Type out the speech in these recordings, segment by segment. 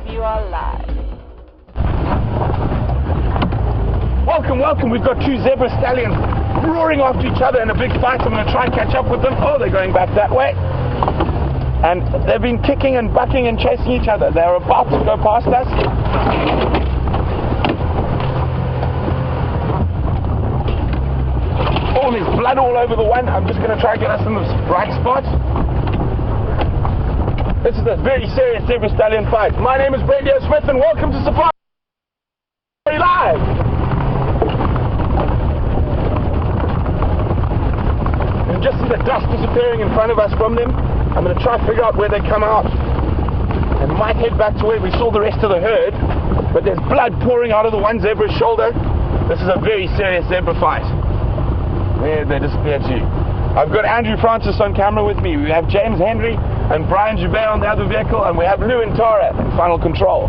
You are live. Welcome. We've got two zebra stallions roaring after each other in a big fight. I'm going to try and catch up with them. Oh, they're going back that way. And they've been kicking and bucking and chasing each other. They're about to go past us. Oh, there's blood all over the one. I'm just going to try and get us in this bright spot. This is a very serious zebra stallion fight. My name is Brent Smith and welcome to Safari Live. You can just see the dust disappearing in front of us from them. I'm going to try and figure out where they come out. And might head back to where we saw the rest of the herd. But there's blood pouring out of the one zebra's shoulder. This is a very serious zebra fight. There, they disappeared too. I've got Andrew Francis on camera with me. We have James Henry and Brian Joubert on the other vehicle. And we have Lou and Tara in final control.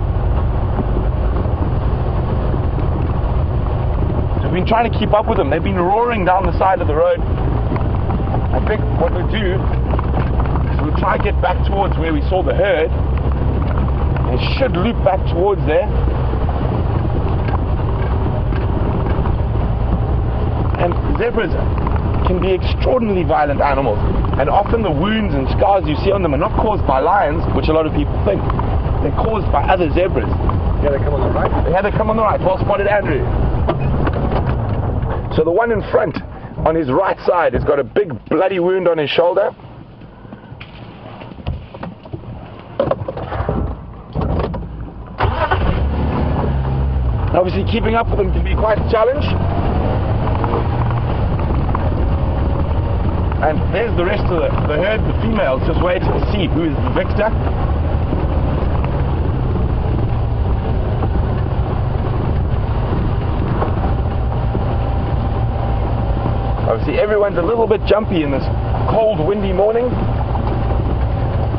So we've been trying to keep up with them. They've been roaring down the side of the road. I think what we'll do is we'll try to get back towards where we saw the herd. It should loop back towards there. And zebras can be extraordinarily violent animals. And often the wounds and scars you see on them are not caused by lions, which a lot of people think. They're caused by other zebras. Yeah, they come on the right. Yeah, they come on the right. Well spotted, Andrew. So the one in front, on his right side, has got a big bloody wound on his shoulder. Obviously keeping up with them can be quite a challenge. And there's the rest of the herd, the females, just waiting to see who is the victor. Obviously everyone's a little bit jumpy in this cold, windy morning.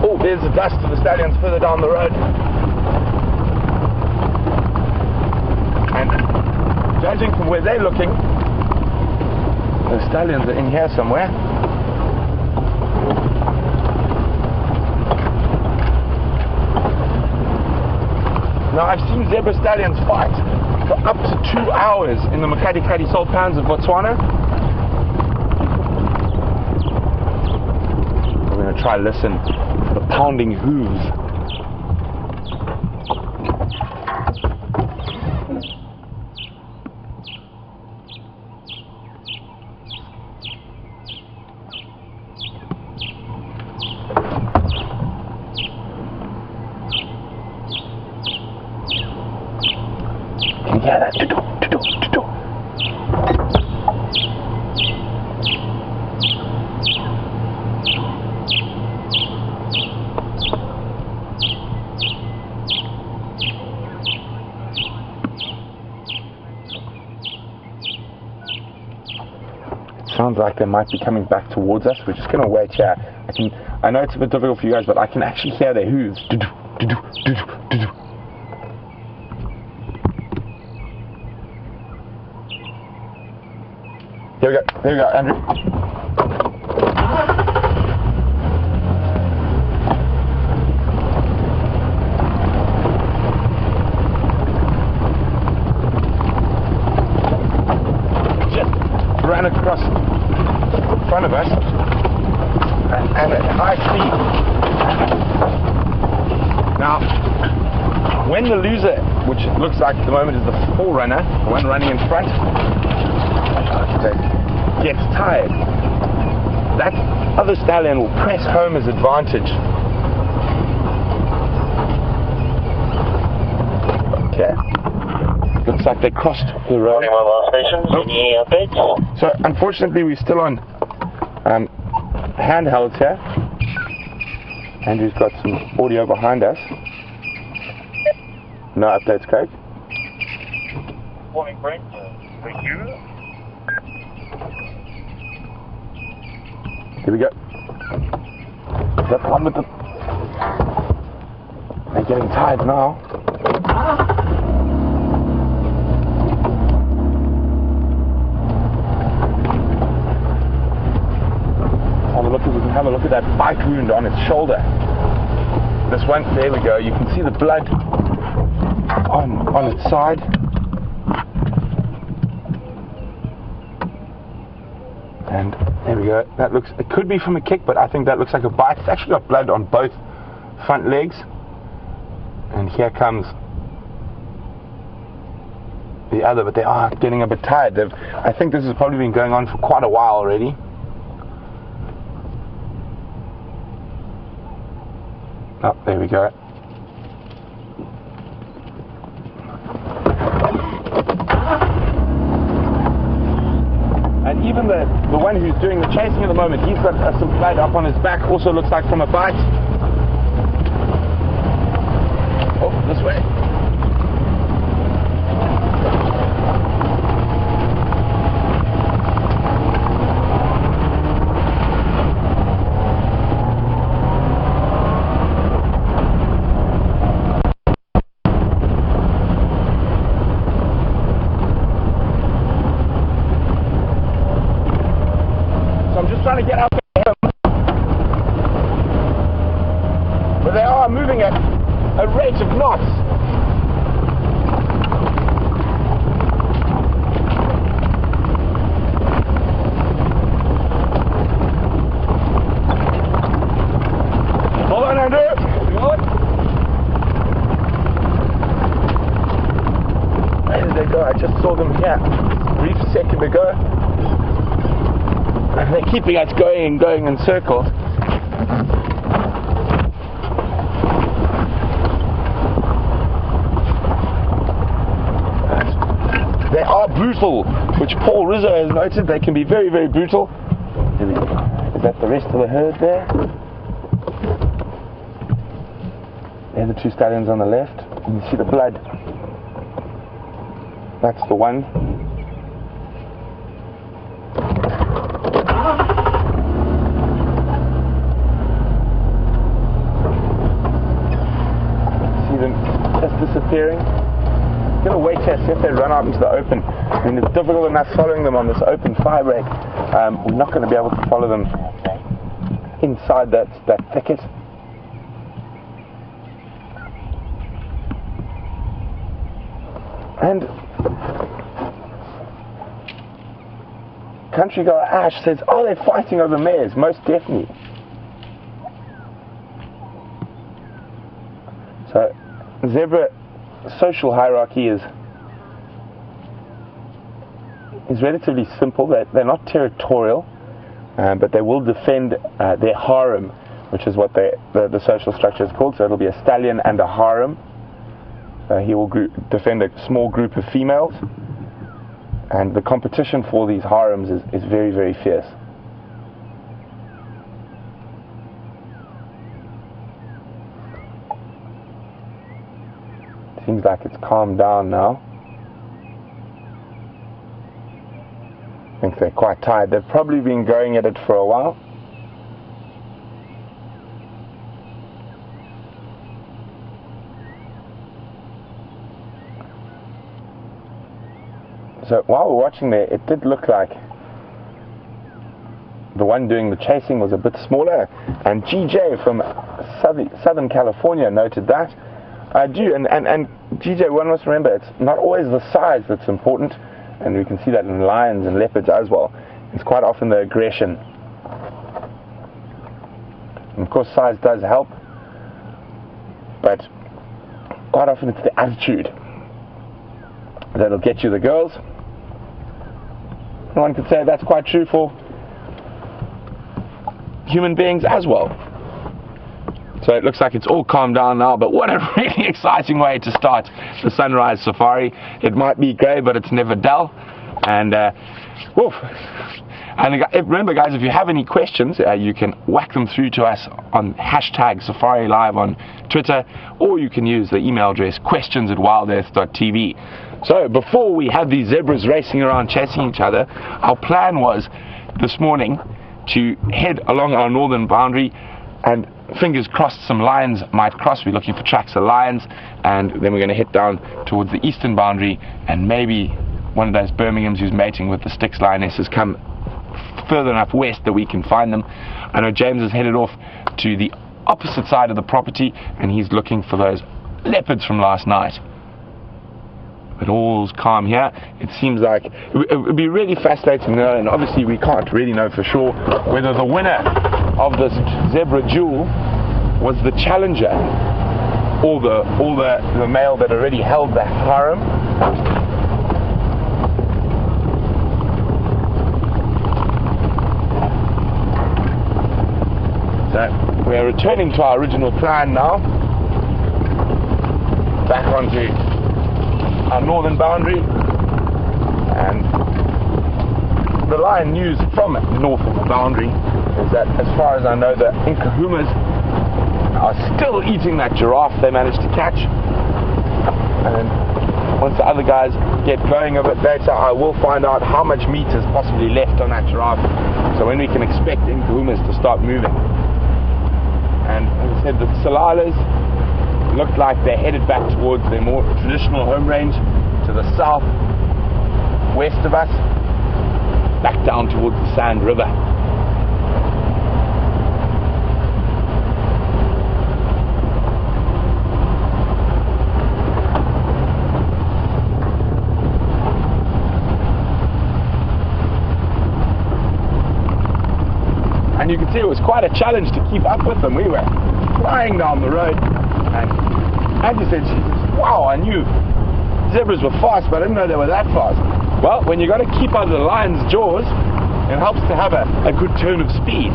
Oh, there's the dust of the stallions further down the road. And judging from where they're looking, the stallions are in here somewhere. Now I've seen zebra stallions fight for up to 2 hours in the Makati salt pans of Botswana. I'm going to try to listen for the pounding hooves. Yeah, that's sounds like they might be coming back towards us. We're just going to wait here. I know it's a bit difficult for you guys, but I can actually hear their hooves. Here we go, Andrew. Just ran across in front of us and at high speed. Now, when the loser, which looks like at the moment is the forerunner, the one running in front, gets tired, that other stallion will press home his advantage. Okay. Looks like they crossed the road. Any updates? So unfortunately we're still on handhelds here. Andrew's got some audio behind us. No updates, Craig. Morning, Brent. Thank you. Here we go. That's one with the... They're getting tired now. We can have a look at that bite wound on its shoulder. This one, there we go. You can see the blood on its side. And there we go. That looks, it could be from a kick, but I think that looks like a bite. It's actually got blood on both front legs. And here comes the other, but they are getting a bit tired. I think this has probably been going on for quite a while already. Oh, there we go. And even the one who's doing the chasing at the moment, he's got some blood up on his back, also looks like from a bite. Oh, this way. I'm just trying to get up to him, but they are moving at a rate of knots. Hold on, Andrew. Good. Where did they go? I just saw them here a brief second ago. They're keeping us going and going in circles. They are brutal, which Paul Rizzo has noted. They can be very, very brutal. Is that the rest of the herd there? There are the two stallions on the left. And you see the blood. That's the one. Disappearing. I'm going to wait here, see if they run out into the open. I mean, it's difficult enough following them on this open fire break. We're not going to be able to follow them inside that thicket. And Country Girl Ash says, oh, they're fighting over mares. Most definitely. So zebra social hierarchy is relatively simple. They're not territorial, but they will defend their harem, which is what the social structure is called. So it'll be a stallion and a harem. He will defend a small group of females, and the competition for these harems is very, very fierce. Seems like it's calmed down now. I think they're quite tired. They've probably been going at it for a while. So while we're watching there, it did look like the one doing the chasing was a bit smaller, and GJ from Southern California noted that. I do, and GJ, one must remember, it's not always the size that's important, and we can see that in lions and leopards as well. It's quite often the aggression. And of course, size does help, but quite often it's the attitude that'll get you the girls. And one could say that's quite true for human beings as well. So it looks like it's all calmed down now, but what a really exciting way to start the sunrise safari. It might be grey, but it's never dull. And woof. And remember, guys, if you have any questions, you can whack them through to us on #SafariLive on Twitter, or you can use the email address questions@wildearth.tv. So before we had these zebras racing around chasing each other, our plan was this morning to head along our northern boundary, and fingers crossed some lions might cross. We're looking for tracks of lions, and then we're going to head down towards the eastern boundary, and maybe one of those Birminghams who's mating with the Styx lionesses come further enough west that we can find them. I know James has headed off to the opposite side of the property, and he's looking for those leopards from last night. but all's calm here. It seems like it would be really fascinating to know, and obviously we can't really know for sure whether the winner of this zebra duel was the challenger or the male that already held the harem. So we are returning to our original plan now, back onto our northern boundary, and the line news from north of the boundary is that, as far as I know, the Incahumas are still eating that giraffe they managed to catch, and once the other guys get going a bit later, I will find out how much meat is possibly left on that giraffe, so when we can expect Incahumas to start moving. And as I said, the Salalas looked like they're headed back towards their more traditional home range to the south west of us, back down towards the Sand River. And you can see it was quite a challenge to keep up with them. We were flying down the road, and Andy said, wow, I knew zebras were fast, but I didn't know they were that fast. Well, when you got to keep out of the lion's jaws, it helps to have a good turn of speed.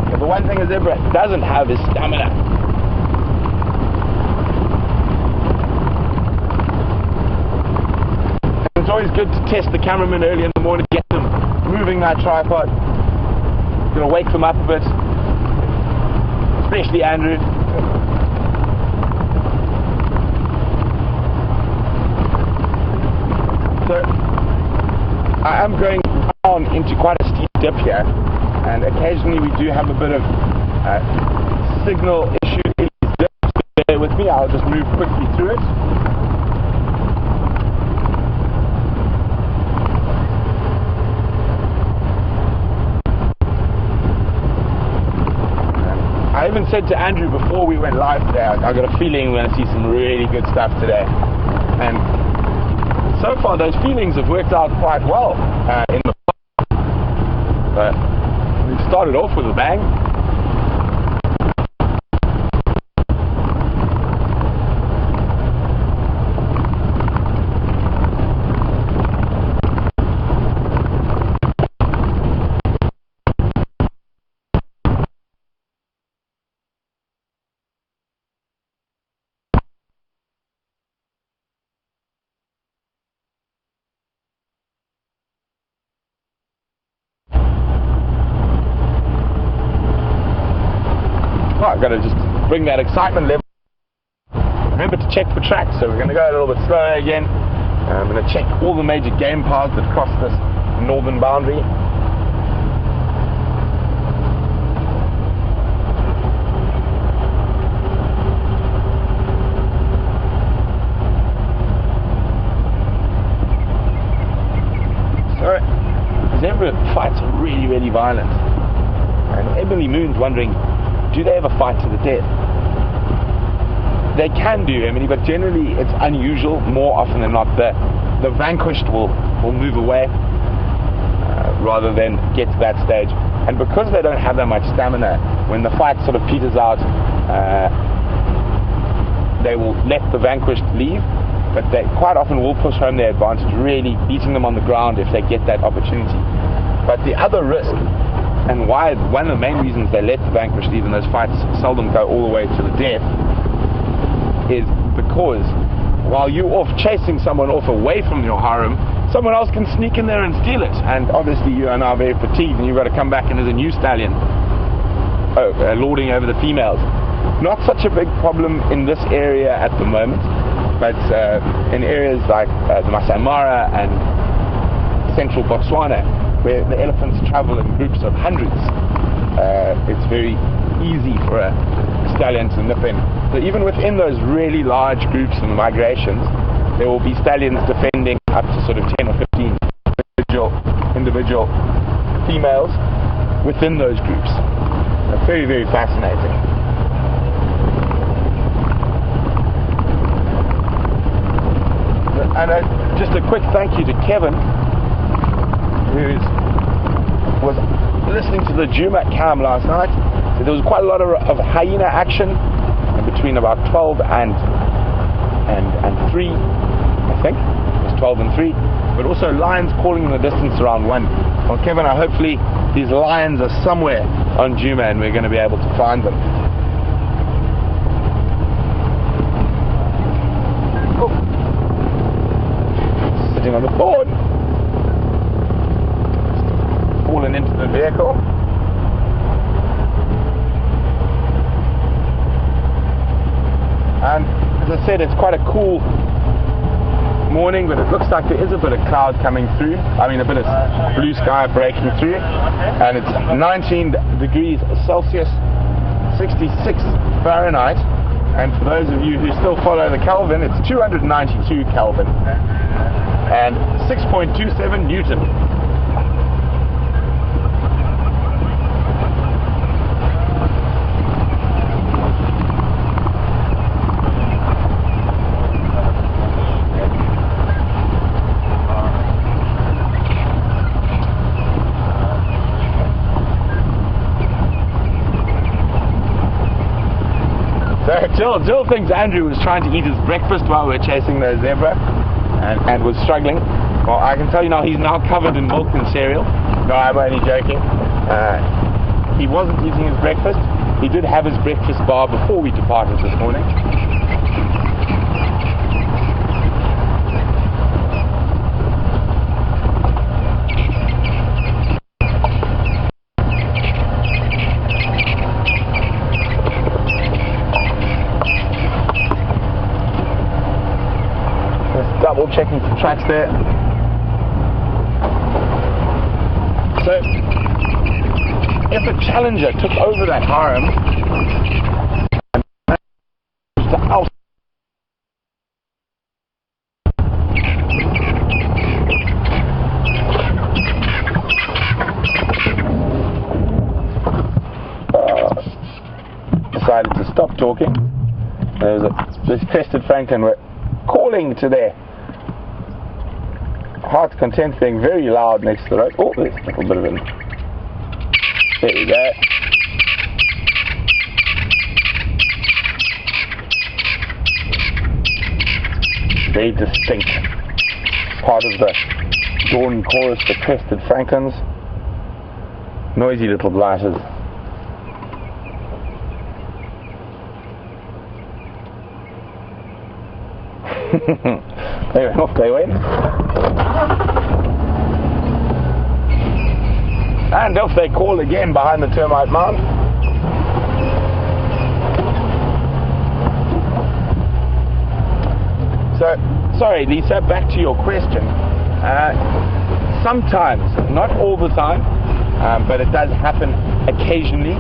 But the one thing a zebra doesn't have is stamina. It's always good to test the cameraman early in the morning, get them moving that tripod. Gonna wake them up a bit, especially Andrew. So I am going down into quite a steep dip here, and occasionally we do have a bit of signal issue in these dips. Bear with me, I'll just move quickly through it. I even said to Andrew before we went live today, I got a feeling we're going to see some really good stuff today. And so far those feelings have worked out quite well in the past. But we've started off with a bang. I've got to just bring that excitement level. Remember to check for tracks, so we're going to go a little bit slower again. I'm going to check all the major game paths that cross this northern boundary. So, zebra fights are really, really violent. And Emily Moon's wondering, do they ever fight to the death? They can do, Emily, but generally it's unusual. More often than not, the vanquished will move away rather than get to that stage. And because they don't have that much stamina, when the fight sort of peters out, they will let the vanquished leave, but they quite often will push home their advantage, really beating them on the ground if they get that opportunity. But the other risk, and why one of the main reasons they let the vanquished leave and those fights seldom go all the way to the death, is because while you're off chasing someone off away from your harem, someone else can sneak in there and steal it. And obviously you are now very fatigued and you've got to come back in as a new stallion, lording over the females. Not such a big problem in this area at the moment, but in areas like the Masai Mara and central Botswana, where the elephants travel in groups of hundreds, it's very easy for a stallion to nip in. So even within those really large groups and migrations, there will be stallions defending up to sort of 10 or 15 individual females within those groups. That's very, very fascinating. And just a quick thank you to Kevin, who was listening to the Juma cam last night. So there was quite a lot of hyena action between about 12 and 3, I think. It was 12 and 3. But also lions calling in the distance around 1. Well, Kevin, hopefully these lions are somewhere on Juma and we're going to be able to find them. Oh. Sitting on the board. Fallen into the vehicle. And as I said, it's quite a cool morning, but it looks like there is a bit of cloud coming through. I mean, a bit of blue sky breaking through. And it's 19 degrees Celsius, 66 Fahrenheit. And for those of you who still follow the Kelvin, it's 292 Kelvin and 6.27 Newton. So Jill thinks Andrew was trying to eat his breakfast while we were chasing the zebra and was struggling. Well, I can tell you now he's now covered in milk and cereal. No, I'm only joking. He wasn't eating his breakfast. He did have his breakfast bar before we departed this morning. Double checking some tracks there. So, if a Challenger took over that harem and managed to out decided to stop talking. There was this Crested Franklin were calling to their heart's content, being very loud next to the road. Oh, there's a little bit of it. There we go. Very distinct part of the dawn chorus, the Crested Franklins. Noisy little blighters. They went off, they went. And off they call again behind the termite mound. So, sorry Lisa, back to your question. Sometimes, not all the time, but it does happen occasionally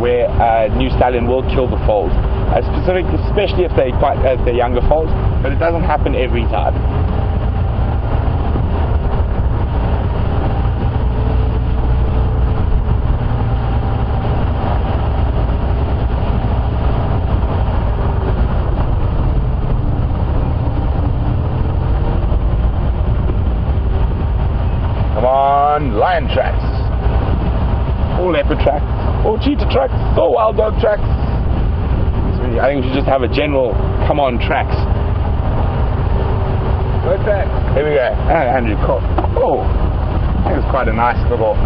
where a new stallion will kill the foals. Especially if they're younger foals, but it doesn't happen every time. Come on, lion tracks, or leopard tracks, or cheetah tracks, or wild dog tracks. I think we should just have a general come on tracks. What's that? Here we go. Andrew caught. Oh, I think it's quite a nice little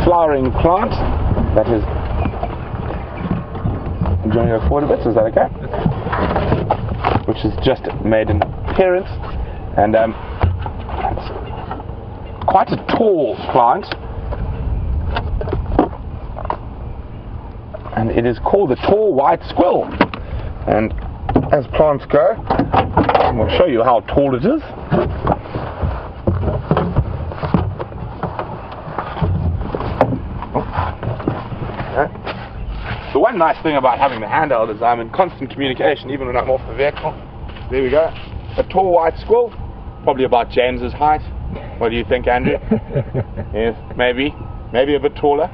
flowering plant that is enjoying a forward a bit. Is that okay? Which has just made an appearance, and it's quite a tall plant. And it is called the tall white squill. And as plants go, we'll show you how tall it is. The one nice thing about having the handheld is I'm in constant communication even when I'm off the vehicle. There we go. A tall white squill, probably about James's height. What do you think, Andrew? Yes, maybe a bit taller.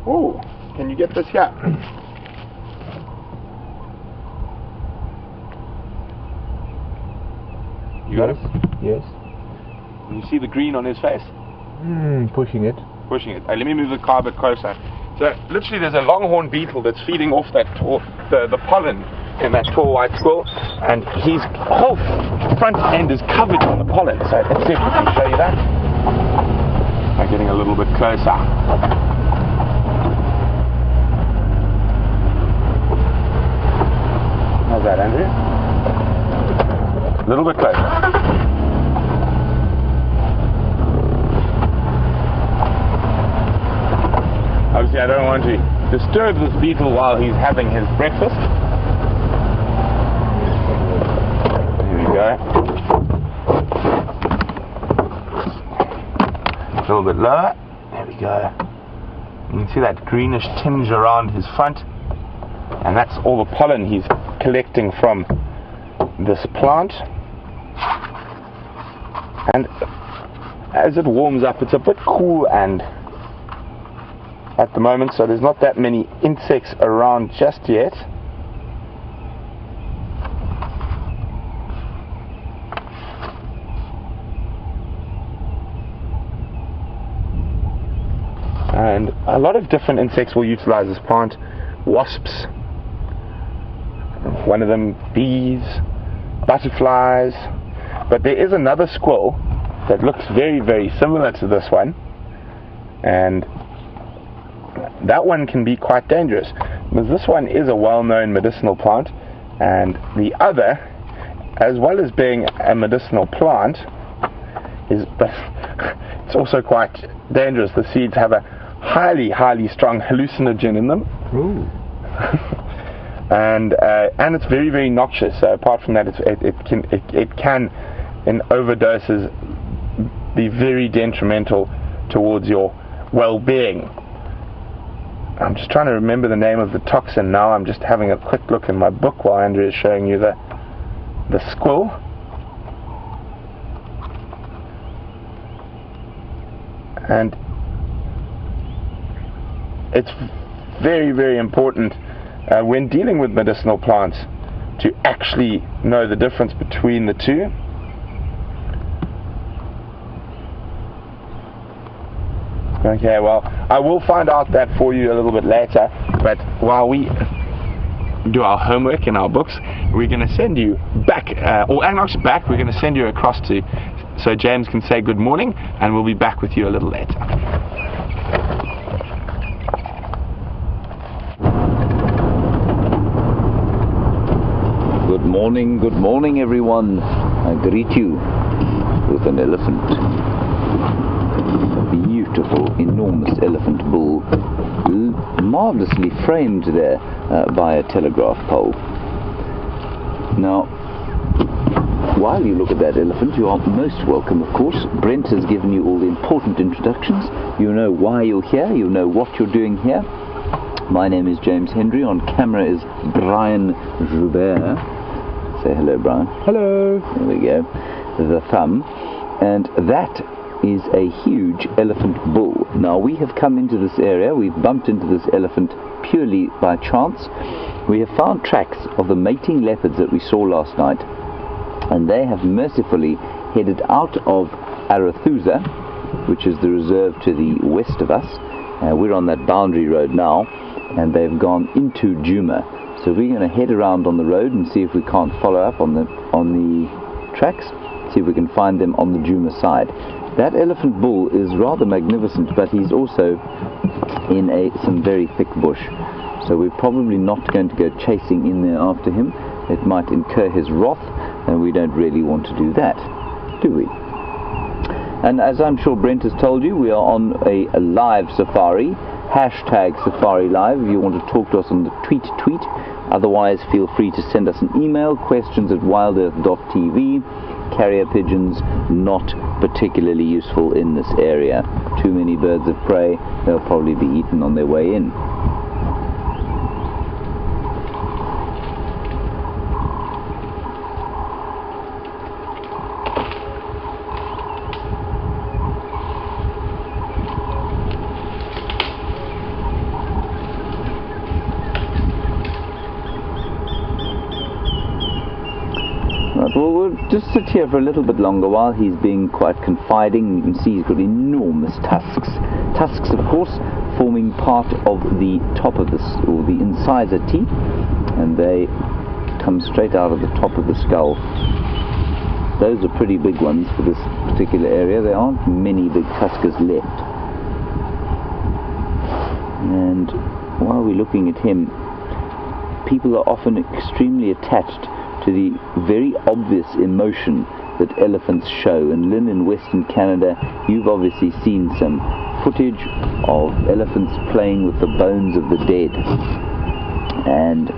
Ooh. Can you get this here? You got Yes. him? Yes. You see the green on his face? Pushing it. Pushing it. Hey, let me move the car a bit closer. So literally there's a longhorn beetle that's feeding off that the pollen in that tall white squirrel, and his whole front end is covered in the pollen. So let's see if we can show you that. I'm getting a little bit closer. How's that, Andrew? A little bit closer. Obviously, I don't want to disturb this beetle while he's having his breakfast. Here we go. A little bit lower. There we go. You can see that greenish tinge around his front, and that's all the pollen he's collecting from this plant. And as it warms up, it's a bit cool and at the moment, so there's not that many insects around just yet. And a lot of different insects will utilize this plant. Wasps, one of them bees, butterflies, but there is another squirrel that looks very, very similar to this one, and that one can be quite dangerous, because this one is a well-known medicinal plant, and the other, as well as being a medicinal plant, it's also quite dangerous. The seeds have a highly, highly strong hallucinogen in them. Ooh. and it's very, very noxious. So apart from that, it can in overdoses be very detrimental towards your well-being. I'm just trying to remember the name of the toxin now. I'm just having a quick look in my book while Andrew is showing you the squill. And it's very, very important when dealing with medicinal plants to actually know the difference between the two. Okay, well, I will find out that for you a little bit later, but while we do our homework in our books, we're going to send you back, we're going to send you across to, so James can say good morning, and we'll be back with you a little later. Good morning everyone. I greet you with an elephant. A beautiful, enormous elephant bull, marvelously framed there by a telegraph pole. Now, while you look at that elephant, you are most welcome, of course. Brent has given you all the important introductions. You know why you're here, you know what you're doing here. My name is James Hendry. On camera is Brian Joubert. Say hello, Brian. Hello. There we go. The thumb. And that is a huge elephant bull. Now, we have come into this area, we've bumped into this elephant purely by chance. We have found tracks of the mating leopards that we saw last night, and they have mercifully headed out of Arathusa, which is the reserve to the west of us. We're on that boundary road now, and they've gone into Djuma. So we're going to head around on the road and see if we can't follow up on the tracks, see if we can find them on the Djuma side. That elephant bull is rather magnificent, but he's also in some very thick bush. So we're probably not going to go chasing in there after him. It might incur his wrath, and we don't really want to do that, do we? And as I'm sure Brent has told you, we are on a live safari, #SafariLive, if you want to talk to us on the tweet. Otherwise, feel free to send us an email, questions@wildearth.tv. Carrier pigeons, not particularly useful in this area. Too many birds of prey, they'll probably be eaten on their way in. Right, well, we'll just sit here for a little bit longer while he's being quite confiding. You can see he's got enormous tusks. Tusks, of course, forming part of the top of this, or the incisor teeth, and they come straight out of the top of the skull. Those are pretty big ones for this particular area. There aren't many big tuskers left. And while we're looking at him, people are often extremely attached to the very obvious emotion that elephants show. And Lynn, in Western Canada, you've obviously seen some footage of elephants playing with the bones of the dead. And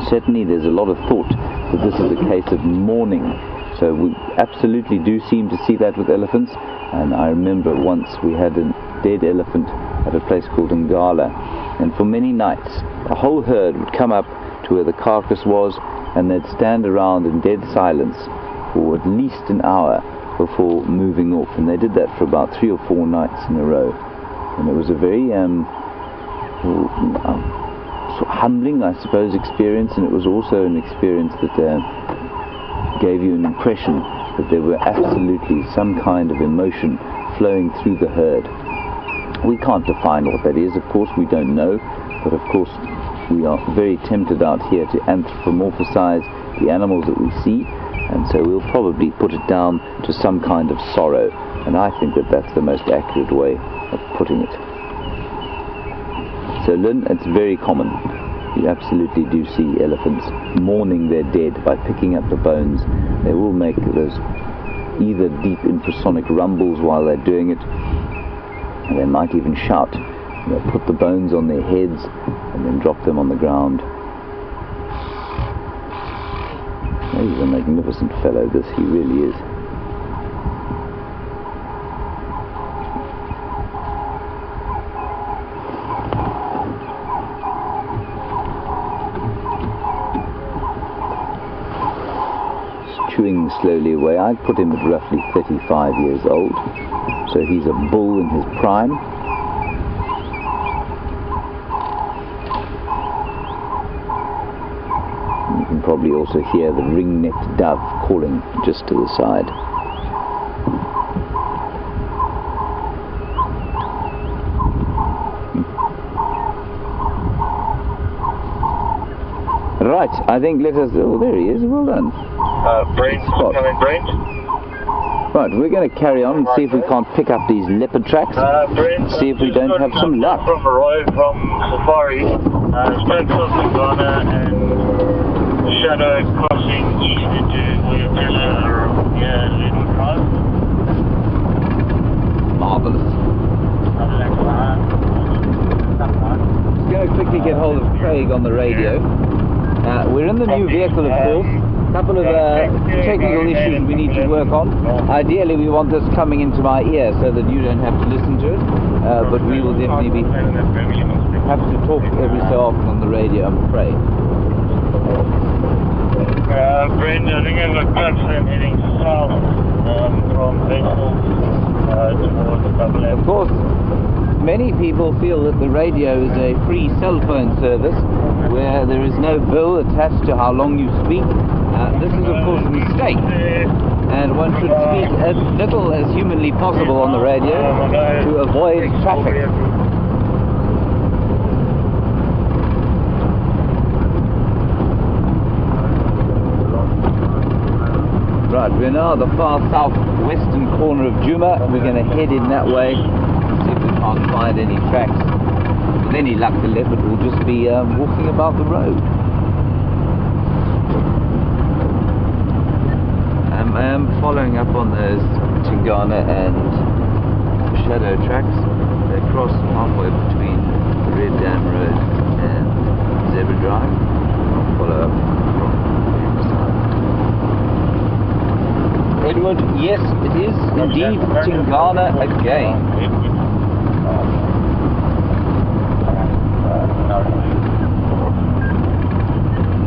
certainly there's a lot of thought that this is a case of mourning. So we absolutely do seem to see that with elephants. And I remember once we had a dead elephant at a place called Ngala. And for many nights, a whole herd would come up to where the carcass was, and they'd stand around in dead silence for at least an hour before moving off. And they did that for about 3 or 4 nights in a row. And it was a very sort of humbling, I suppose, experience, and it was also an experience that gave you an impression that there were absolutely some kind of emotion flowing through the herd. We can't define what that is, of course, we don't know, but of course we are very tempted out here to anthropomorphize the animals that we see, and so we'll probably put it down to some kind of sorrow, and I think that that's the most accurate way of putting it. So Lynn, it's very common. You absolutely do see elephants mourning their dead by picking up the bones. They will make those either deep infrasonic rumbles while they're doing it, and they might even shout. They'll put the bones on their heads and then drop them on the ground. He's a magnificent fellow, this, he really is. He's chewing slowly away. I'd put him at roughly 35 years old, so he's a bull in his prime. You can probably also hear the ring-necked dove calling just to the side. Right, I think let us... Oh, there he is. Well done. Brent, coming, Brent. Right, we're going to carry on and see if we can't pick up these leopard tracks. Brent, See if we don't have some luck. From Roy from Safari. Spoke to Ghana and Shadow crossing east into Uyapela near Little Drive. Marvellous. Just going to quickly get hold of Craig on the radio. We're in the new vehicle, of course. A couple of technical issues we need to work on. Ideally, we want this coming into my ear so that you don't have to listen to it. But we will definitely have to talk every so often on the radio, I'm afraid. Brent, I think I've got clubs heading south from Vessel towards the Double M. Of course, many people feel that the radio is a free cell phone service where there is no bill attached to how long you speak. This is, of course, a mistake, and one should speak as little as humanly possible on the radio to avoid traffic. Right, we're now at the far southwestern corner of Juma. We're going to head in that way, see if we can't find any tracks. With any luck, the leopard will just be walking about the road. I am following up on those Tingana and Shadow tracks. They cross halfway between the Red Dam Road and Zebra Drive. I'll follow up from the side. Edward, yes, it is indeed Tingana again.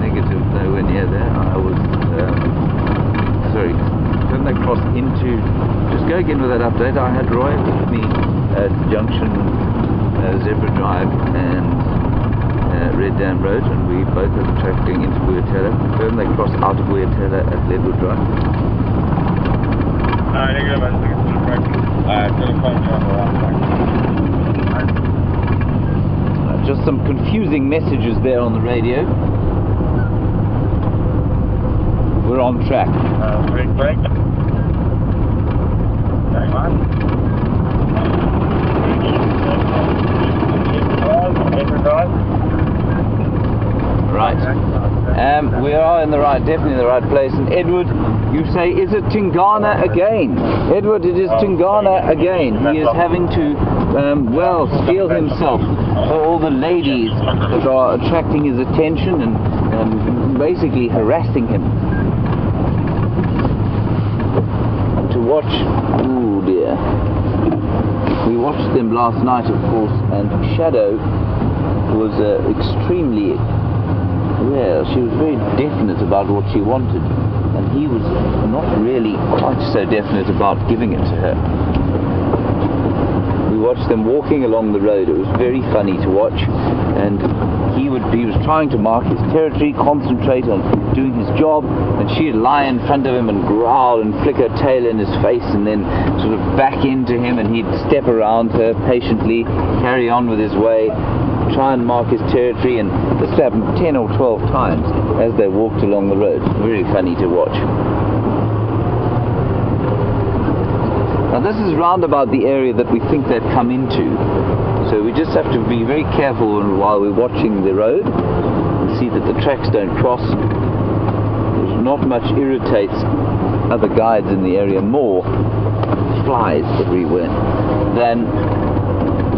Negative, nowhere near there. I was, sorry, couldn't they cross into, just go again with that update. I had Roy with me at Junction, Zebra Drive and Red Dam Road, and we both have the tracks going into Boyatella. Confirm they cross out of Boyatella at Leadwood Drive. Just some confusing messages there on the radio. We're on track. Brake. Hang on. Right. We are in the right, definitely in the right place. And Edward, you say, is it Tingana again? Edward, it is Tingana again. He is having to, well, steel himself for all the ladies that are attracting his attention and basically harassing him. And to watch, ooh dear. We watched them last night, of course, and Shadow was extremely, well, she was very definite about what she wanted, and he was not really quite so definite about giving it to her. We watched them walking along the road. It was very funny to watch, and he was trying to mark his territory, concentrate on doing his job, and she'd lie in front of him and growl and flick her tail in his face and then sort of back into him, and he'd step around her patiently, carry on with his way, try and mark his territory, and this happened 10 or 12 times as they walked along the road. Very funny to watch. Now this is round about the area that we think they've come into, so we just have to be very careful while we're watching the road and see that the tracks don't cross. There's not much irritates other guides in the area more, flies everywhere, than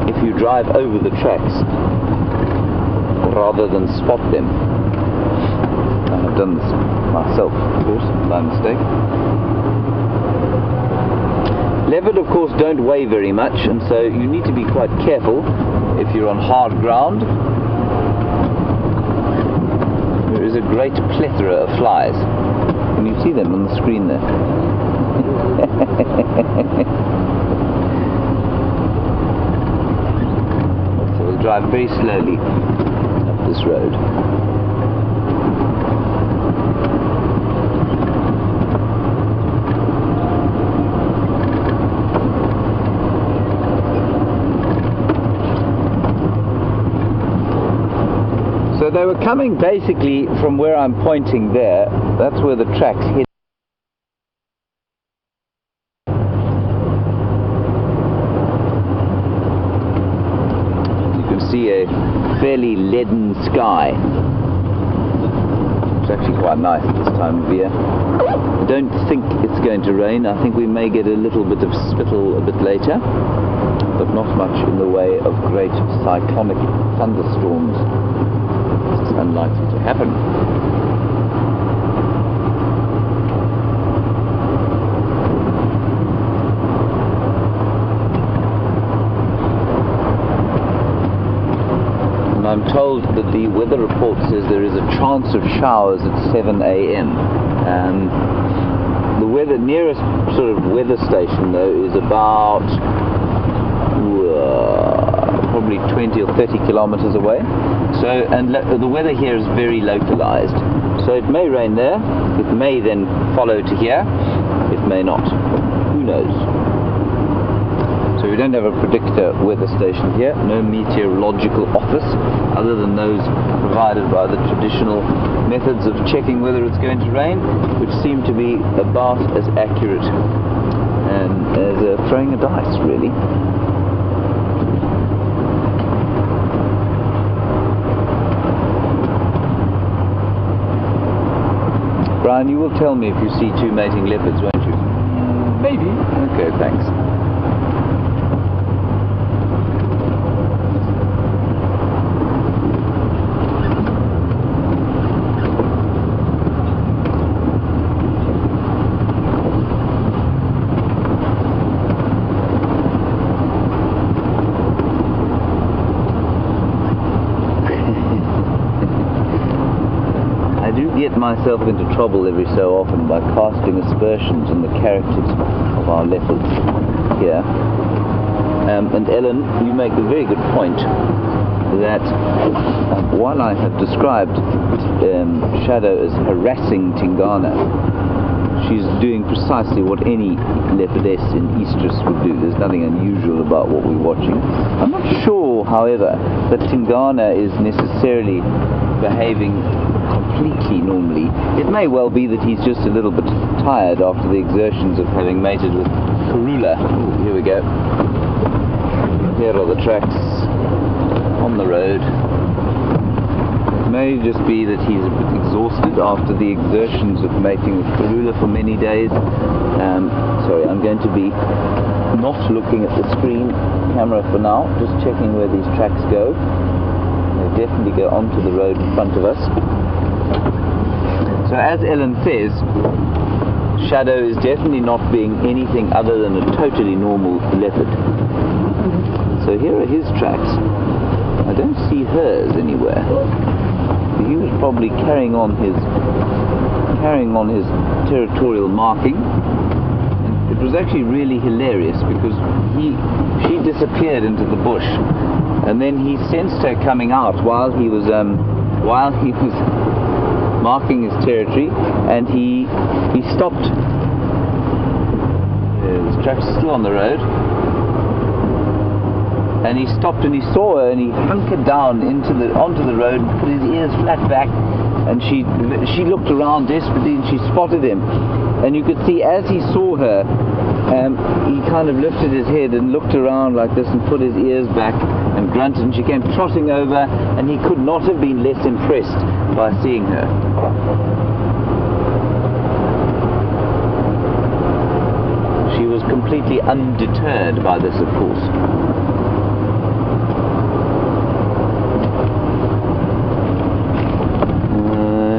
if you drive over the tracks rather than spot them. I've done this myself, of course, by mistake. Leopard, of course, don't weigh very much, and so you need to be quite careful if you're on hard ground. There is a great plethora of flies. Can you see them on the screen there? So we'll drive very slowly up this road. So they were coming basically from where I'm pointing there. That's where the tracks hit. You can see a fairly leaden sky. It's actually quite nice at this time of year. I don't think it's going to rain. I think we may get a little bit of spittle a bit later, but not much in the way of great cyclonic thunderstorms. It's unlikely to happen. And I'm told that the weather report says there is a chance of showers at 7 a.m. The nearest sort of weather station though is about probably 20 or 30 kilometers away. So, and the weather here is very localized. So it may rain there, it may then follow to here, it may not. Who knows? So we don't have a predictor weather station here, no meteorological office, other than those provided by the traditional methods of checking whether it's going to rain, which seem to be about as accurate as throwing a dice, really. Brian, you will tell me if you see two mating leopards, won't you? Maybe. Okay, thanks. Get myself into trouble every so often by casting aspersions on the characters of our leopards here. And Ellen, you make a very good point that while I have described Shadow as harassing Tingana, she's doing precisely what any leopardess in estrus would do. There's nothing unusual about what we're watching. I'm not sure, however, that Tingana is necessarily behaving completely normally. It may well be that he's just a little bit tired after the exertions of having mated with Karula. Ooh, here we go. Here are the tracks on the road. It may just be that he's a bit exhausted after the exertions of mating with Karula for many days. Sorry, I'm going to be not looking at the screen camera for now, just checking where these tracks go. They definitely go onto the road in front of us. So as Ellen says, Shadow is definitely not being anything other than a totally normal leopard. So here are his tracks. I don't see hers anywhere. He was probably carrying on his territorial marking. And it was actually really hilarious because she disappeared into the bush, and then he sensed her coming out while he was marking his territory, and he stopped. His tracks are still on the road. And he stopped and he saw her, and he hunkered down onto the road and put his ears flat back, and she looked around desperately and she spotted him, and you could see as he saw her, he kind of lifted his head and looked around like this and put his ears back and grunted, and she came trotting over, and he could not have been less impressed by seeing her. She was completely undeterred by this, of course.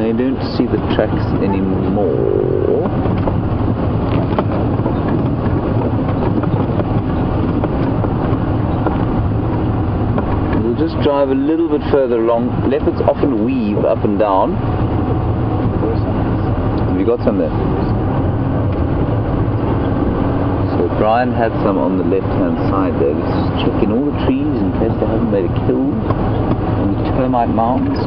I don't see the tracks anymore. We'll just drive a little bit further along. Leopards often weave up and down. Have you got some there? So Brian had some on the left-hand side there. Let's just check in all the trees in case they haven't made a kill on the termite mounds.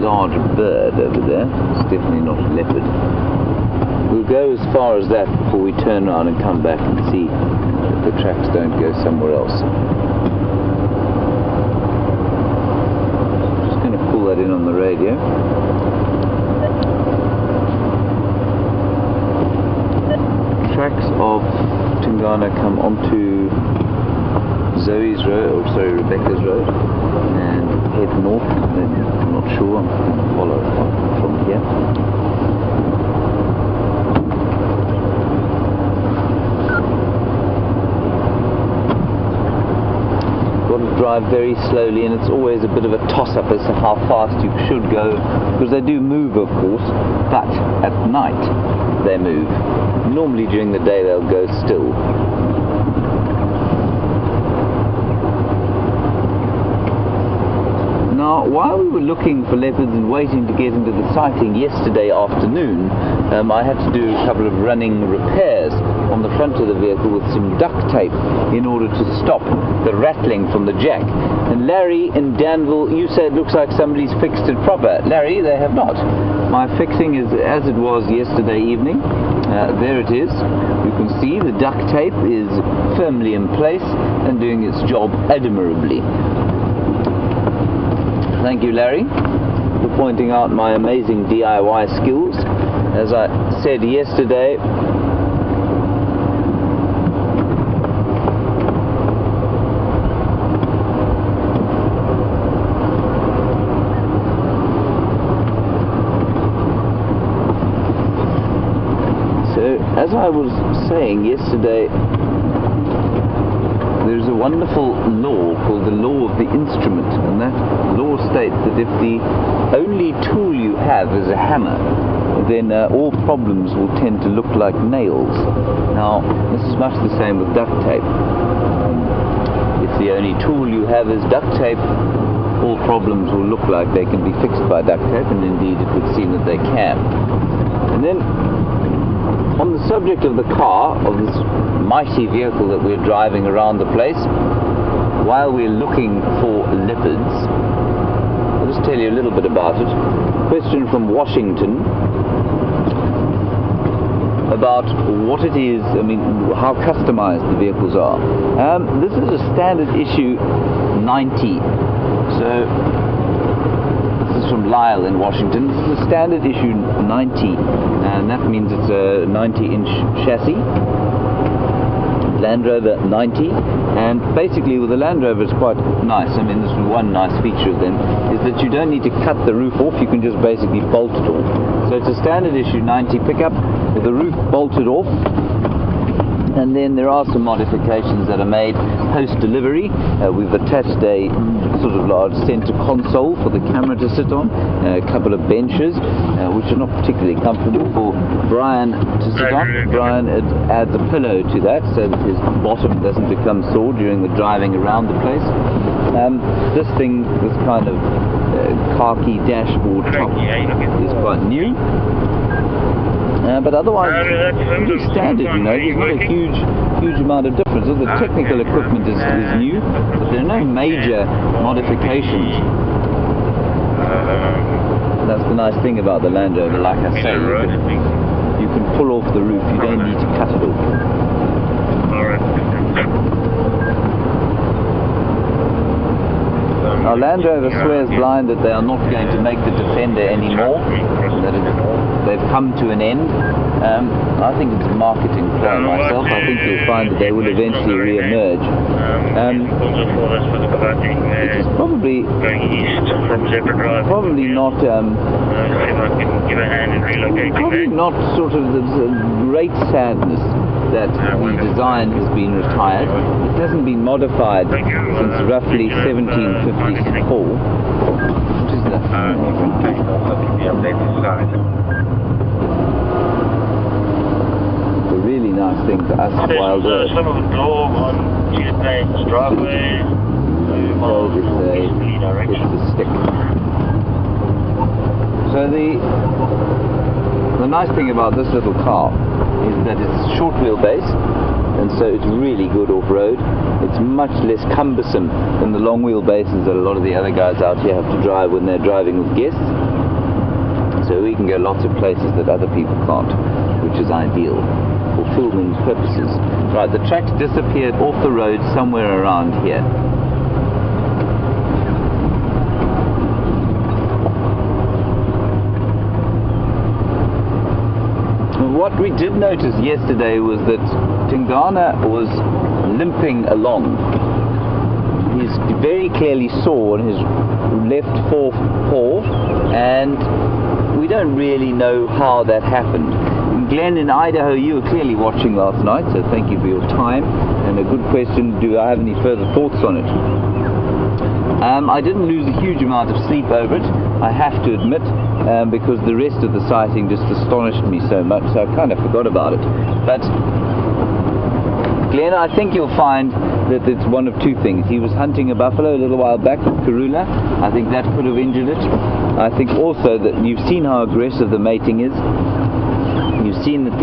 Large bird over there. It's definitely not a leopard. We'll go as far as that before we turn around and come back and see if the tracks don't go somewhere else. Just going to pull that in on the radio. Tracks of Tingana come onto Zoe's road, or sorry, Rebecca's road, and head north, and then I'm not sure, I'm going to follow from here. Got to drive very slowly, and it's always a bit of a toss-up as to how fast you should go, because they do move, of course, but at night they move. Normally during the day they'll go still. Now, while we were looking for leopards and waiting to get into the sighting yesterday afternoon, I had to do a couple of running repairs on the front of the vehicle with some duct tape in order to stop the rattling from the jack. And Larry in Danville, you said it looks like somebody's fixed it proper. Larry, they have not. My fixing is as it was yesterday evening. There it is. You can see the duct tape is firmly in place and doing its job admirably. Thank you, Larry, for pointing out my amazing DIY skills. As I said yesterday, as I was saying yesterday, there's a wonderful law called the law of the instrument, and that law states that if the only tool you have is a hammer, then all problems will tend to look like nails. Now, this is much the same with duct tape. If the only tool you have is duct tape, all problems will look like they can be fixed by duct tape, and indeed it would seem that they can. And then on the subject of the car, of this mighty vehicle that we're driving around the place, while we're looking for leopards, I'll just tell you a little bit about it. Question from Washington about what it is, I mean, how customized the vehicles are. This is a standard issue 90. So, this is from Lyle in Washington. This is a standard issue 90, and that means it's a 90-inch chassis. Land Rover 90, and basically with the Land Rover it's quite nice. I mean, this is one nice feature of them, is that you don't need to cut the roof off, you can just basically bolt it off. So it's a standard issue 90 pickup with the roof bolted off, and then there are some modifications that are made post-delivery. We've attached a sort of large center console for the camera to sit on, a couple of benches, which are not particularly comfortable for Brian to sit on. Brian adds a pillow to that so that his bottom doesn't become sore during the driving around the place. This thing, this kind of khaki dashboard top is quite new. But otherwise, pretty standard, you know. There's not a huge amount of difference. All the technical equipment is new, but there are no major modifications. That's the nice thing about the Land Rover, like I say, you can pull off the roof, you don't need to cut it off. Our Land Rover swears blind that they are not going to make the Defender anymore, that they've come to an end. I think it's a marketing ploy myself. I think you'll find that they will eventually re-emerge. It's probably not sort of the great sadness that the design has been retired. It hasn't been modified since roughly 1754. What is that? A really nice thing for us, WildEarth. Some of the door on Tuesday's driveway. It's the stick. So the nice thing about this little car is that it's short wheelbase, and so it's really good off-road. It's much less cumbersome than the long wheelbases that a lot of the other guys out here have to drive when they're driving with guests. So we can go lots of places that other people can't, which is ideal for filming purposes. Right, the tracks disappeared off the road somewhere around here. What we did notice yesterday was that Tingana was limping along. He's very clearly sore on his left forepaw, and we don't really know how that happened. Glenn in Idaho, you were clearly watching last night, so thank you for your time, and a good question, do I have any further thoughts on it? I didn't lose a huge amount of sleep over it, I have to admit, because the rest of the sighting just astonished me so much, so I kind of forgot about it. But Glenn, I think you'll find that it's one of two things. He was hunting a buffalo a little while back with Karula. I think that could have injured it. I think also that you've seen how aggressive the mating is. You've seen that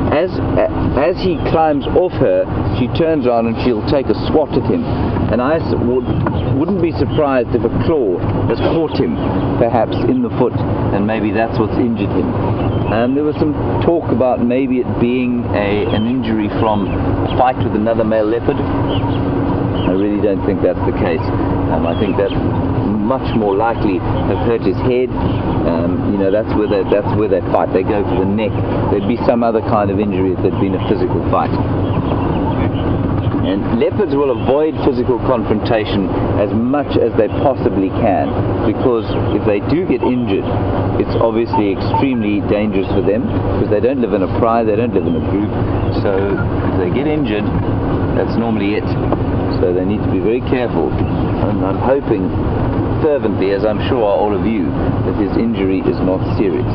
as he climbs off her, she turns around and she'll take a swat at him. And I wouldn't be surprised if a claw has caught him, perhaps in the foot, and maybe that's what's injured him. There was some talk about maybe it being an injury from a fight with another male leopard. I really don't think that's the case. I think that much more likely have hurt his head. You know, that's where they fight. They go for the neck. There'd be some other kind of injury if there'd been a physical fight. And leopards will avoid physical confrontation as much as they possibly can, because if they do get injured, it's obviously extremely dangerous for them, because they don't live in a pride, they don't live in a group. So if they get injured, that's normally it. So they need to be very careful. And I'm hoping fervently, as I'm sure are all of you, that his injury is not serious.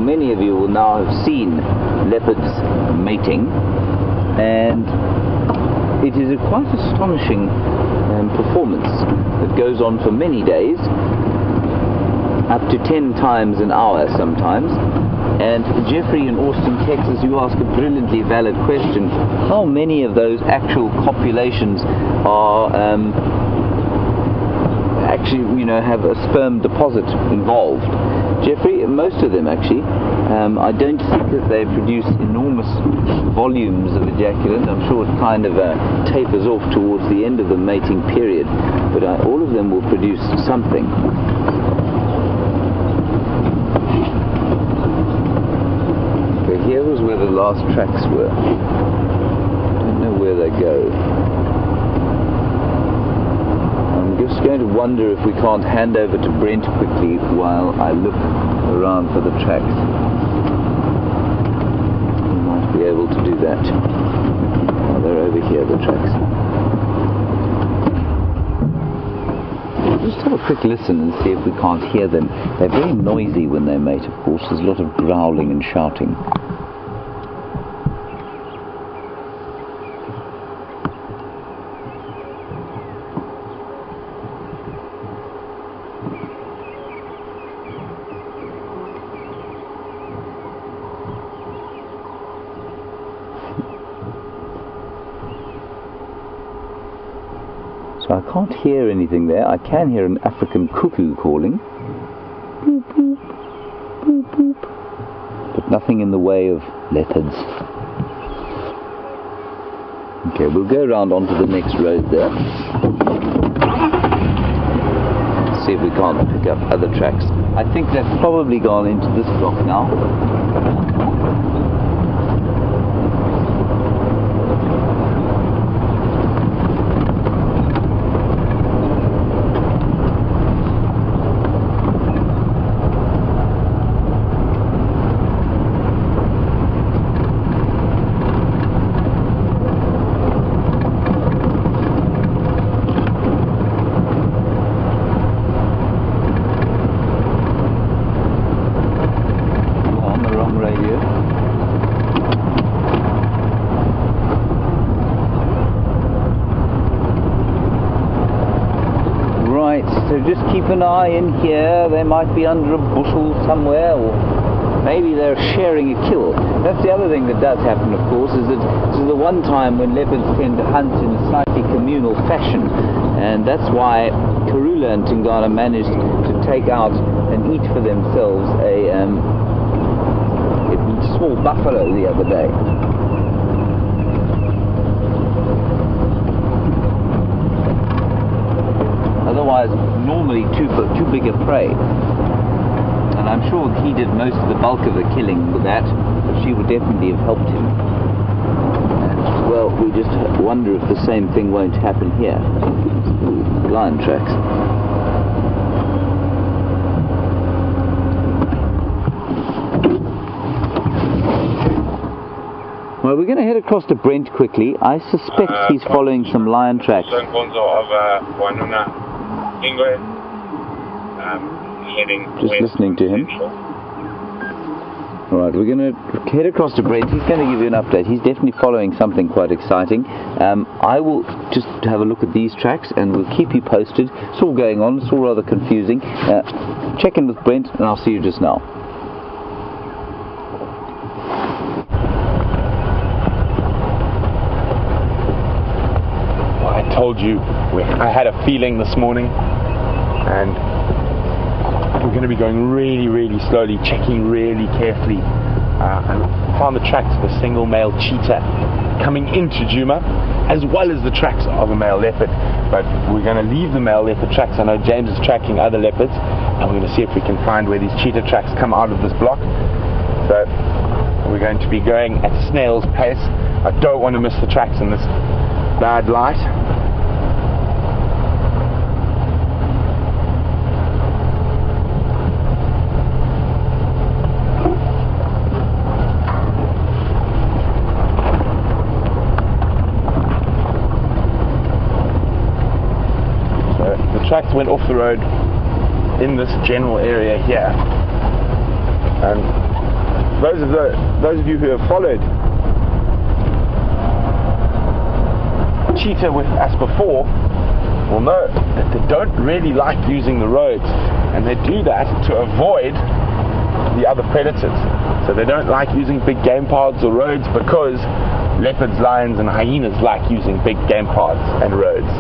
Many of you will now have seen seen leopards mating, and it is a quite astonishing performance that goes on for many days, up to 10 times an hour sometimes. And Jeffrey in Austin, Texas, you ask a brilliantly valid question. How many of those actual copulations are actually, you know, have a sperm deposit involved? Jeffrey, most of them actually. I don't think that they produce enormous volumes of ejaculant. I'm sure it kind of tapers off towards the end of the mating period, but all of them will produce something. Okay, here was where the last tracks were. I don't know where they go. I'm just going to wonder if we can't hand over to Brent quickly while I look around for the tracks. We might be able to do that. Oh, they're over here, the tracks. Just have a quick listen and see if we can't hear them. They're very noisy when they mate, of course. There's a lot of growling and shouting. So I can't hear anything there. I can hear an African cuckoo calling. Boop, boop, boop, boop. But nothing in the way of leopards. Okay, we'll go around onto the next road there. See if we can't pick up other tracks. I think they've probably gone into this block now. So just keep an eye in here. They might be under a bushel somewhere, or maybe they're sharing a kill. That's the other thing that does happen, of course, is that this is the one time when leopards tend to hunt in a slightly communal fashion, and that's why Karula and Tingana managed to take out and eat for themselves a small buffalo the other day. Otherwise, normally too big a prey. And I'm sure he did most of the bulk of the killing with that, but she would definitely have helped him. And, well, we just wonder if the same thing won't happen here. Ooh, lion tracks. Well, we're going to head across to Brent quickly. I suspect he's following some lion tracks. Just listening to him. Alright, we're going to head across to Brent. He's going to give you an update. He's definitely following something quite exciting. I will just have a look at these tracks and we'll keep you posted. It's all going on. It's all rather confusing. Check in with Brent and I'll see you just now. I told you, I had a feeling this morning, and we're going to be going really, really slowly, checking really carefully. And found the tracks of a single male cheetah coming into Djuma, as well as the tracks of a male leopard. But we're going to leave the male leopard tracks. I know James is tracking other leopards, and we're going to see if we can find where these cheetah tracks come out of this block. So we're going to be going at snail's pace. I don't want to miss the tracks in this bad light. Tracks went off the road in this general area here, and those of you who have followed cheetah with us before will know that they don't really like using the roads, and they do that to avoid the other predators. So they don't like using big game paths or roads because leopards, lions and hyenas like using big game paths and roads.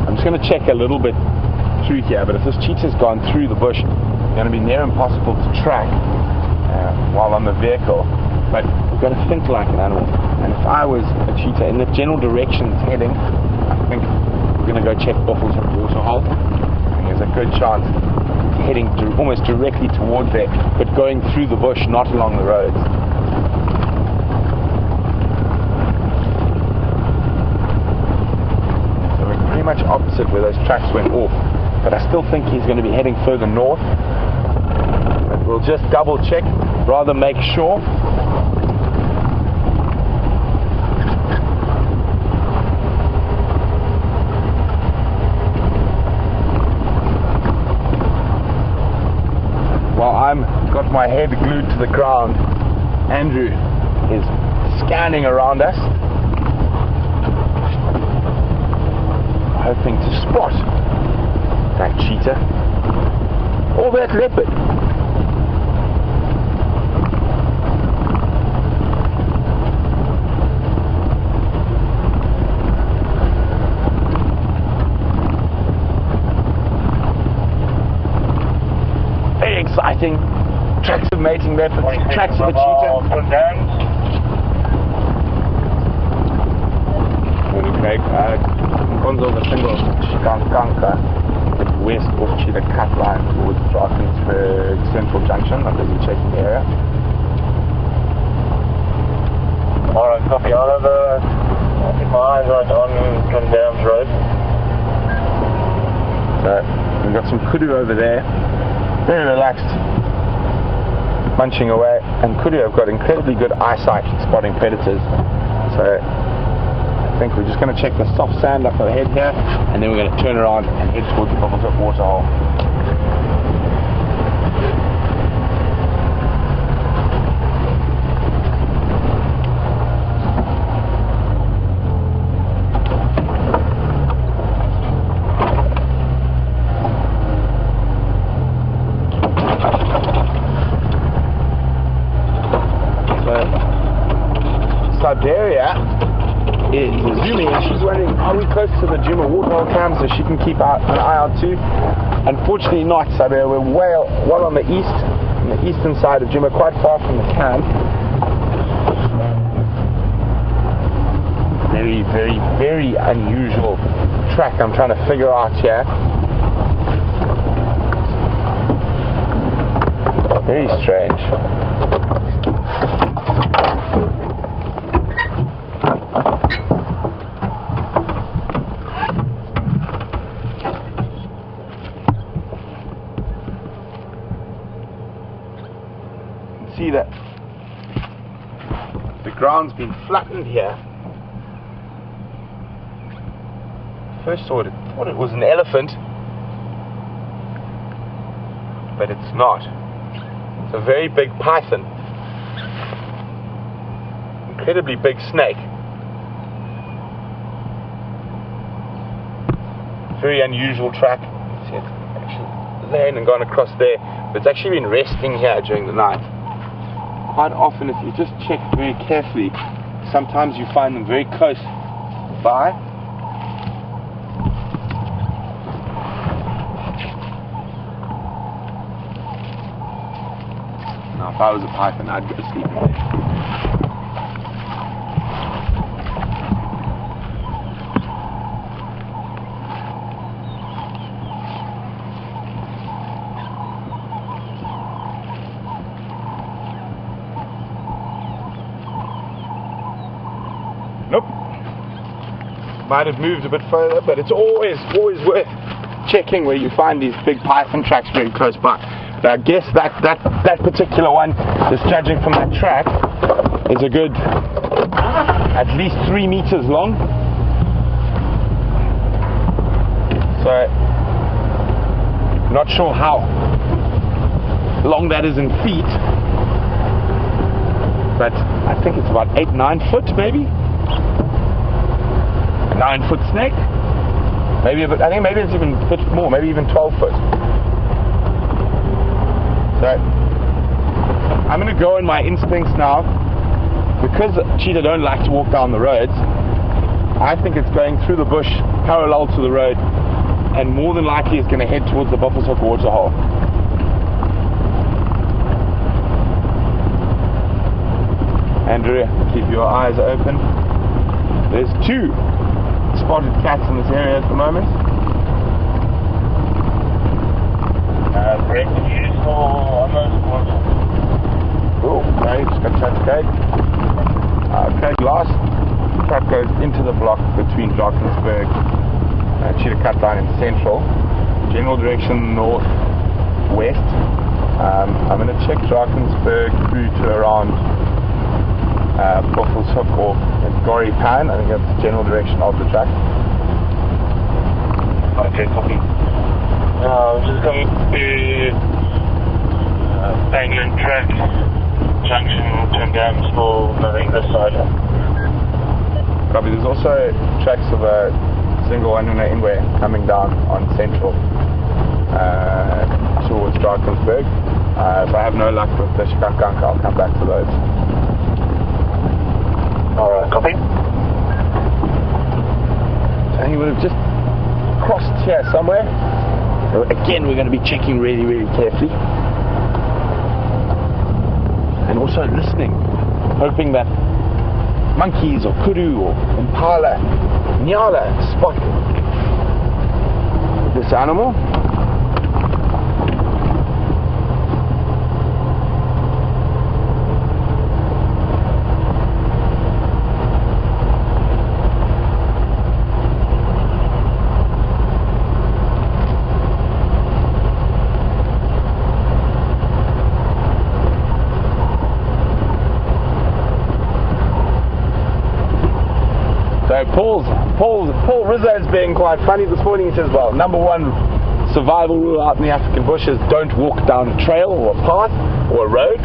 I'm just going to check a little bit through here, but if this cheetah's gone through the bush, it's going to be near impossible to track while on the vehicle. But we've got to think like an animal, and if I was a cheetah in the general direction it's heading, I think we're going to go check Buffalo's waterhole. There's a good chance heading almost directly towards there, but going through the bush, not along the roads. So we're pretty much opposite where those tracks went off, but I still think he's going to be heading further north. But we'll just double check, rather make sure. While I'm got my head glued to the ground, Andrew is scanning around us, hoping to spot that cheetah or that leopard. Very exciting. Tracks of mating leopards, tracks of a cheetah. Craig, Gonzo the single Kanka, west of Cheetah Cut Line towards Drakensberg Central Junction. I'm busy checking the area. Alright, copy. I'll keep my eyes right on Dams Road. So we've got some kudu over there, very relaxed, munching away, and kudu have got incredibly good eyesight spotting predators. So I think we're just going to check the soft sand up ahead here, and then we're going to turn around and head towards the Buffalo's waterhole. Siberia is zooming, and she's wondering, are we close to the Juma waterhole camp so she can keep an eye out too? Unfortunately not, Siberia. We're well on the eastern side of Juma, quite far from the camp. Very, very, very unusual track I'm trying to figure out here. Very strange. See that the ground's been flattened here. First thought it was an elephant, but it's not. It's a very big python, incredibly big snake. Very unusual track. See, it's actually laying and gone across there, but it's actually been resting here during the night. Quite often, if you just check very carefully, sometimes you find them very close by. Now, if I was a python, I'd go sleep in there. Nope. Might have moved a bit further, but it's always worth checking where you find these big python tracks very close by. I guess that particular one, just judging from that track, is a good at least 3 meters long. So not sure how long that is in feet, but I think it's about 8-9 foot maybe. A 9-foot snake, maybe, but I think maybe it's even a bit more, maybe even 12 foot. So I'm going to go on my instincts now. Because cheetah don't like to walk down the roads, I think it's going through the bush parallel to the road, and more than likely it's going to head towards the Buffalo's Hook waterhole. Andrew, keep your eyes open. There's 2 spotted cats in this area at the moment. Brent and James on those ones. Oh, okay, just got touch Craig. Craig last. Track goes into the block between Drakensberg and Cheetah Cut Line in central. General direction north-west. I'm going to check Drakensberg through to around Buffalo's Hook or Gory Pan. I think that's the general direction of the track. Okay, copy. I'm just coming to England track junction, turn down small, nothing this side. Copy. There's also tracks of a single one in Inway coming down on central towards Drakensberg. If I have no luck with the Shikakanka, I'll come back to those. Alright, copy. And he would have just crossed here somewhere. Again, we're going to be checking really, really carefully. And also listening, hoping that monkeys or kudu or impala, nyala spot this animal. Paul Rizzo is being quite funny this morning. He says, well, number 1 survival rule out in the African bush is don't walk down a trail or a path or a road.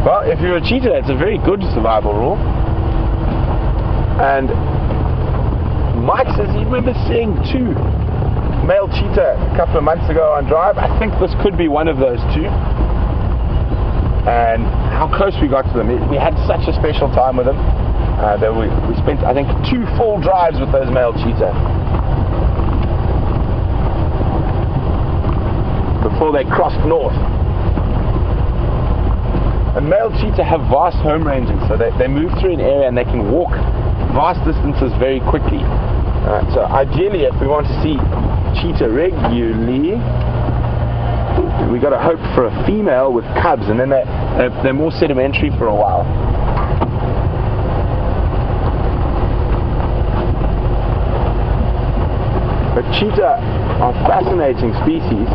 Well, if you're a cheetah, that's a very good survival rule. And Mike says he remembers seeing 2 male cheetah a couple of months ago on drive. I think this could be one of those 2. And how close we got to them. We had such a special time with them. That we spent, I think, 2 full drives with those male cheetah before they crossed north. And male cheetah have vast home ranging, so they move through an area and they can walk vast distances very quickly. So ideally, if we want to see cheetah regularly, we got to hope for a female with cubs, and then they're more sedimentary for a while. But cheetah are fascinating species.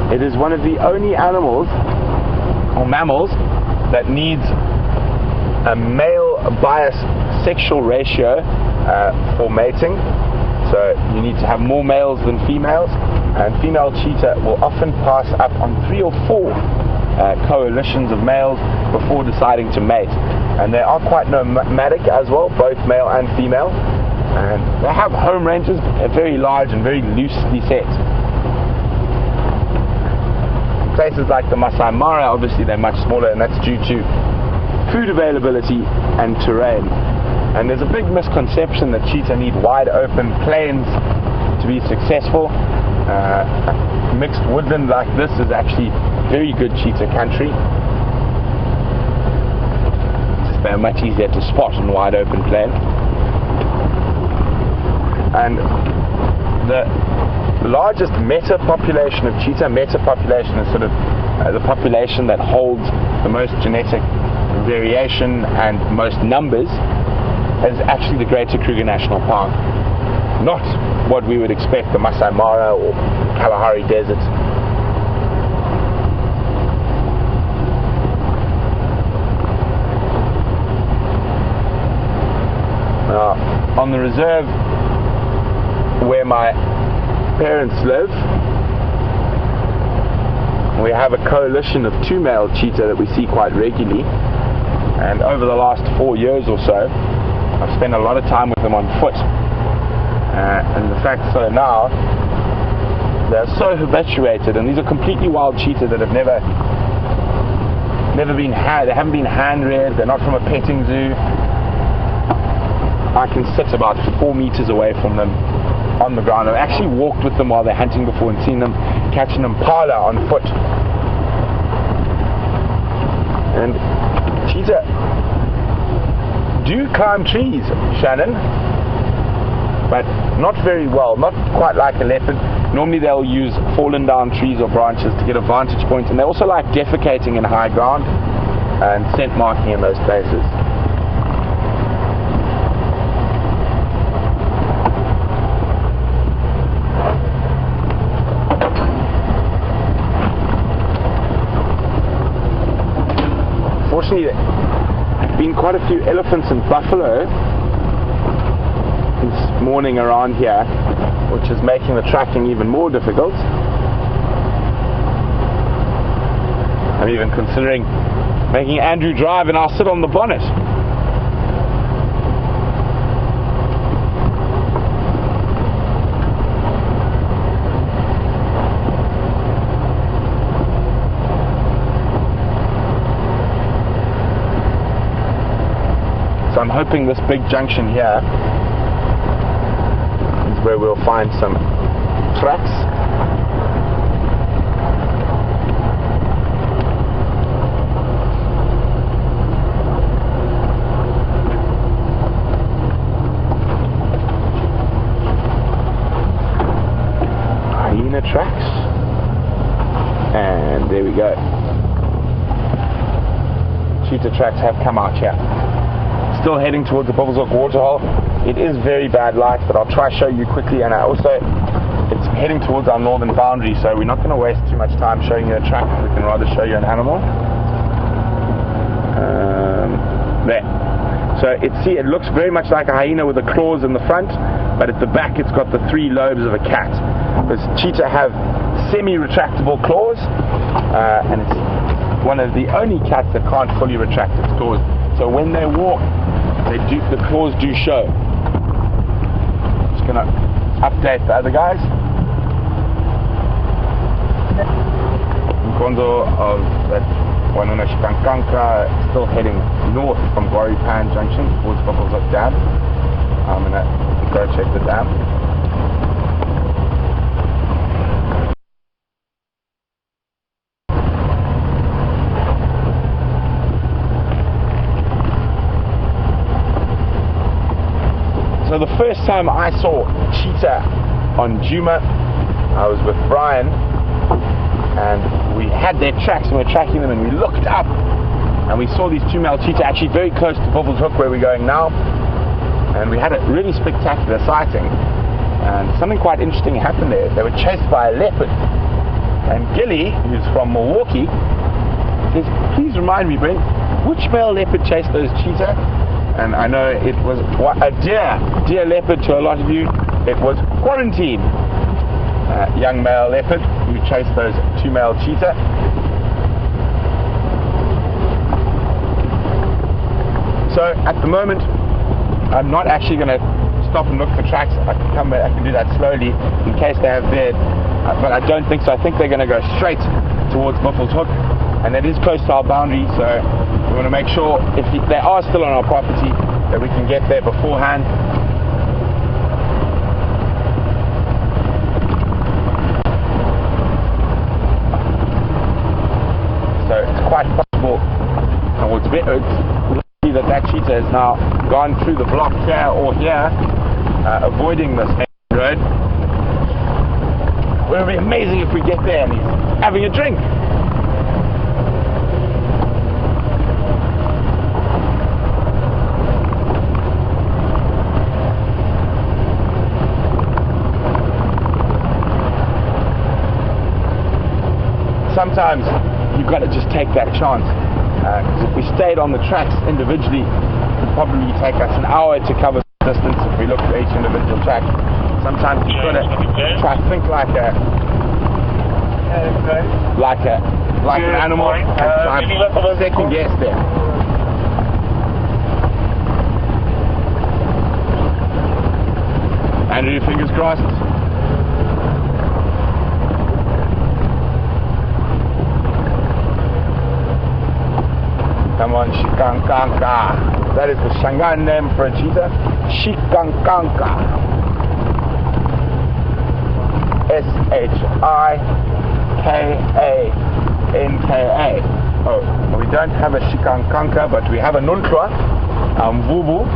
It is one of the only animals or mammals that needs a male bias sexual ratio for mating. So you need to have more males than females, and female cheetah will often pass up on 3 or 4 coalitions of males before deciding to mate. And they are quite nomadic as well, both male and female. And they have home ranges, very large and very loosely set. Places like the Masai Mara, obviously they're much smaller, and that's due to food availability and terrain. And there's a big misconception that cheetah need wide open plains to be successful. Mixed woodland like this is actually very good cheetah country. It's just much easier to spot on wide open plain. And the largest meta population of cheetah, meta population is sort of the population that holds the most genetic variation and most numbers, is actually the Greater Kruger National Park. Not what we would expect, the Masai Mara or Kalahari Desert. on the reserve where my parents live, we have a coalition of 2 male cheetah that we see quite regularly, and over the last 4 years or so I've spent a lot of time with them on foot, and the fact so now they're so habituated, and these are completely wild cheetah that have never been they haven't been hand reared, they're not from a petting zoo. I can sit about 4 meters away from them on the ground. I've actually walked with them while they're hunting before and seen them catch an impala on foot. And cheetah do climb trees, Shannon, but not very well, not quite like a leopard. Normally they'll use fallen down trees or branches to get a vantage point, and they also like defecating in high ground and scent marking in those places. Fortunately, there have been quite a few elephants and buffalo this morning around here, which is making the tracking even more difficult. I'm even considering making Andrew drive and I'll sit on the bonnet. So I'm hoping this big junction here is where we'll find some tracks. Hyena tracks. And there we go. Cheetah tracks have come out here. Still heading towards the Buffalo's Hook waterhole. It is very bad light, but I'll try to show you quickly, and it's heading towards our northern boundary, so we're not going to waste too much time showing you a track. We can rather show you an animal. There. So it looks very much like a hyena with the claws in the front, but at the back it's got the 3 lobes of a cat. Because cheetah have semi-retractable claws, and it's one of the only cats that can't fully retract its claws. So when they walk, the claws do show. Just gonna update the other guys. Mkondo of that Wanuna Shikankanka still heading north from Gwaripan Junction towards Buffalo's Hook Dam. I'm gonna go check the dam. So the first time I saw cheetah on Juma, I was with Brian, and we had their tracks and we were tracking them, and we looked up and we saw these 2 male cheetah actually very close to Buffalo's Hook where we're going now, and we had a really spectacular sighting, and something quite interesting happened there. They were chased by a leopard, and Gilly, who's from Milwaukee, says, "Please remind me, Brent, which male leopard chased those cheetah?" And I know it was a deer leopard to a lot of you. It was Quarantine, young male leopard who chased those 2 male cheetah. So at the moment, I'm not actually going to stop and look for tracks. I can do that slowly in case they have veered, but I don't think so. I think they're going to go straight towards Buffalo's Hook, and that is close to our boundary, so we want to make sure if they are still on our property that we can get there beforehand. So it's quite possible, or it's likely that cheetah has now gone through the block here or here, avoiding this road. It would be amazing if we get there and he's having a drink. Sometimes you've got to just take that chance, because if we stayed on the tracks individually, it would probably take us an hour to cover distance if we look at each individual track. Sometimes you've got to try to think like an animal and try to second guess them. Andrew, fingers crossed. Come on, Shikankanka. That is the Shangaan name for a cheetah. Shikankanka. Shikankanka. Oh, we don't have a Shikankanka, but we have a Nuntra, Mvubu.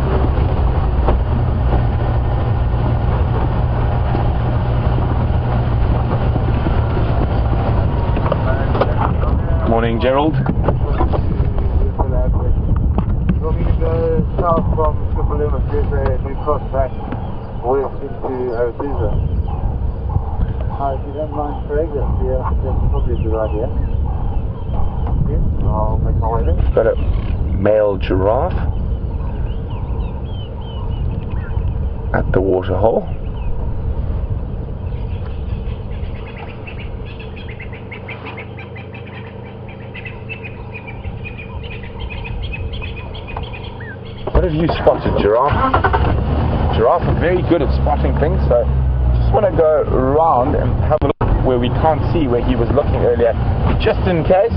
Morning, Gerald. South from Kumalima, there's a new cross back west into Azusa. If you don't mind Craig, that's probably a good idea. Yeah, I'll make my way there. Got a male giraffe at the waterhole. What have you spotted, giraffe? Giraffe are very good at spotting things, so just want to go around and have a look where we can't see where he was looking earlier, just in case.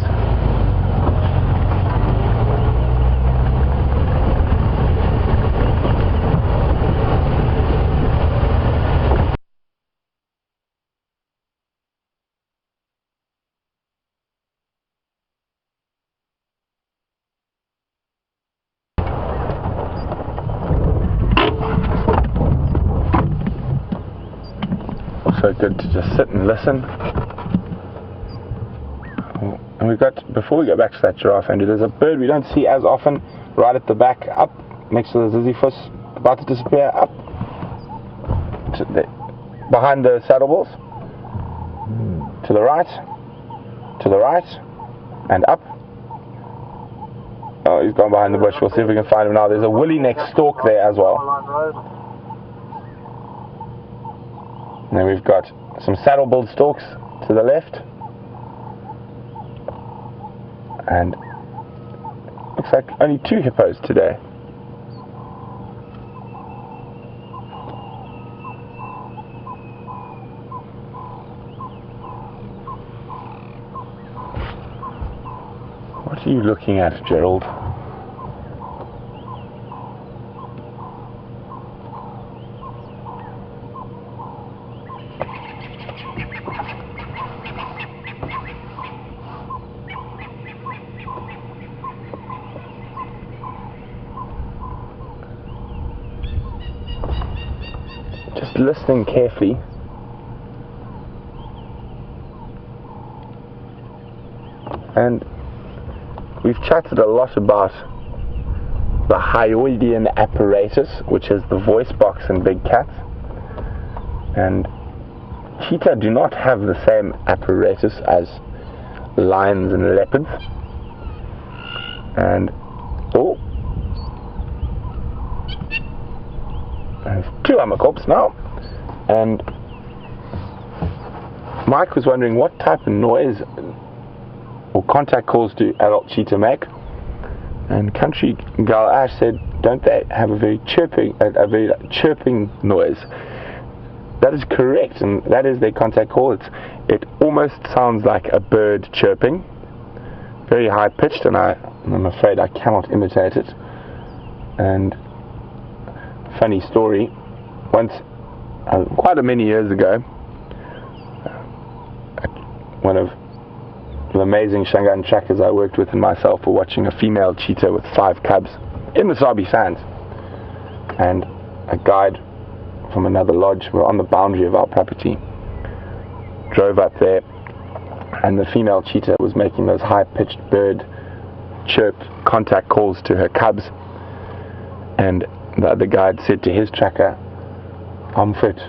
So good to just sit and listen. And we've got, before we go back to that giraffe, Andrew, there's a bird we don't see as often right at the back, up next to the Ziziphus, about to disappear, up to behind the saddleballs, to the right, and up. Oh, he's gone behind the bush. We'll see if we can find him now. There's a woolly neck stalk there as well. And then we've got some saddle-billed stalks to the left. And looks like only 2 hippos today. What are you looking at, Gerald? Just listening carefully. And we've chatted a lot about the hyoidian apparatus, which is the voice box in big cats. And cheetah do not have the same apparatus as lions and leopards. And there's 2 amakops now. And Mike was wondering what type of noise or contact calls do adult cheetah make, and Country Girl Ash said, don't they have a very chirping noise? That is correct, and that is their contact call. It almost sounds like a bird chirping, very high pitched, and I'm afraid I cannot imitate it. And funny story, once quite many years ago, one of the amazing Shangaan trackers I worked with and myself were watching a female cheetah with 5 cubs in the Sabi Sands, and a guide from another lodge, were on the boundary of our property, drove up there, and the female cheetah was making those high-pitched bird chirp contact calls to her cubs, and the other guide said to his tracker, "Umfit,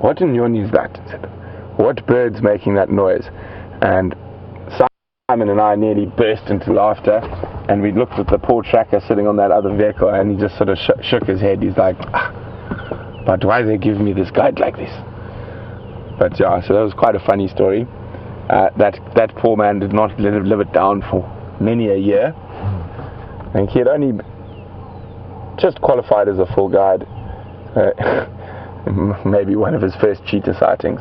what in Yoni is that?" He said, "What bird's making that noise?" And Simon and I nearly burst into laughter, And we looked at the poor tracker sitting on that other vehicle, and he just sort of shook his head. He's like, but why they give me this guide like this? But yeah, so that was quite a funny story. That poor man did not live it down for many a year. I think he had only just qualified as a full guide. Maybe one of his first cheetah sightings.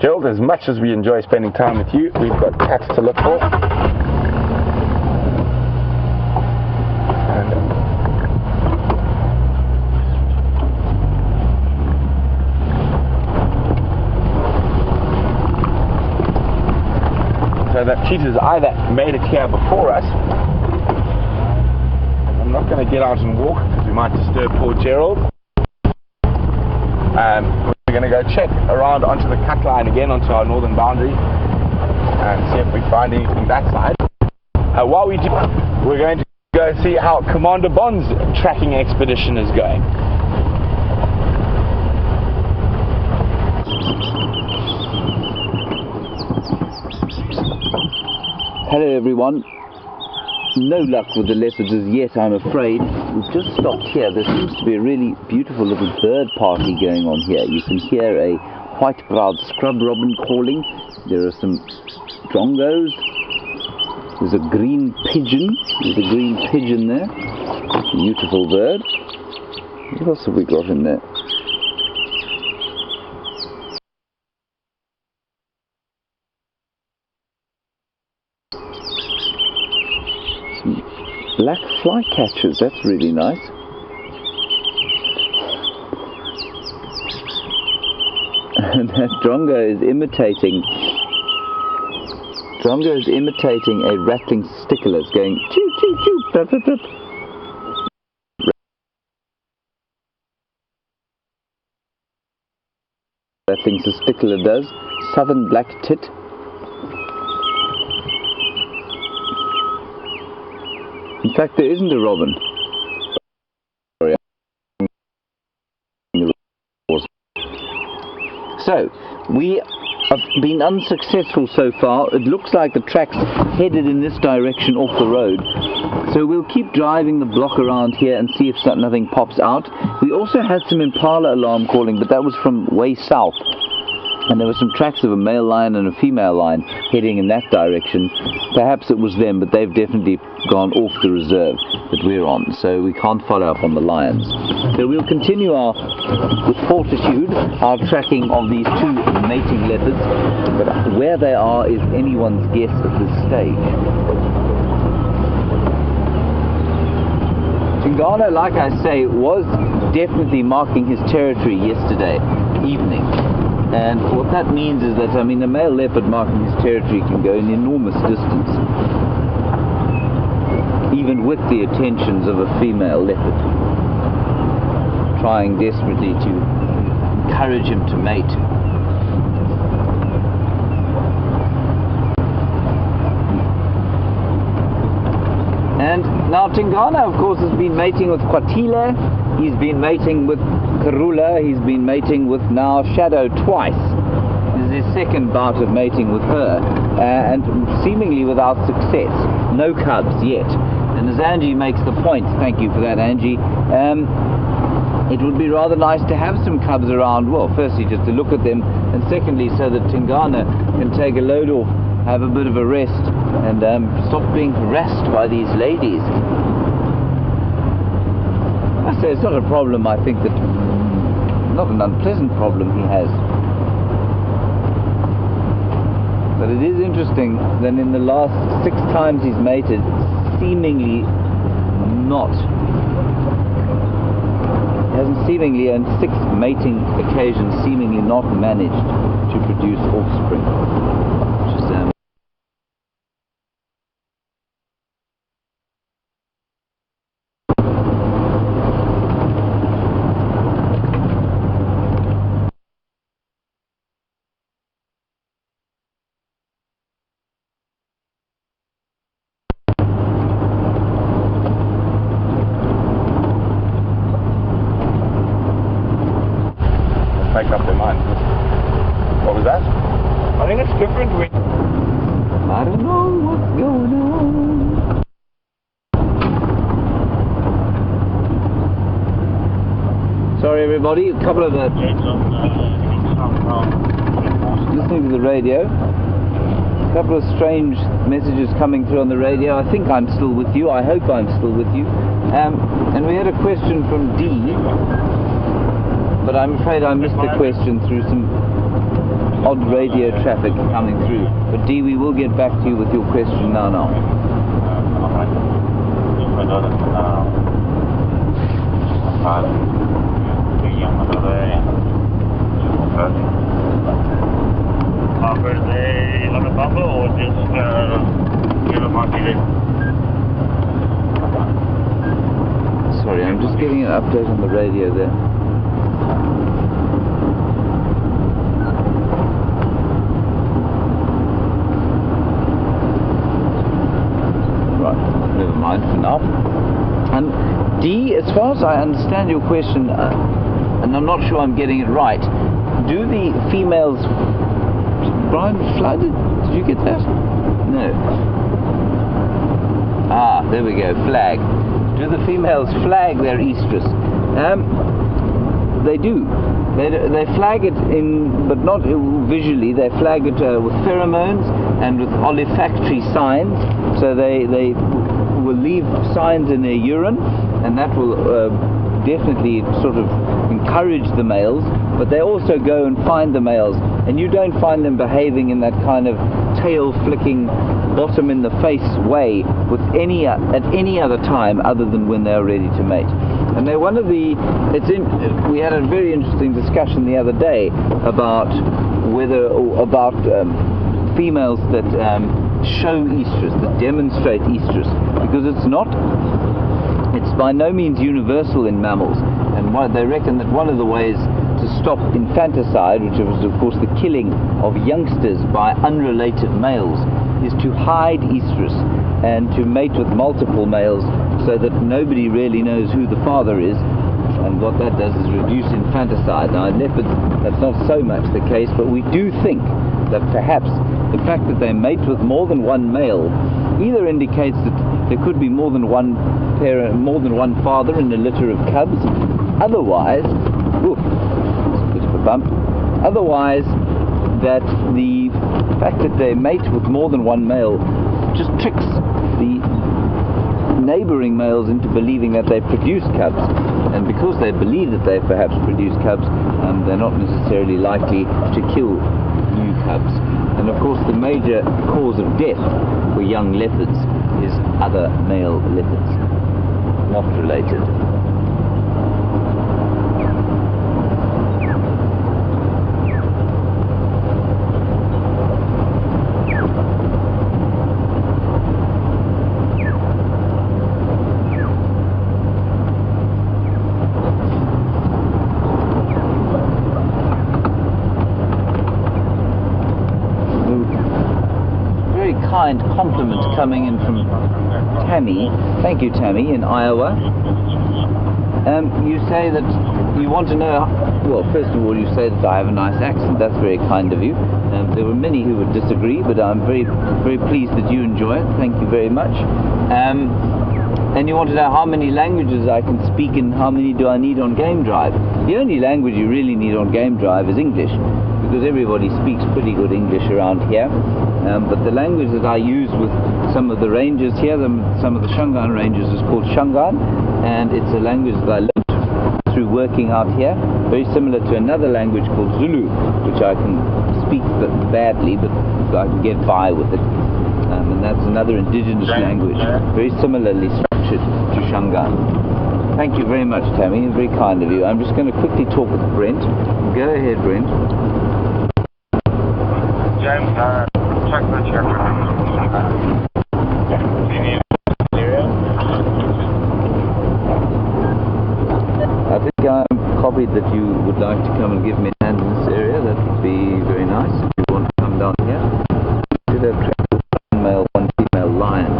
Gerald, as much as we enjoy spending time with you, we've got cats to look for. So that cheetah's either made it here before us. I'm not going to get out and walk because we might disturb poor Gerald. We're going to go check around onto the cut line again, onto our northern boundary, and see if we find anything that side. While we do, we're going to go see how Commander Bond's tracking expedition is going. Hello everyone. No luck with the leopards as yet, I'm afraid. We've just stopped here. There seems to be a really beautiful little bird party going on here. You can hear a white-browed scrub robin calling. There are some drongos. There's a green pigeon. There's a green pigeon there. Beautiful bird. What else have we got in there? Black flycatchers, that's really nice. And that drongo is imitating a rattling stickler. It's going choo choo choo, trip trip trip. Rattling stickler does. Southern black tit. In fact, there isn't a robin. Sorry. So, we have been unsuccessful so far. It looks like the track's headed in this direction off the road. So we'll keep driving the block around here and see if nothing pops out. We also had some impala alarm calling, but that was from way south. And there were some tracks of a male lion and a female lion heading in that direction. Perhaps it was them, but they've definitely gone off the reserve that we're on, so we can't follow up on the lions. So we'll continue with fortitude our tracking of these two mating leopards, but where they are is anyone's guess at this stage. Tingana, like I say, was definitely marking his territory yesterday evening. And what that means is that, I mean, a male leopard marking his territory can go an enormous distance, even with the attentions of a female leopard, trying desperately to encourage him to mate. And now Tingana, of course, has been mating with Kwatile, he's been mating with Karula, he's been mating with now Shadow twice. This is his second bout of mating with her, and seemingly without success. No cubs yet. And as Angie makes the point, thank you for that, Angie, it would be rather nice to have some cubs around, well, firstly just to look at them, and secondly so that Tingana can take a load off, have a bit of a rest, and stop being harassed by these ladies. I say it's not a problem, I think, that not an unpleasant problem he has. But it is interesting that in the last 6 times he's mated, seemingly not. He hasn't seemingly, on 6 mating occasions, seemingly not managed to produce offspring. Which is make up their minds. What was that? I think it's everybody. A couple of listening to the radio. A couple of strange messages coming through on the radio. I think I'm still with you. I hope I'm still with you. And we had a question from D, but I'm afraid I missed the question through some odd radio traffic coming through. But D, we will get back to you with your question now. Were they on a bumper or just Sorry, I'm just getting an update on the radio there. Right, never mind for now. D, as far as I understand your question, and I'm not sure I'm getting it right, do the females... Brian, flooded? Did you get that? No. Ah, there we go, flag. Do the females flag their estrus? They do. They flag it in, but not visually. They flag it with pheromones and with olfactory signs. So they will leave signs in their urine, and that will definitely sort of encourage the males. But they also go and find the males, and you don't find them behaving in that kind of tail flicking, bottom in the face way with at any other time other than when they're ready to mate. And they're one of the, we had a very interesting discussion the other day about females that show estrus, that demonstrate estrus, because it's by no means universal in mammals, and they reckon that one of the ways to stop infanticide, which was of course the killing of youngsters by unrelated males, is to hide estrus and to mate with multiple males so that nobody really knows who the father is, and what that does is reduce infanticide. Now in leopards that's not so much the case, but we do think that perhaps the fact that they mate with more than one male either indicates that there could be more than one parent, more than one father in a litter of cubs. Otherwise, otherwise, that the fact that they mate with more than one male just tricks the neighboring males into believing that they produce cubs, and because they believe that they perhaps produce cubs, they're not necessarily likely to kill new cubs. And of course the major cause of death for young leopards is other male leopards, not related. Kind compliments coming in from Tammy. Thank you, Tammy, in Iowa. You say that you want to know, well, first of all, you say that I have a nice accent. That's very kind of you. There were many who would disagree, but I'm very, very pleased that you enjoy it. Thank you very much. And you want to know how many languages I can speak and how many do I need on game drive. The only language you really need on game drive is English, because everybody speaks pretty good English around here. But the language that I use with some of the rangers here, some of the Shangaan rangers, is called Shangaan, and it's a language that I learned through working out here, very similar to another language called Zulu, which I can speak badly, but I can get by with it. And that's another indigenous language, very similarly structured to Shangaan. Thank you very much, Tammy, very kind of you. I'm just going to quickly talk with Brent. Go ahead, Brent. James, check the I think I'm copied that you would like to come and give me a hand in this area. That would be very nice if you want to come down here. We should have one male, one female lion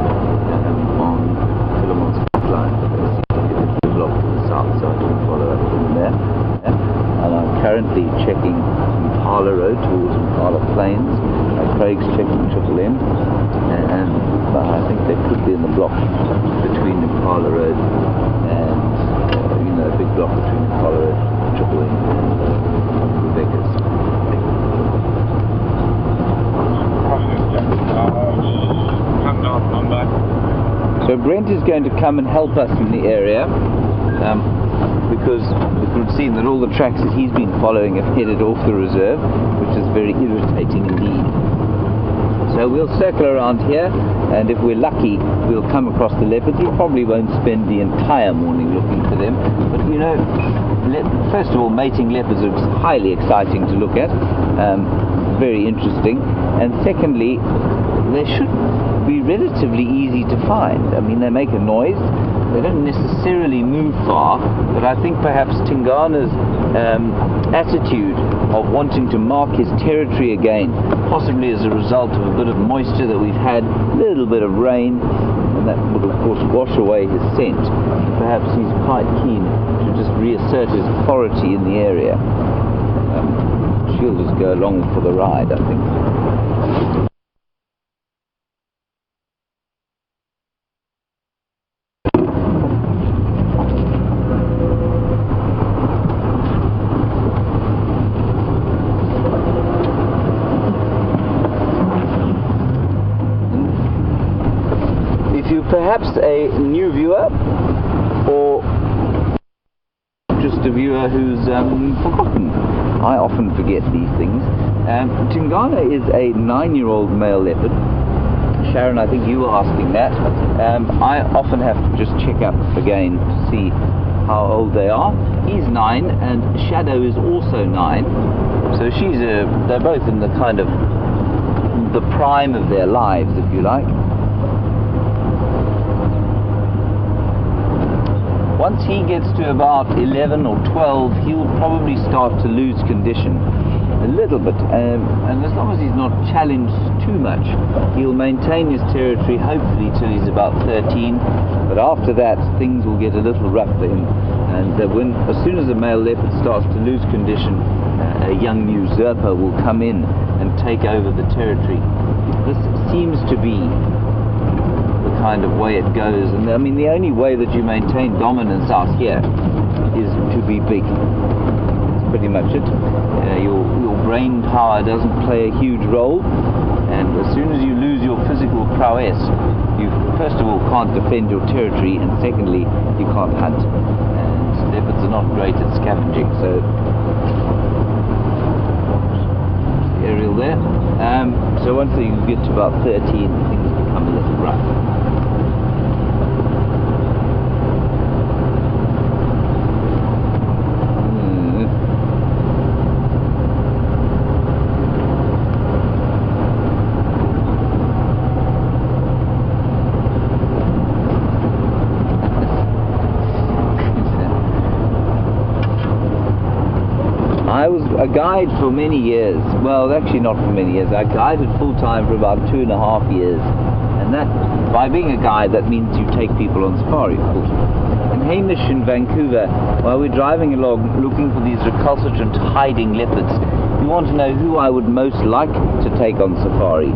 on Philemon's line. It's a block to the south, so I can follow up from there. And I'm currently checking Impala Road towards Impala Plains. Craig's checking Triple M, and I think they could be in the block between Impala Road and, a big block between Impala Road and So Brent is going to come and help us in the area, because we've seen that all the tracks that he's been following have headed off the reserve, which is very irritating indeed. So we'll circle around here, and if we're lucky, we'll come across the leopards. We probably won't spend the entire morning looking for them, but you know, first of all, mating leopards are highly exciting to look at, very interesting, and secondly, they should be relatively easy to find. I mean, they make a noise, they don't necessarily move far, but I think perhaps Tingana's attitude of wanting to mark his territory again, possibly as a result of a bit of moisture that we've had, a little bit of rain, and that would of course wash away his scent. Perhaps he's quite keen to just reassert his authority in the area. She'll just go along for the ride, I think. Perhaps a new viewer, or just a viewer who's forgotten. I often forget these things. Tingana is a 9-year-old male leopard. Sharon, I think you were asking that. I often have to just check up again to see how old they are. He's 9 and Shadow is also 9. So they're both in the kind of the prime of their lives, if you like. Once he gets to about 11 or 12, he'll probably start to lose condition a little bit, and as long as he's not challenged too much, he'll maintain his territory hopefully till he's about 13, but after that things will get a little rough for him, and as soon as a male leopard starts to lose condition, a young usurper will come in and take over the territory. This seems to be kind of way it goes, and I mean the only way that you maintain dominance out here is to be big. That's pretty much it. Your brain power doesn't play a huge role, and as soon as you lose your physical prowess, you first of all can't defend your territory, and secondly you can't hunt, and leopards are not great at scavenging. So aerial there. So once you get to about 13, things become a little rough. I was a guide for many years. Well, actually not for many years. I guided full-time for about 2.5 years. And that, by being a guide, that means you take people on safari, of course. And Hamish in Vancouver, while we're driving along looking for these recalcitrant hiding leopards, you want to know who I would most like to take on safari.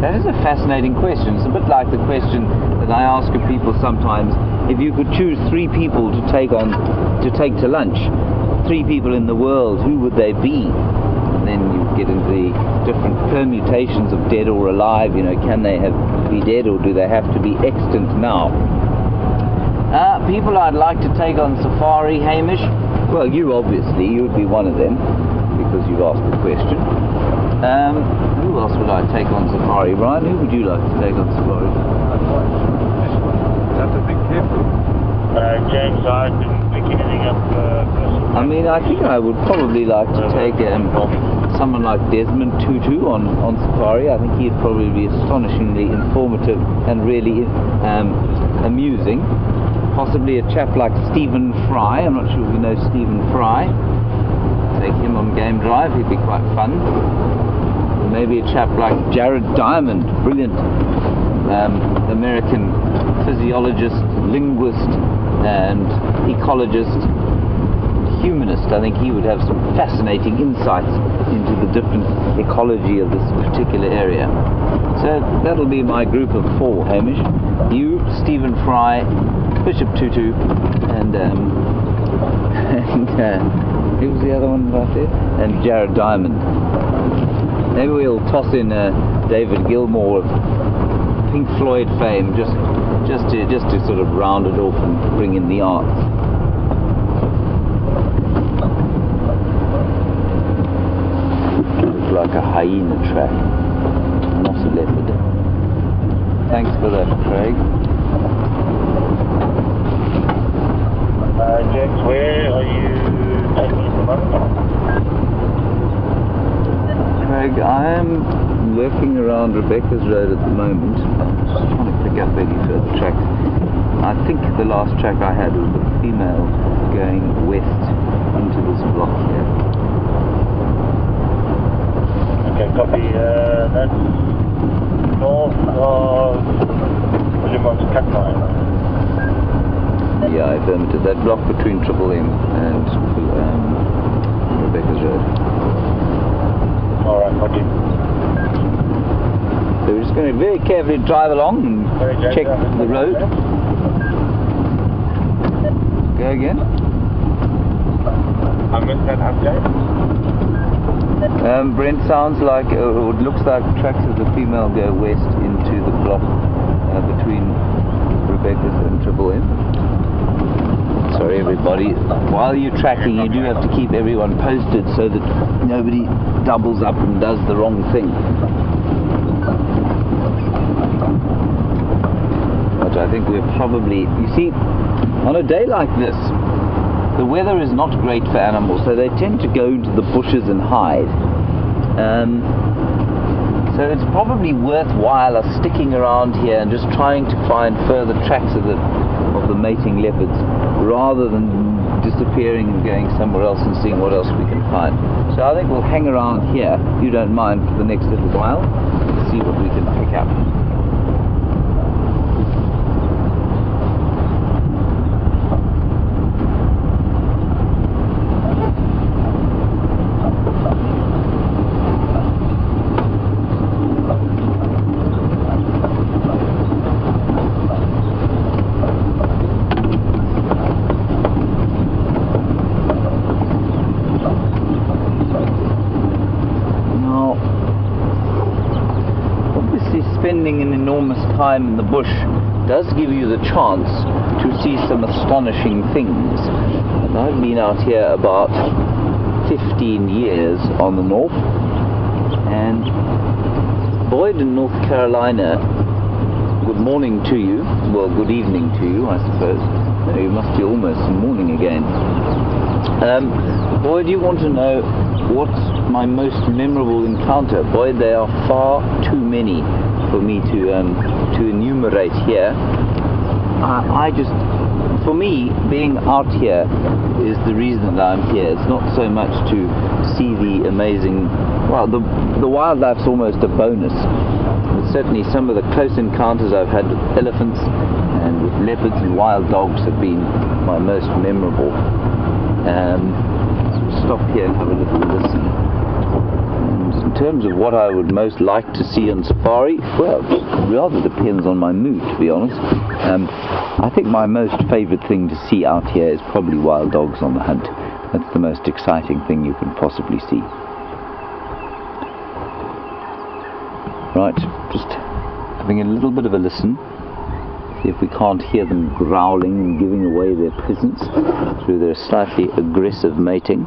That is a fascinating question. It's a bit like the question that I ask of people sometimes. If you could choose 3 people to take to lunch, 3 people in the world, who would they be? And then you get into the different permutations of dead or alive. You know, can they be dead, or do they have to be extant now? People I'd like to take on safari, Hamish. Well, you obviously, you would be one of them because you've asked the question. Who else would I take on safari, Brian? Who would you like to take on safari? Have to be careful. James, I didn't pick anything up. I mean, I think I would probably like to take someone like Desmond Tutu on safari. I think he'd probably be astonishingly informative and really amusing. Possibly a chap like Stephen Fry. I'm not sure if you know Stephen Fry. Take him on game drive, he'd be quite fun. Maybe a chap like Jared Diamond, brilliant American physiologist, linguist and ecologist, humanist. I think he would have some fascinating insights into the different ecology of this particular area. So that'll be my group of 4, Hamish. You, Stephen Fry, Bishop Tutu, and who was the other one right there? And Jared Diamond. Maybe we'll toss in David Gilmore of Pink Floyd fame, just to sort of round it off and bring in the arts. Looks like a hyena track, not a leopard. Thanks for that, Craig. James, where are you taking at the moment? Craig, I am working around Rebecca's Road at the moment. I'm just trying to pick up any further tracks. I think the last track I had was the female going west into this block here. Okay, copy. That's north of William's cut line. Yeah, affirmative. That block between Triple M and Rebecca's Road. Alright, copy. So we're just going to very carefully drive along and check the road. Go again. I missed that update. Brent, sounds like, or it looks like tracks of the female go west into the block between Rebecca's and Triple M. Sorry everybody, while you're tracking you do have to keep everyone posted so that nobody doubles up and does the wrong thing. But I think we're probably, you see, on a day like this, the weather is not great for animals, so they tend to go into the bushes and hide. So it's probably worthwhile us sticking around here and just trying to find further tracks of the mating leopards, rather than disappearing and going somewhere else and seeing what else we can find. So I think we'll hang around here, if you don't mind, for the next little while, see what we can pick up. Spending an enormous time in the bush does give you the chance to see some astonishing things. And I've been out here about 15 years on the north, and Boyd in North Carolina, good morning to you, well good evening to you I suppose, you must be almost in morning again. Boyd, you want to know what's my most memorable encounter? Boyd, there are far too many for me to enumerate here. For me, being out here is the reason that I'm here. It's not so much to see the amazing, well, the wildlife's almost a bonus. But certainly some of the close encounters I've had with elephants and with leopards and wild dogs have been my most memorable. Stop here and have a little listen. In terms of what I would most like to see on safari, well, it rather depends on my mood, to be honest. I think my most favourite thing to see out here is probably wild dogs on the hunt. That's the most exciting thing you can possibly see. Right, just having a little bit of a listen. See if we can't hear them growling and giving away their presence through their slightly aggressive mating.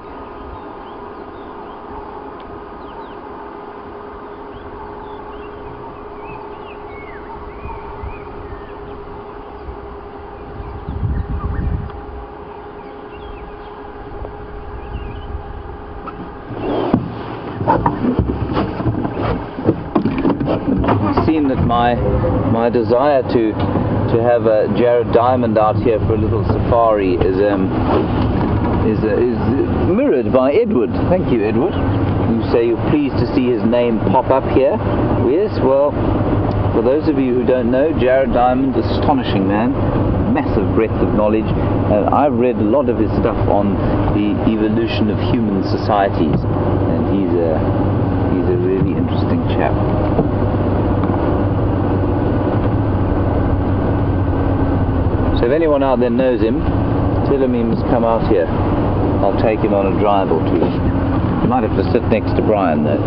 That my desire to have Jared Diamond out here for a little safari is mirrored by Edward. Thank you, Edward. You say you're pleased to see his name pop up here. Yes, well, for those of you who don't know, Jared Diamond, astonishing man, massive breadth of knowledge. I've read a lot of his stuff on the evolution of human societies, and he's a really interesting chap. So if anyone out there knows him, tell him he must come out here. I'll take him on a drive or two. You might have to sit next to Brian though.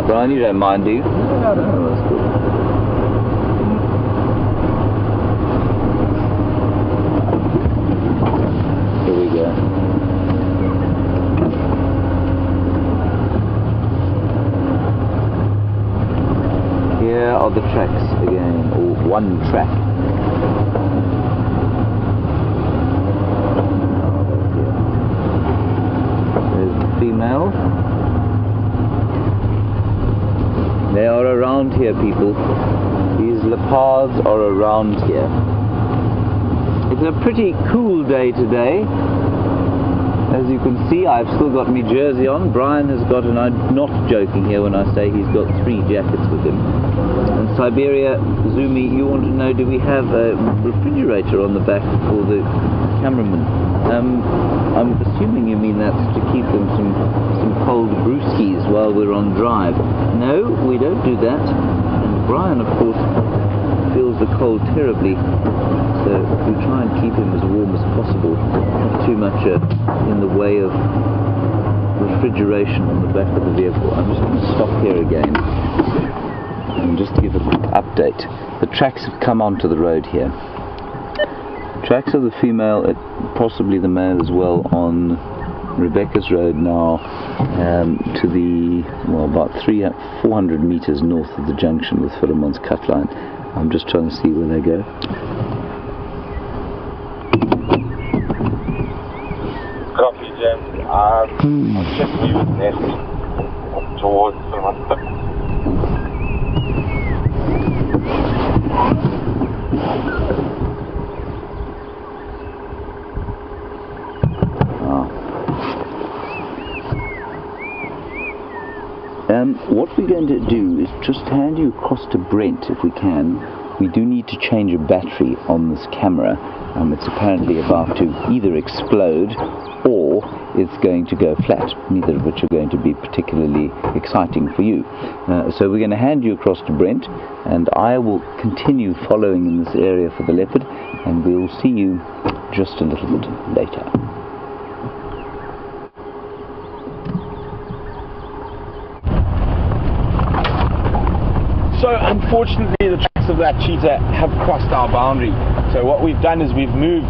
Brian, you don't mind, do you? No, no. Oh, that's good. one track. There's the female. They are around here, people. These leopards are around here. It's a pretty cool day today. As you can see, I've still got my jersey on. Brian has got, and I'm not joking here when I say he's got 3 jackets with him. And Siberia, Zumi, you want to know, do we have a refrigerator on the back for the cameraman? I'm assuming you mean that's to keep them some cold brewskis while we're on drive. No, we don't do that. And Brian, of course, feels the cold terribly, so we try and keep him as warm as possible, not too much in the way of refrigeration on the back of the vehicle. I'm just going to stop here again and just give a quick update. The tracks have come onto the road here. Tracks of the female, possibly the male as well, on Rebecca's Road now, to the, well, about 400 meters north of the junction with Philemon's cut line. I'm just trying to see where they go. Copy, James. I'll check you with nest towards Philemon's. What we're going to do is just hand you across to Brent if we can. We do need to change a battery on this camera. It's apparently about to either explode or it's going to go flat, neither of which are going to be particularly exciting for you. So we're going to hand you across to Brent, and I will continue following in this area for the leopard, and we'll see you just a little bit later. So unfortunately the tracks of that cheetah have crossed our boundary. So what we've done is we've moved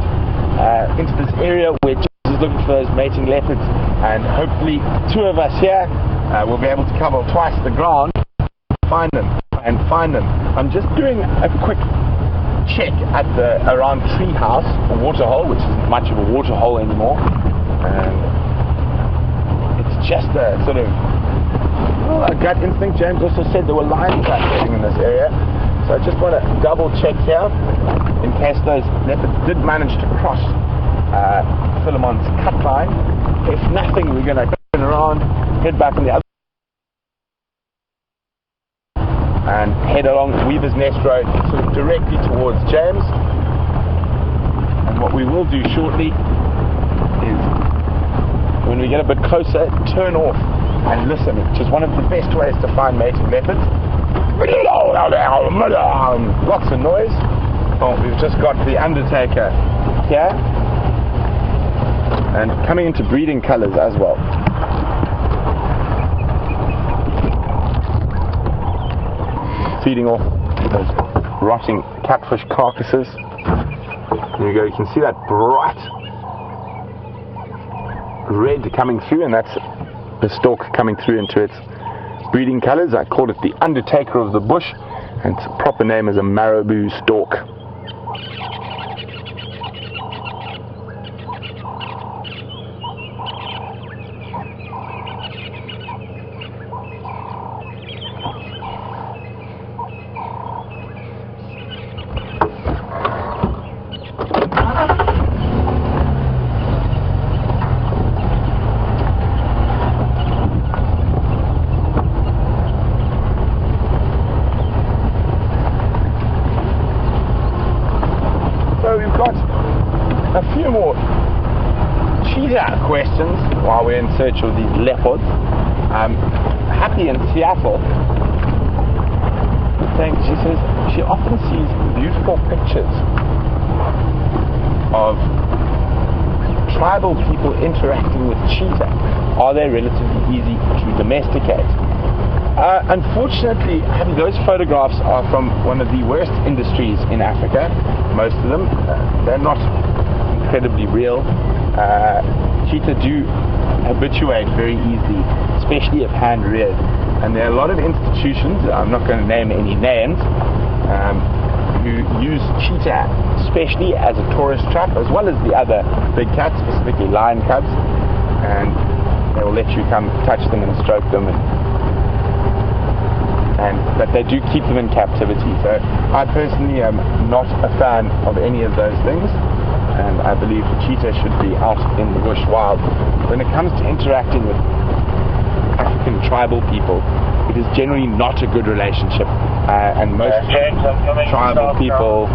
into this area where James is looking for those mating leopards, and hopefully 2 of us here will be able to cover twice the ground, find them. I'm just doing a quick check at the around tree house, a water hole, which isn't much of a water hole anymore, and it's just a sort of a gut instinct. James also said there were lion tracks heading in this area, so I just want to double check here in case those leopards did manage to cross Philemon's cut line. If nothing, we're going to turn around, head back on the other and head along Weaver's Nest Road sort of directly towards James. And what we will do shortly is, when we get a bit closer, turn off and listen, which is one of the best ways to find mating leopards. Lots of noise. Oh, we've just got the Undertaker here, and coming into breeding colours as well. Feeding off those rotting catfish carcasses. There you go, you can see that bright red coming through, and that's the stalk coming through into its breeding colours. I called it the Undertaker of the bush, and its proper name is a marabou stalk. We've got a few more cheetah questions while we're in search of these leopards. Happy in Seattle, she says she often sees beautiful pictures of tribal people interacting with cheetah. Are they relatively easy to domesticate? Unfortunately, those photographs are from one of the worst industries in Africa. Most of them, they're not incredibly real. Cheetah do habituate very easily, especially if hand-reared. And there are a lot of institutions, I'm not going to name any names, who use cheetah especially as a tourist trap, as well as the other big cats, specifically lion cubs, and they will let you come touch them and stroke them, but they do keep them in captivity. So I personally am not a fan of any of those things, and I believe the cheetah should be out in the bush wild. When it comes to interacting with African tribal people, it is generally not a good relationship, and most tribal people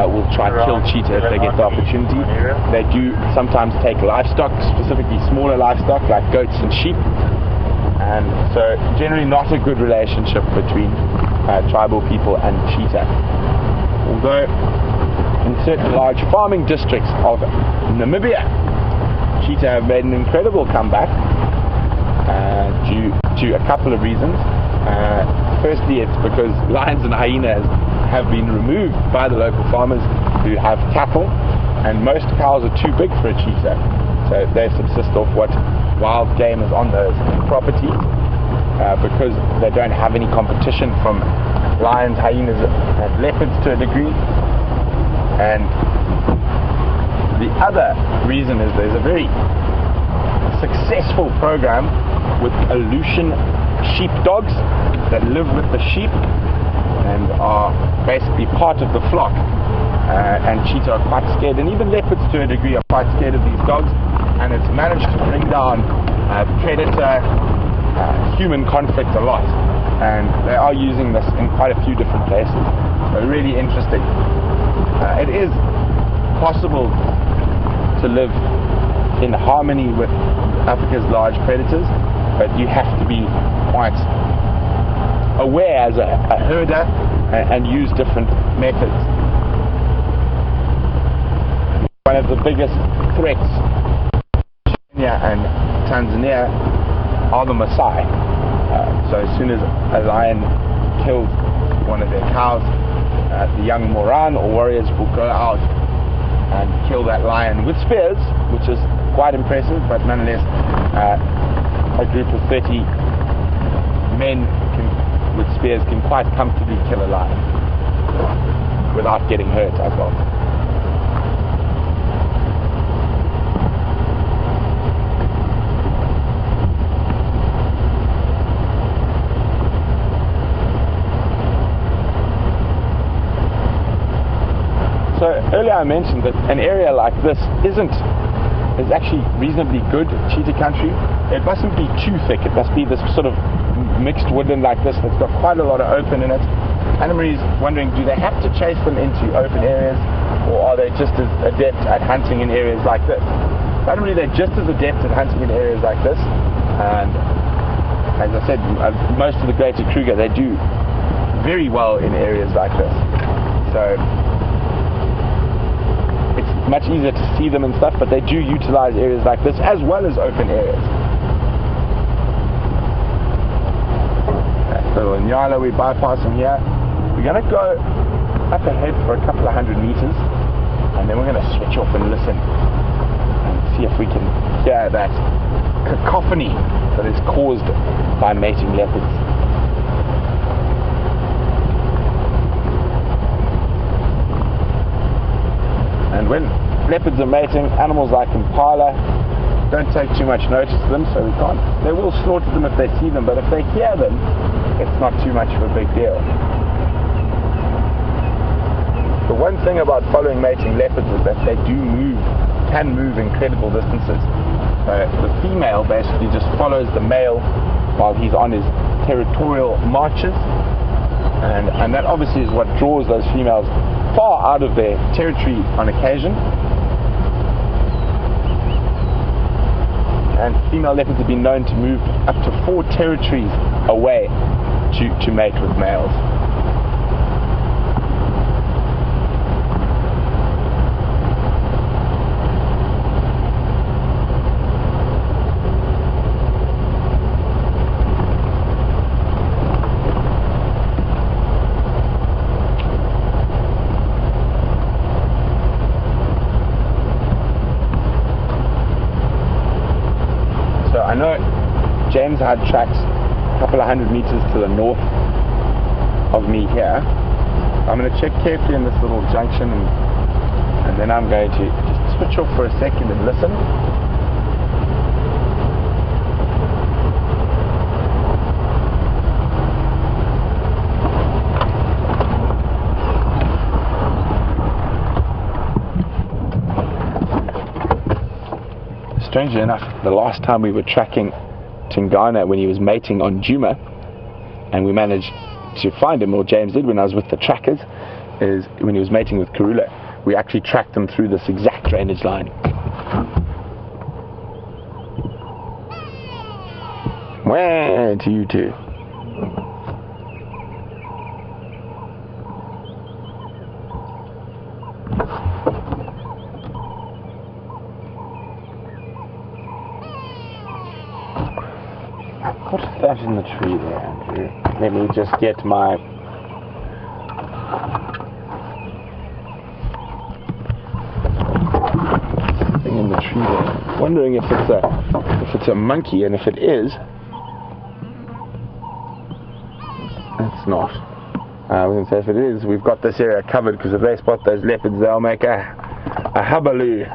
will try to kill cheetah if they get the opportunity. They do sometimes take livestock, specifically smaller livestock like goats and sheep, and so generally not a good relationship between tribal people and cheetah. Although in certain large farming districts of Namibia, cheetah have made an incredible comeback due to a couple of reasons. Firstly, it's because lions and hyenas have been removed by the local farmers who have cattle, and most cows are too big for a cheetah, so they subsist off what wild game is on those properties, because they don't have any competition from lions, hyenas and leopards to a degree. And the other reason is there's a very successful program with Aleutian sheepdogs that live with the sheep and are basically part of the flock, and cheetah are quite scared, and even leopards to a degree are quite scared of these dogs, and it's managed to bring down predator human conflict a lot, and they are using this in quite a few different places. So really interesting. It is possible to live in harmony with Africa's large predators, but you have to be quite aware as a herder and use different methods. One of the biggest threats to Kenya and Tanzania are the Maasai. So as soon as a lion kills one of their cows, the young Moran or warriors will go out and kill that lion with spears, which is quite impressive, but nonetheless a group of 30 men with spears can quite comfortably kill a lion without getting hurt as well. So earlier I mentioned that an area like this is actually reasonably good cheetah country. It mustn't be too thick. It must be this sort of mixed woodland like this that's got quite a lot of open in it. Anna-Marie's wondering, do they have to chase them into open areas, or are they just as adept at hunting in areas like this? Anna-Marie, they're just as adept at hunting in areas like this, and as I said, most of the greater Kruger, they do very well in areas like this. So it's much easier to see them and stuff, but they do utilize areas like this as well as open areas. So in Nyala, we bypass them here. We're going to go up ahead for a couple of 100 meters, and then we're going to switch off and listen and see if we can hear that cacophony that is caused by mating leopards. And when leopards are mating, animals like impala don't take too much notice of them, so they will slaughter them if they see them, but if they hear them, it's not too much of a big deal. The one thing about following mating leopards is that they can move incredible distances. The female basically just follows the male while he's on his territorial marches, and that obviously is what draws those females far out of their territory on occasion. And female leopards have been known to move up to 4 territories away to mate with males. I know James had tracks a couple of 100 meters to the north of me here, I'm going to check carefully in this little junction, and then I'm going to just switch off for a second and listen. Strangely enough, the last time we were tracking Tingana when he was mating on Djuma, and we managed to find him, or James did when I was with the trackers, is when he was mating with Karula. We actually tracked him through this exact drainage line. Where to you two? What's that in the tree there, Andrew? Let me just get my... thing in the tree there. Wondering if it's a monkey, and if it is... It's not. I was going to say, if it is, we've got this area covered, because if they spot those leopards, they'll make a hullabaloo.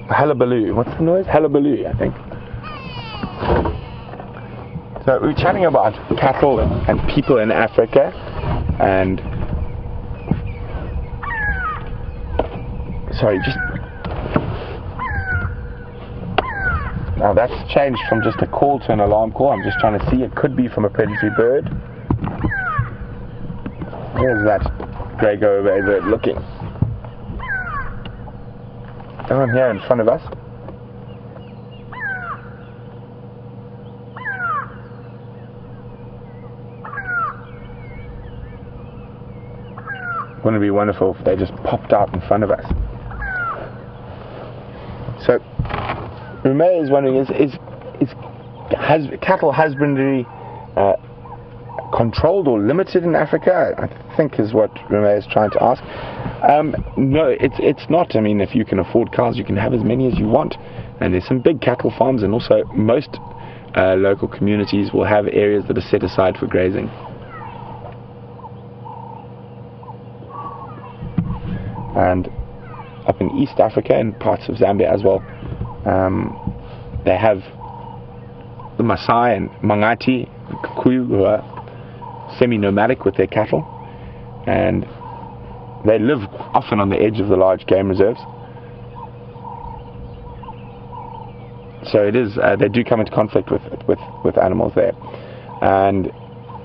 Hullabaloo. What's the noise? Hullabaloo, I think. So we're chatting about cattle and people in Africa, and sorry, just now that's changed from just a call to an alarm call. I'm just trying to see, it could be from a predatory bird. There's that grey go over bird looking. Down here in front of us. Wouldn't it be wonderful if they just popped out in front of us? So, Rume is wondering, has cattle husbandry controlled or limited in Africa? I think is what Rume is trying to ask. No, it's not. I mean, if you can afford cows, you can have as many as you want. And there's some big cattle farms, and also most local communities will have areas that are set aside for grazing. And up in East Africa and parts of Zambia as well, they have the Maasai and Mangati, Kikuyu, who are semi-nomadic with their cattle, and they live often on the edge of the large game reserves. So it is, they do come into conflict with animals there. And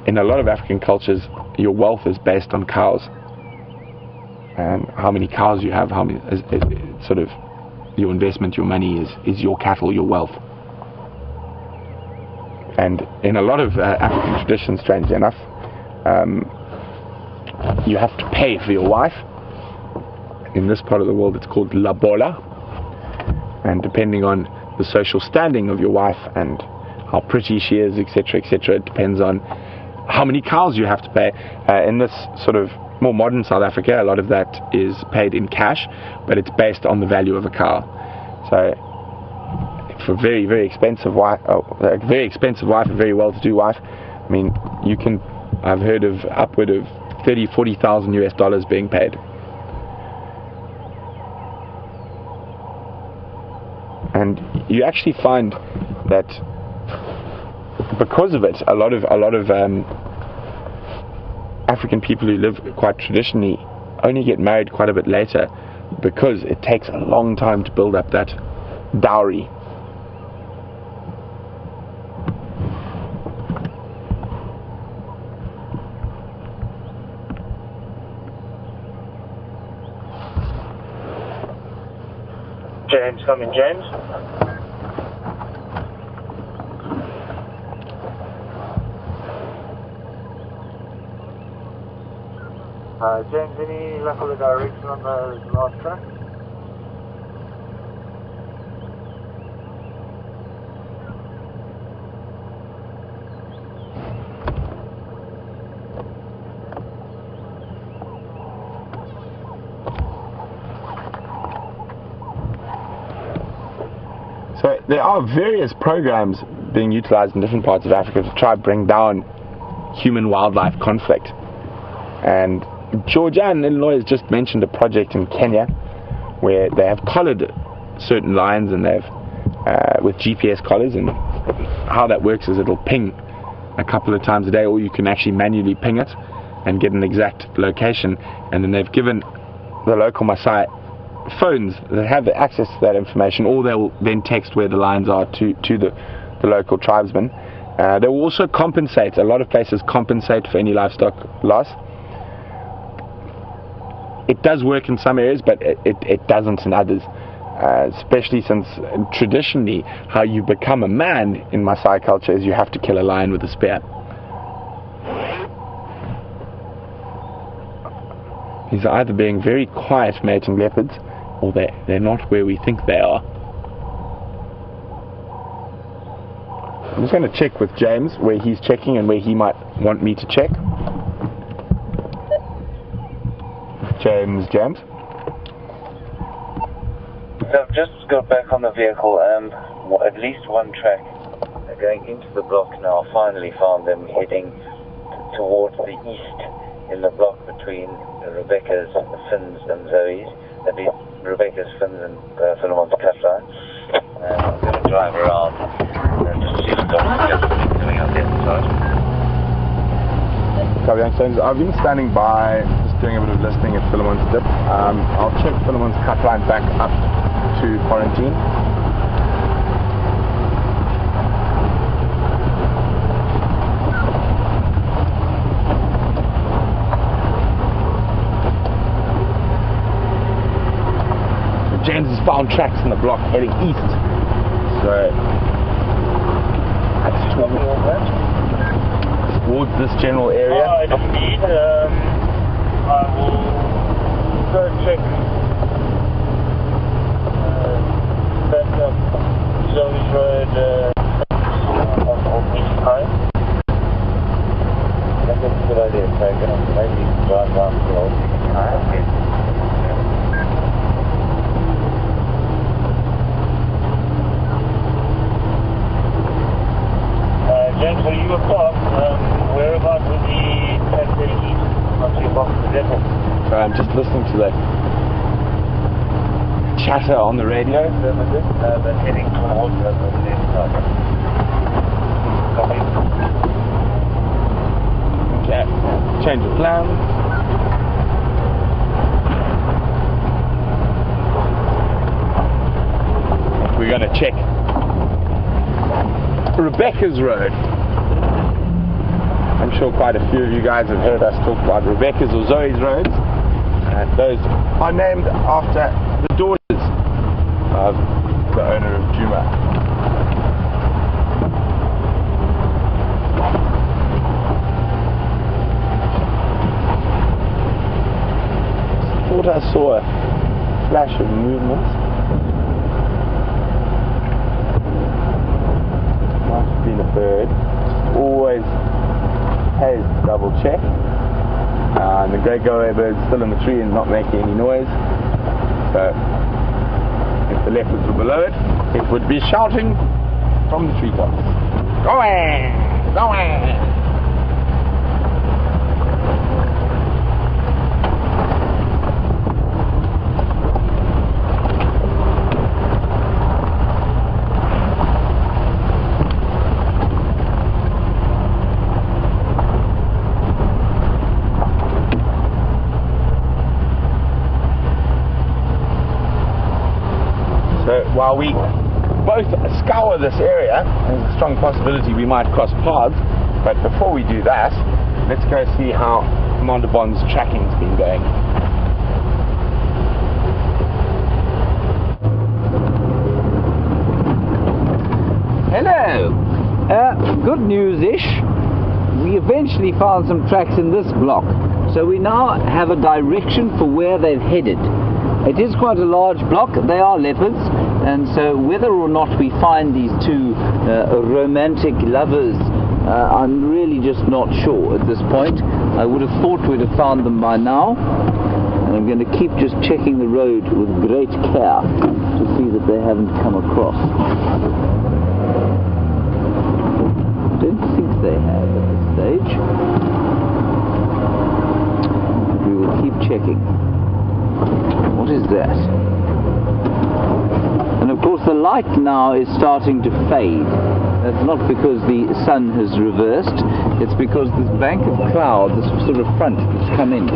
in a lot of African cultures, your wealth is based on cows. And how many cows you have, how many, sort of your investment, your money is your cattle, your wealth. And in a lot of African traditions, strangely enough, you have to pay for your wife. In this part of the world, it's called labola. And depending on the social standing of your wife and how pretty she is, etc., etc., it depends on how many cows you have to pay. In this sort of more modern South Africa, a lot of that is paid in cash, but it's based on the value of a cow. So for a very, very expensive wife, a very well-to-do wife, I mean, I've heard of upward of $30,000-$40,000 US being paid. And you actually find that because of it, a lot of African people who live quite traditionally only get married quite a bit later, because it takes a long time to build up that dowry. James, come in, James. James, any luck with the direction on the last track? So there are various programs being utilized in different parts of Africa to try and bring down human-wildlife conflict. And Georgia in Illinois has just mentioned a project in Kenya where they have collared certain lines, and they've with GPS collars, and how that works is it'll ping a couple of times a day, or you can actually manually ping it and get an exact location. And then they've given the local Maasai phones that have access to that information, or they'll then text where the lines are to the local tribesmen. They will also compensate. A lot of places compensate for any livestock loss. It does work in some areas, but it doesn't in others, especially since traditionally how you become a man in Maasai culture is you have to kill a lion with a spear. These are either being very quiet mating leopards, or they're not where we think they are. I'm just going to check with James where he's checking and where he might want me to check. James. So I've just got back on the vehicle, and at least one track going into the block now. Finally found them heading towards the east in the block between Rebecca's, Finn's and Zoe's. That is Rebecca's, Finn's and Philemon's cut line. I'm going to drive around and just see what's coming out the other side. I've been standing by, just doing a bit of listening at Philemon's dip. I'll check Philemon's cut line back up to quarantine. So James has found tracks in the block heading east. So that's towards this general area. Alright, indeed. I will go check back up Zoe's Road on East High. That's a good idea, so I'm going to maybe drive around the old East James, are you across? Whereabouts with the track heading east? Not too far from the depot. So I'm just listening to the chatter on the radio. but heading towards the left side. Copy. Okay, change of plan. We're going to check Rebecca's Road. I'm sure quite a few of you guys have heard us talk about Rebecca's or Zoe's roads. Those are named after the daughters of the owner of Juma. Thought I saw a flash of movement. Might have been a bird. Always pays to double check. And the great go-away bird's still in the tree and not making any noise. So if the leopards were below it, it would be shouting from the treetops. Go away! Go away! While we both scour this area, there's a strong possibility we might cross paths, but before we do that, let's go see how Commander Bond's tracking's been going. Hello! Good news-ish. We eventually found some tracks in this block, so we now have a direction for where they've headed. It is quite a large block. They are leopards, and so whether or not we find these two romantic lovers, I'm really just not sure at this point. I would have thought we'd have found them by now, and I'm going to keep just checking the road with great care to see that they haven't come across. I don't think they have at this stage. checking. What is that? And of course the light now is starting to fade. That's not because the sun has reversed, it's because this bank of cloud, this sort of front that's come in,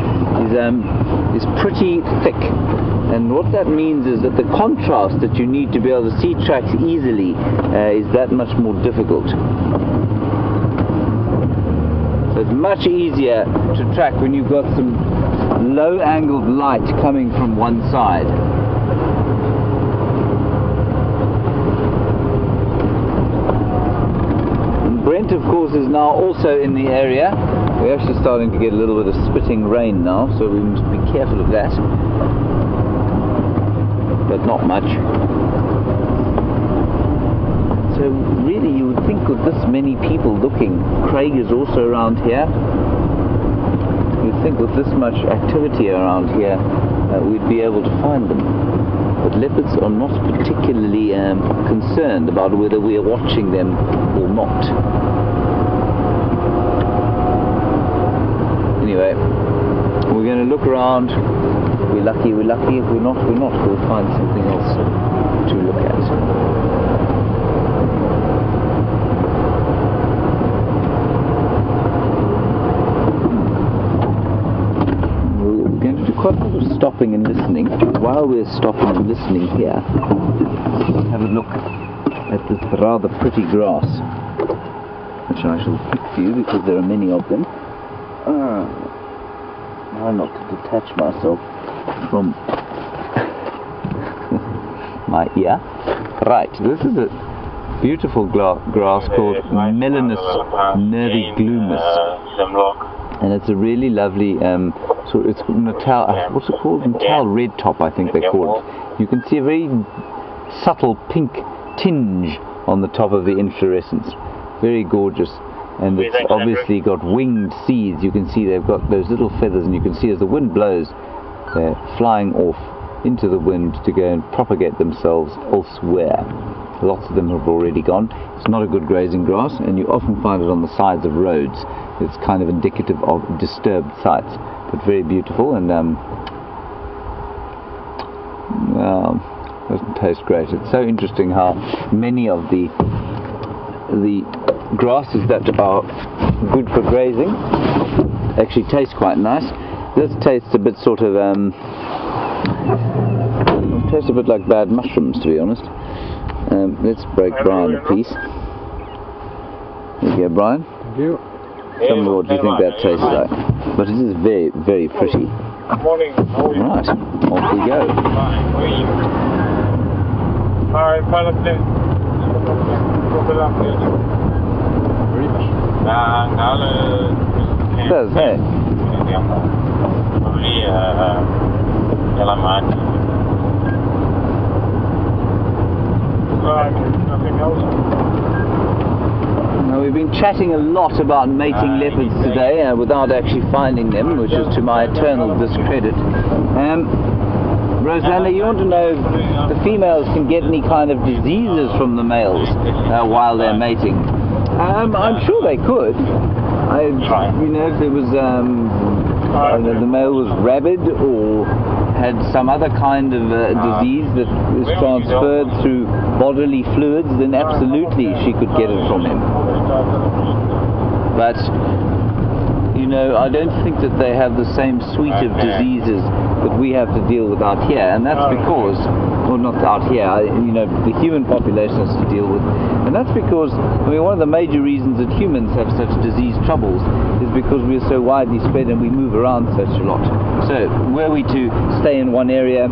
is pretty thick. And what that means is that the contrast that you need to be able to see tracks easily is that much more difficult. So it's much easier to track when you've got some low angled light coming from one side. And Brent, of course, is now also in the area. We're actually starting to get a little bit of spitting rain now, so we must be careful of that. But not much. So really you would think with this many people looking, Craig is also around here, you'd think with this much activity around here we'd be able to find them. But leopards are not particularly concerned about whether we are watching them or not. Anyway, we're going to look around. We're lucky, we're lucky. If we're not, we're not. We'll find something else to look at. We're going to do quite a lot of stopping and listening. While we're stopping and listening here, have a look at this rather pretty grass, which I shall pick for you because there are many of them. Try not to detach myself from my ear. Right, this is a beautiful grass called Melanus nerviglumus, and it's a really lovely so it's Natal, what's it called? Natal red top, I think they call it. You can see a very subtle pink tinge on the top of the inflorescence. Very gorgeous. And it's obviously got winged seeds. You can see they've got those little feathers, and you can see as the wind blows, they're flying off into the wind to go and propagate themselves elsewhere. Lots of them have already gone. It's not a good grazing grass, and you often find it on the sides of roads. It's kind of indicative of disturbed sites, but very beautiful, and doesn't taste great. It's so interesting how many of the grasses that are good for grazing actually taste quite nice. This tastes a bit sort of tastes a bit like bad mushrooms, to be honest. Let's break Brian a piece. There you go, Brian. Thank you. Tell me what you think that tastes like. But it is very, very pretty. Morning. Right, off we go. Does, hey? Now we've been chatting a lot about mating leopards today without actually finding them, which is to my eternal discredit. Rosanna, you want to know if the females can get any kind of diseases from the males while they're mating? I'm sure they could. You know, if there was the male was rabid or had some other kind of disease that is transferred through bodily fluids, then absolutely she could get it from him. But you know, I don't think that they have the same suite of diseases that we have to deal with out here, and that's because, well, not out here, you know, the human population has to deal with, and that's because, I mean, one of the major reasons that humans have such disease troubles is because we're so widely spread and we move around such a lot. So, were we to stay in one area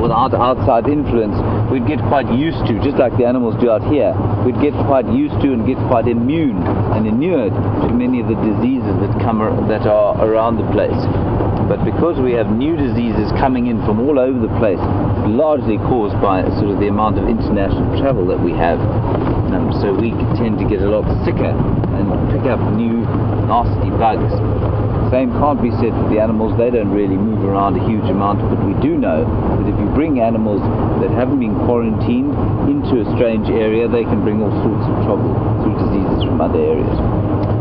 without outside influence, we'd get quite used to, just like the animals do out here, we'd get quite used to and get quite immune and inured to many of the diseases that are around the place. But because we have new diseases coming in from all over the place, largely caused by sort of the amount of international travel that we have, so we tend to get a lot sicker and pick up new nasty bugs. Same can't be said for the animals. They don't really move around a huge amount, but we do know that if you bring animals that haven't been quarantined into a strange area, they can bring all sorts of trouble through diseases from other areas.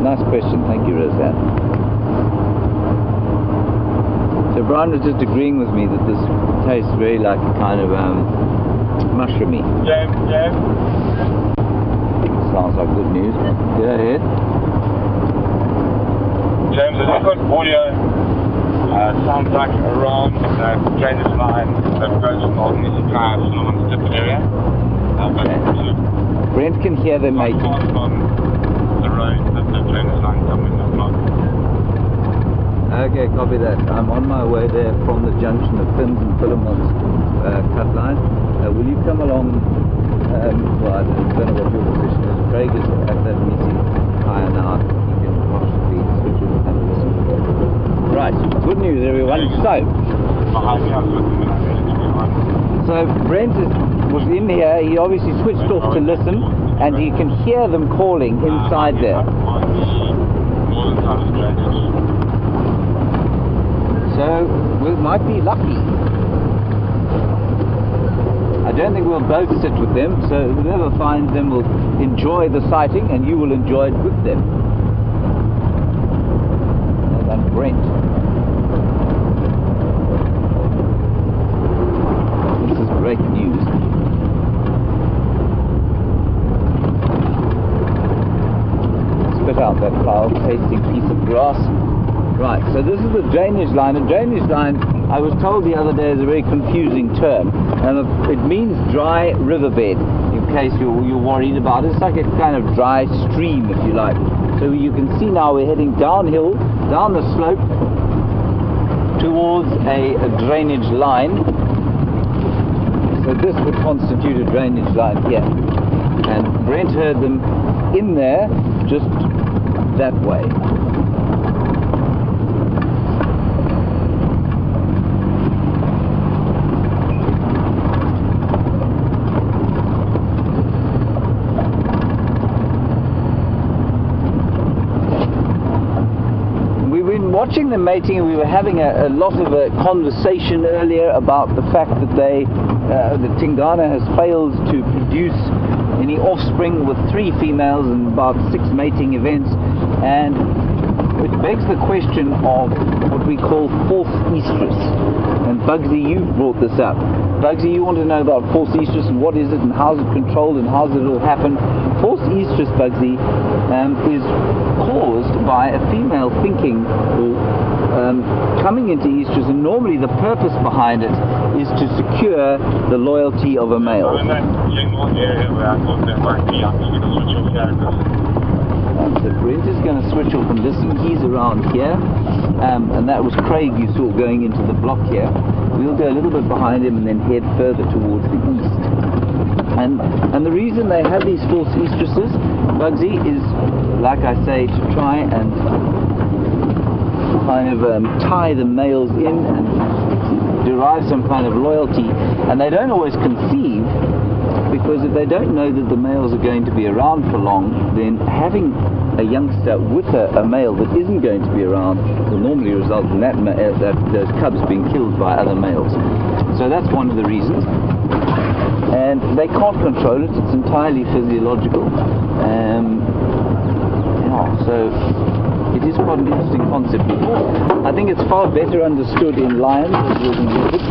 Nice question. Thank you, Roseanne. Brian was just agreeing with me that this tastes very like a kind of mushroomy. James. Sounds like good news. Go ahead. James, I just got audio. Sounds like around the drainage line that goes from the Car Solomon's Dip area. Brent can hear them mating. On the road that the drainage line comes in the block. Okay, copy that. I'm on my way there from the junction of Finn's and Philemon's cut line. Will you come along? Well, I don't know what your position is. Craig is at that meeting higher now. You can possibly switch it and listen. Right, good news everyone. So Brent was in here. He obviously switched off to listen, and you can hear them calling inside there. So we might be lucky. I don't think we'll both sit with them, so whoever finds them will enjoy the sighting and you will enjoy it with them. Well done, Brent. This is great news. Spit out that foul tasting piece of grass. Right, so this is the drainage line. A drainage line, I was told the other day, is a very confusing term. It means dry riverbed, in case you're worried about it. It's like a kind of dry stream, if you like. So you can see now we're heading downhill, down the slope, towards a drainage line. So this would constitute a drainage line here. And Brent heard them in there, just that way. Watching the mating, and we were having a lot of a conversation earlier about the fact that the Tingana has failed to produce any offspring with 3 females and about 6 mating events, and it begs the question of what we call false estrus. And Bugsy, you've brought this up. Bugsy, you want to know about false estrus and what is it and how's it controlled and how's it all happen? False estrus, Bugsy, is caused by a female thinking or coming into estrus, and normally the purpose behind it is to secure the loyalty of a male. So in that general area where I thought there might be, I'm just going to switch off characters. So Brent is going to switch off and listen. He's around here, and that was Craig you saw going into the block here. We'll go a little bit behind him and then head further towards the east. And the reason they have these false estruses, Bugsy, is, like I say, to try and kind of tie the males in and derive some kind of loyalty. And they don't always conceive, because if they don't know that the males are going to be around for long, then having a youngster with a male that isn't going to be around will normally result in those cubs being killed by other males. So that's one of the reasons. And they can't control it, it's entirely physiological. So it is quite an interesting concept. I think it's far better understood in lions than it is in leopards.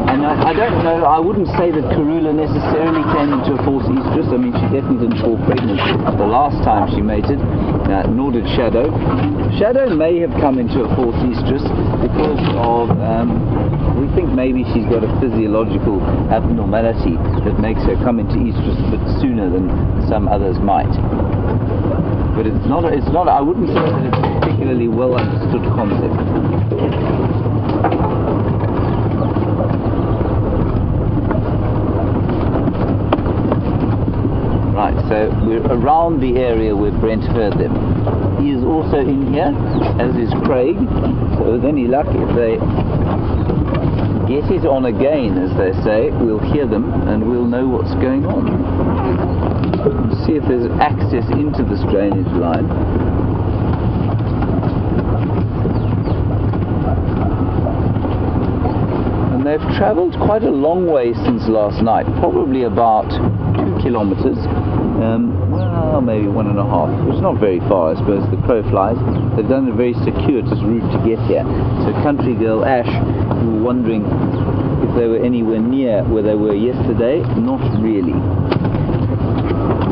And I don't know, I wouldn't say that Karula necessarily came into a false estrus. I mean, she definitely didn't fall pregnant the last time she mated, nor did Shadow. Shadow may have come into a false estrus because of, we think maybe she's got a physiological abnormality that makes her come into estrus a bit sooner than some others might. But it's not, I wouldn't say that it's a particularly well understood concept. Right, so we're around the area where Brent heard them. He is also in here, as is Craig, so with any luck, if they get it on again, as they say, we'll hear them and we'll know what's going on. See if there's access into this drainage line. And I've travelled quite a long way since last night, probably about 2 kilometres, well, maybe 1.5, which is not very far, I suppose, the crow flies. They've done a very circuitous route to get here. So country girl Ash, you were wondering if they were anywhere near where they were yesterday. Not really.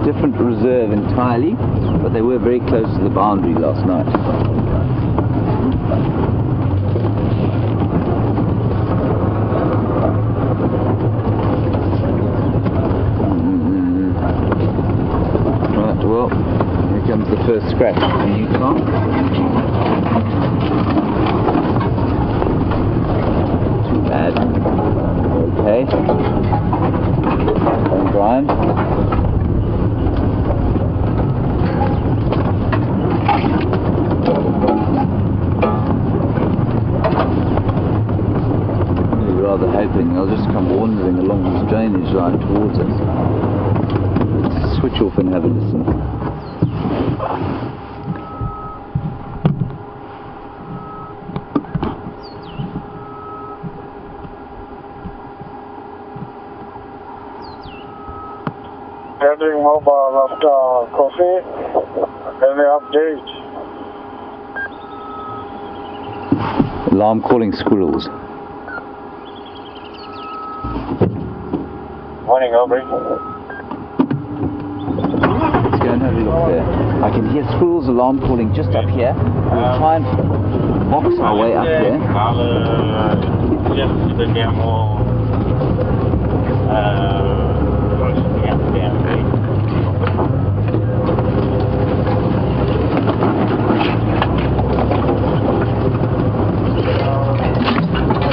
Different reserve entirely, but they were very close to the boundary last night. Well, here comes the first scratch of the new car. Too bad. Okay. And Brian. Really rather hoping they'll just come wandering along this drainage line towards us. Switch off and have a listen. Gathering mobile after coffee. Any update? Alarm calling squirrels. Morning, Aubrey. Let's go and have a look there. I can hear squirrels alarm calling just up here. We'll try and box our way up there.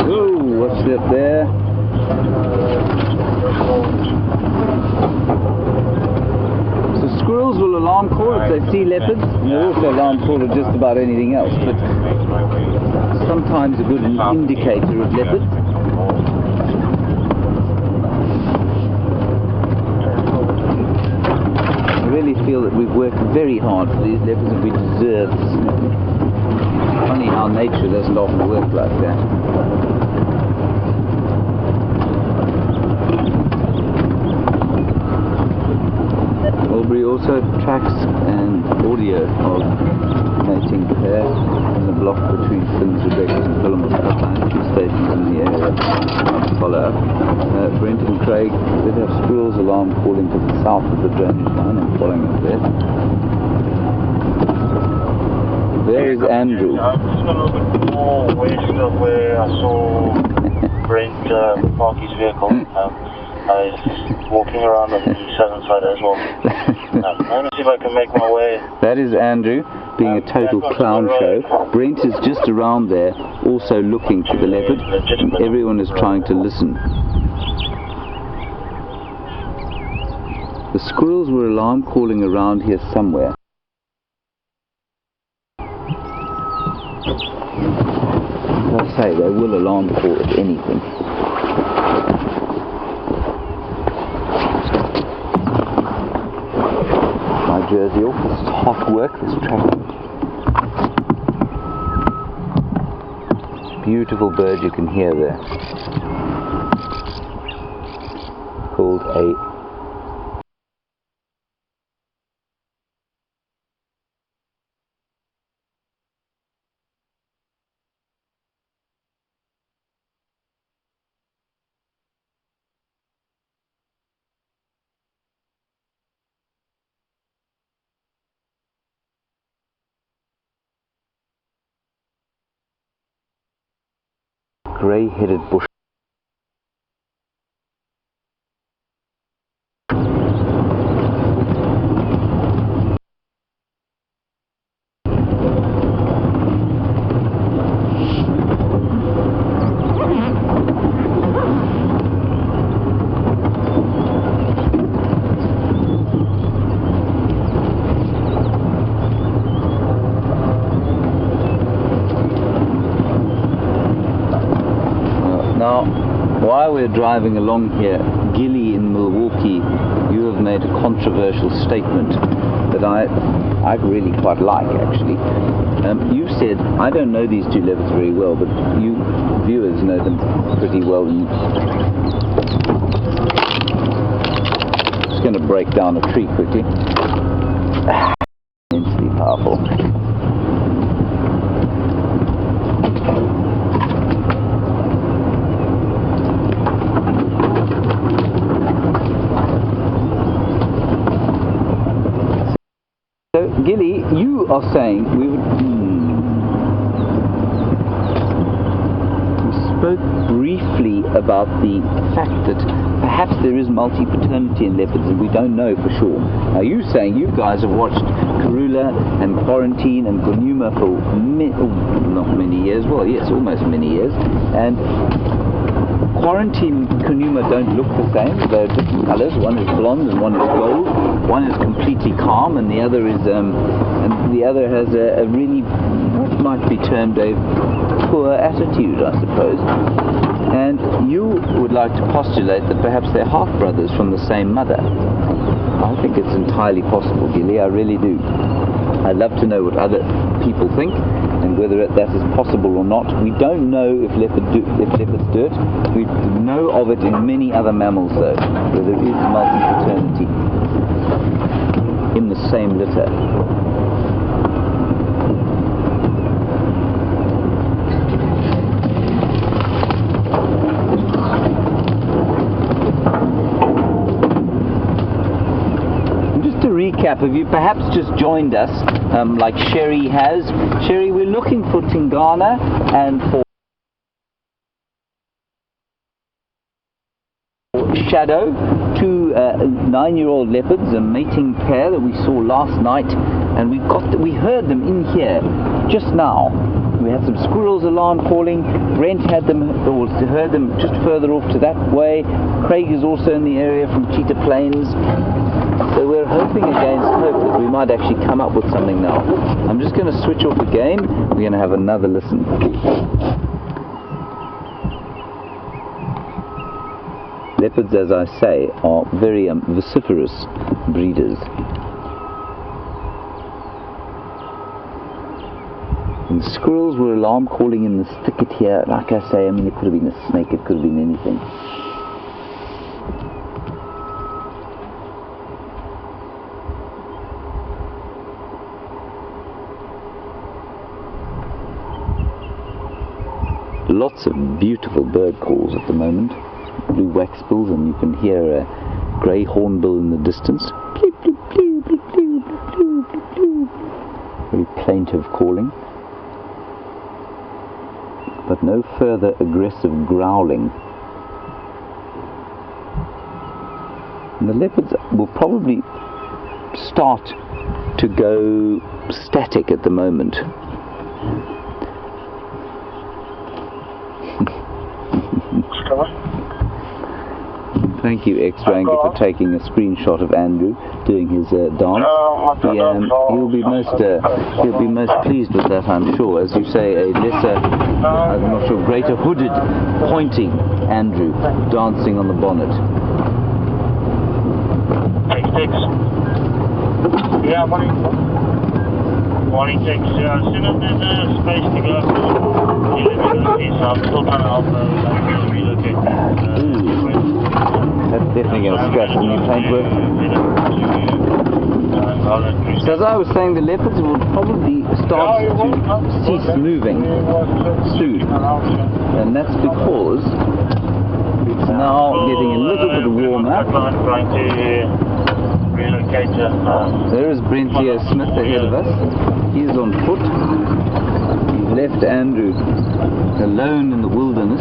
Whoa, what's that there? Squirrels will alarm call if they see leopards, and they'll also alarm call at just about anything else, but sometimes a good indicator of leopards. I really feel that we've worked very hard for these leopards and we deserve this. Funny how nature doesn't often work like that. Aubrey also tracks and audio of mating pair in the block between Finns, Rebecca's and Philemon's outline, 2 stations in the area to follow up. Brent and Craig did have squirrels alarm calling to the south of the drainage line and following up there. There is Andrew. I'm just a little bit more west of where I saw Brent park his vehicle. I was walking around on the southern side as well. I'm going to see if I can make my way. That is Andrew, being a total clown show. Brent is just around there, also looking for the leopard, and everyone is trying to listen. The squirrels were alarm calling around here somewhere. As I say, they will alarm call at anything. Jersey off. This is hot work, this tracking. Beautiful bird you can hear there. Called a grey-headed bush. Now, while we're driving along here, Gilly in Milwaukee, you have made a controversial statement that I really quite like, actually. You've said, I don't know these two leopards very well, but you viewers know them pretty well. Just going to break down a tree quickly. Immensely powerful. So, Gilly, you are saying we would... We spoke briefly about the fact that perhaps there is multi-paternity in leopards, and we don't know for sure. Now, you're saying you guys have watched Karula and Quarantine and Gunuma for not many years, well, yes, almost many years, and Quarantine and Gunuma don't look the same. They're different colours. One is blonde and one is gold. One is completely calm, and the other is has a really, what might be termed a poor attitude, I suppose. And you would like to postulate that perhaps they're half brothers from the same mother. I think it's entirely possible, Gilly. I really do. I'd love to know what other people think and whether that is possible or not. We don't know if leopards do it. We know of it in many other mammals, though, where there is multi-paternity in the same litter. Recap, have you perhaps just joined us like Sherry has? Sherry, we're looking for Tingana and for Shadow, two 9-year-old leopards, a mating pair that we saw last night, and we heard them in here just now. We had some squirrels alarm calling. Brent had them, or heard them just further off to that way. Craig is also in the area from Cheetah Plains. So we're hoping against hope that we might actually come up with something now. I'm just going to switch off the game. We're going to have another listen. Leopards, as I say, are very vociferous breeders. And squirrels were alarm calling in this thicket here. Like I say, I mean, it could have been a snake, it could have been anything. Lots of beautiful bird calls at the moment. Blue waxbills, and you can hear a grey hornbill in the distance. Very plaintive calling, but no further aggressive growling. And the leopards will probably start to go static at the moment. Thank you, X-Ranger, for taking a screenshot of Andrew doing his dance. He'll be most pleased with that, I'm sure. As you say, a lesser, I'm not sure, greater hooded, pointing Andrew dancing on the bonnet. Yeah, morning 6. As soon as there's a space to go, I'm still trying to help relocate. That's definitely going to scratch the new paintwork. So as I was saying, the leopards will probably start to cease moving soon. And that's because it's now getting a little bit warmer. There is Brent Smith ahead of us. He's on foot. He's left Andrew alone in the wilderness.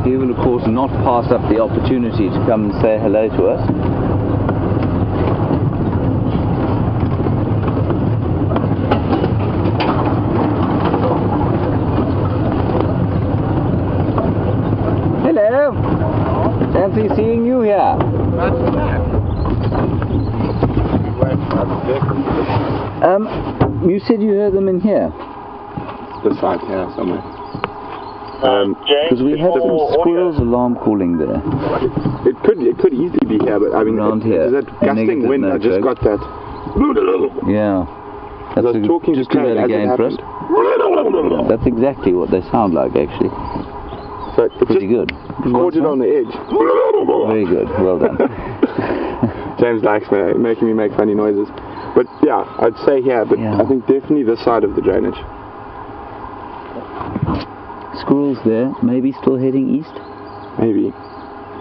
He will, of course, not pass up the opportunity to come and say hello to us. Hello! Fancy seeing you here. You said you heard them in here? This side, yeah, somewhere. Because we had some squirrels alarm calling there. It could easily be here, but I mean, Around here. there's that gusting wind. I just got that. Yeah. I was talking just to do Craig that as it again for us. happened. That's exactly what they sound like, actually. So it's Pretty good. caught it on the edge. Very good. Well done. James likes making me make funny noises. But yeah, I'd say here, but Yeah. I think definitely this side of the drainage. Squirrels there, maybe still heading east? Maybe.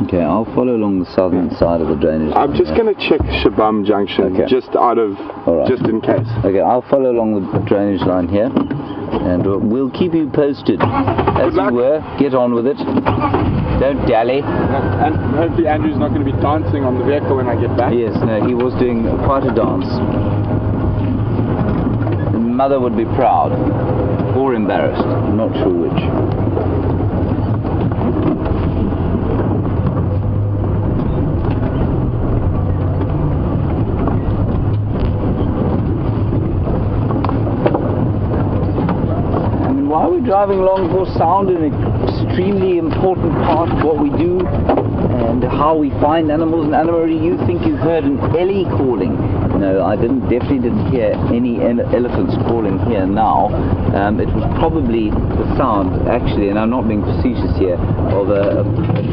Okay, I'll follow along the southern side of the drainage. I'm just going to check Shabam Junction, Okay. just out of, Alright. just in case. Okay, I'll follow along the drainage line here, and we'll keep you posted. As you luck. were, get on with it. Don't dally. And hopefully Andrew's not going to be dancing on the vehicle when I get back. Yes, no, he was doing quite a dance. The mother would be proud, or embarrassed, I'm not sure which. While we're driving along, of course, sound is an extremely important part of what we do and how we find animals. And Anna-Marie, you think you heard an Ellie calling? No, I definitely didn't hear any elephants calling here now. It was probably the sound, actually, and I'm not being facetious here, of a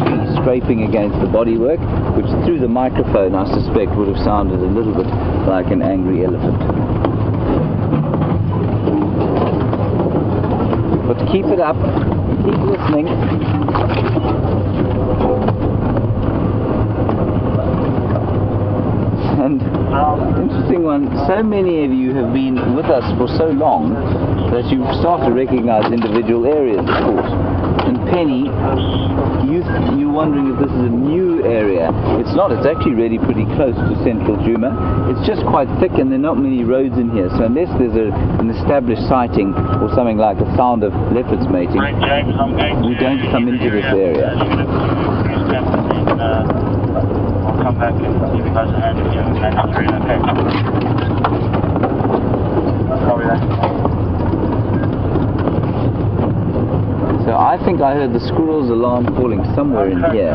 tree scraping against the bodywork, which through the microphone, I suspect, would have sounded a little bit like an angry elephant. But keep it up, keep listening. And interesting one, so many of you have been with us for so long that you start to recognize individual areas, of course. And Penny, you're wondering if this is a new area. It's not, it's actually really pretty close to central Djuma. It's just quite thick and there are not many roads in here. So unless there's an established sighting or something like the sound of leopards mating, we don't come into this area. I'll come back and see if you guys are handling you and okay. Copy that. So I think I heard the squirrel's alarm calling somewhere in here.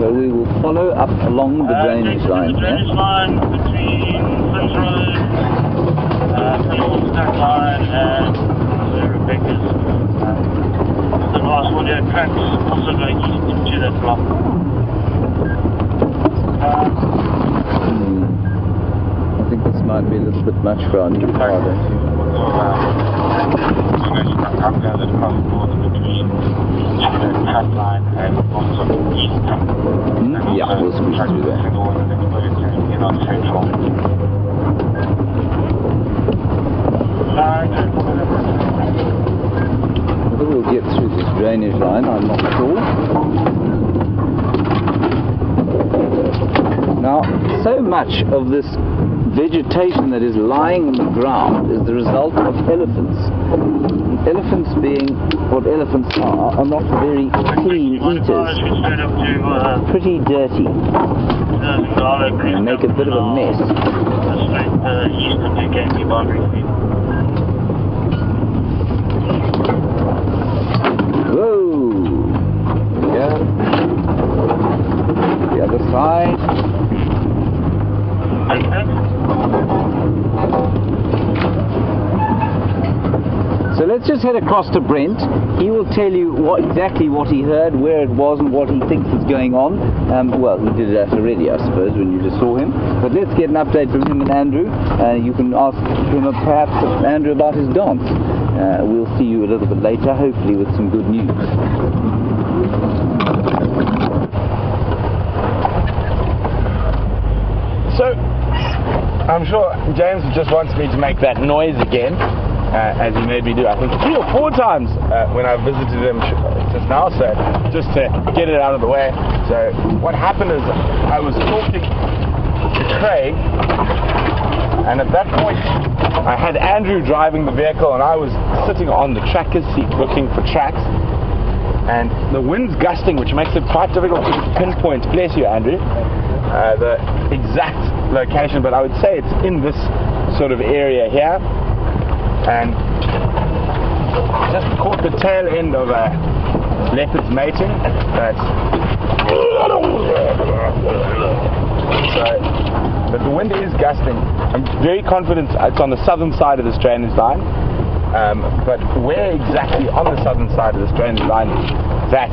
So we will follow up along the drainage line The here. drainage line between Flint Road, Stack Line and Rebecca's. The last audio tracks also going into that block. I think this might be a little bit much for our new car, don't you? I'm going to cross the border between Cat Line and also East. Yeah, we'll squeeze through there. Whether we'll get through this drainage line, I'm not sure. Now, so much of this vegetation that is lying on the ground is the result of elephants. Elephants, being what elephants are not very clean eaters. Pretty dirty. And make a bit of a mess. Whoa! Yeah. The other side. So let's just head across to Brent. He will tell you exactly what he heard, where it was, and what he thinks is going on. Well, he did that already, I suppose, when you just saw him. But let's get an update from him and Andrew. You can ask him, perhaps, Andrew, about his dance. We'll see you a little bit later, hopefully with some good news. So, I'm sure James just wants me to make that noise again, as he made me do, I think, 3 or 4 times when I visited him just now, so just to get it out of the way. So, what happened is I was talking to Craig, and at that point I had Andrew driving the vehicle and I was sitting on the tracker's seat looking for tracks, and the wind's gusting, which makes it quite difficult to pinpoint, bless you Andrew, the exact location, but I would say it's in this sort of area here. And just caught the tail end of a leopard's mating. But the wind is gusting. I'm very confident it's on the southern side of this drainage line. But where exactly on the southern side of this drainage line, that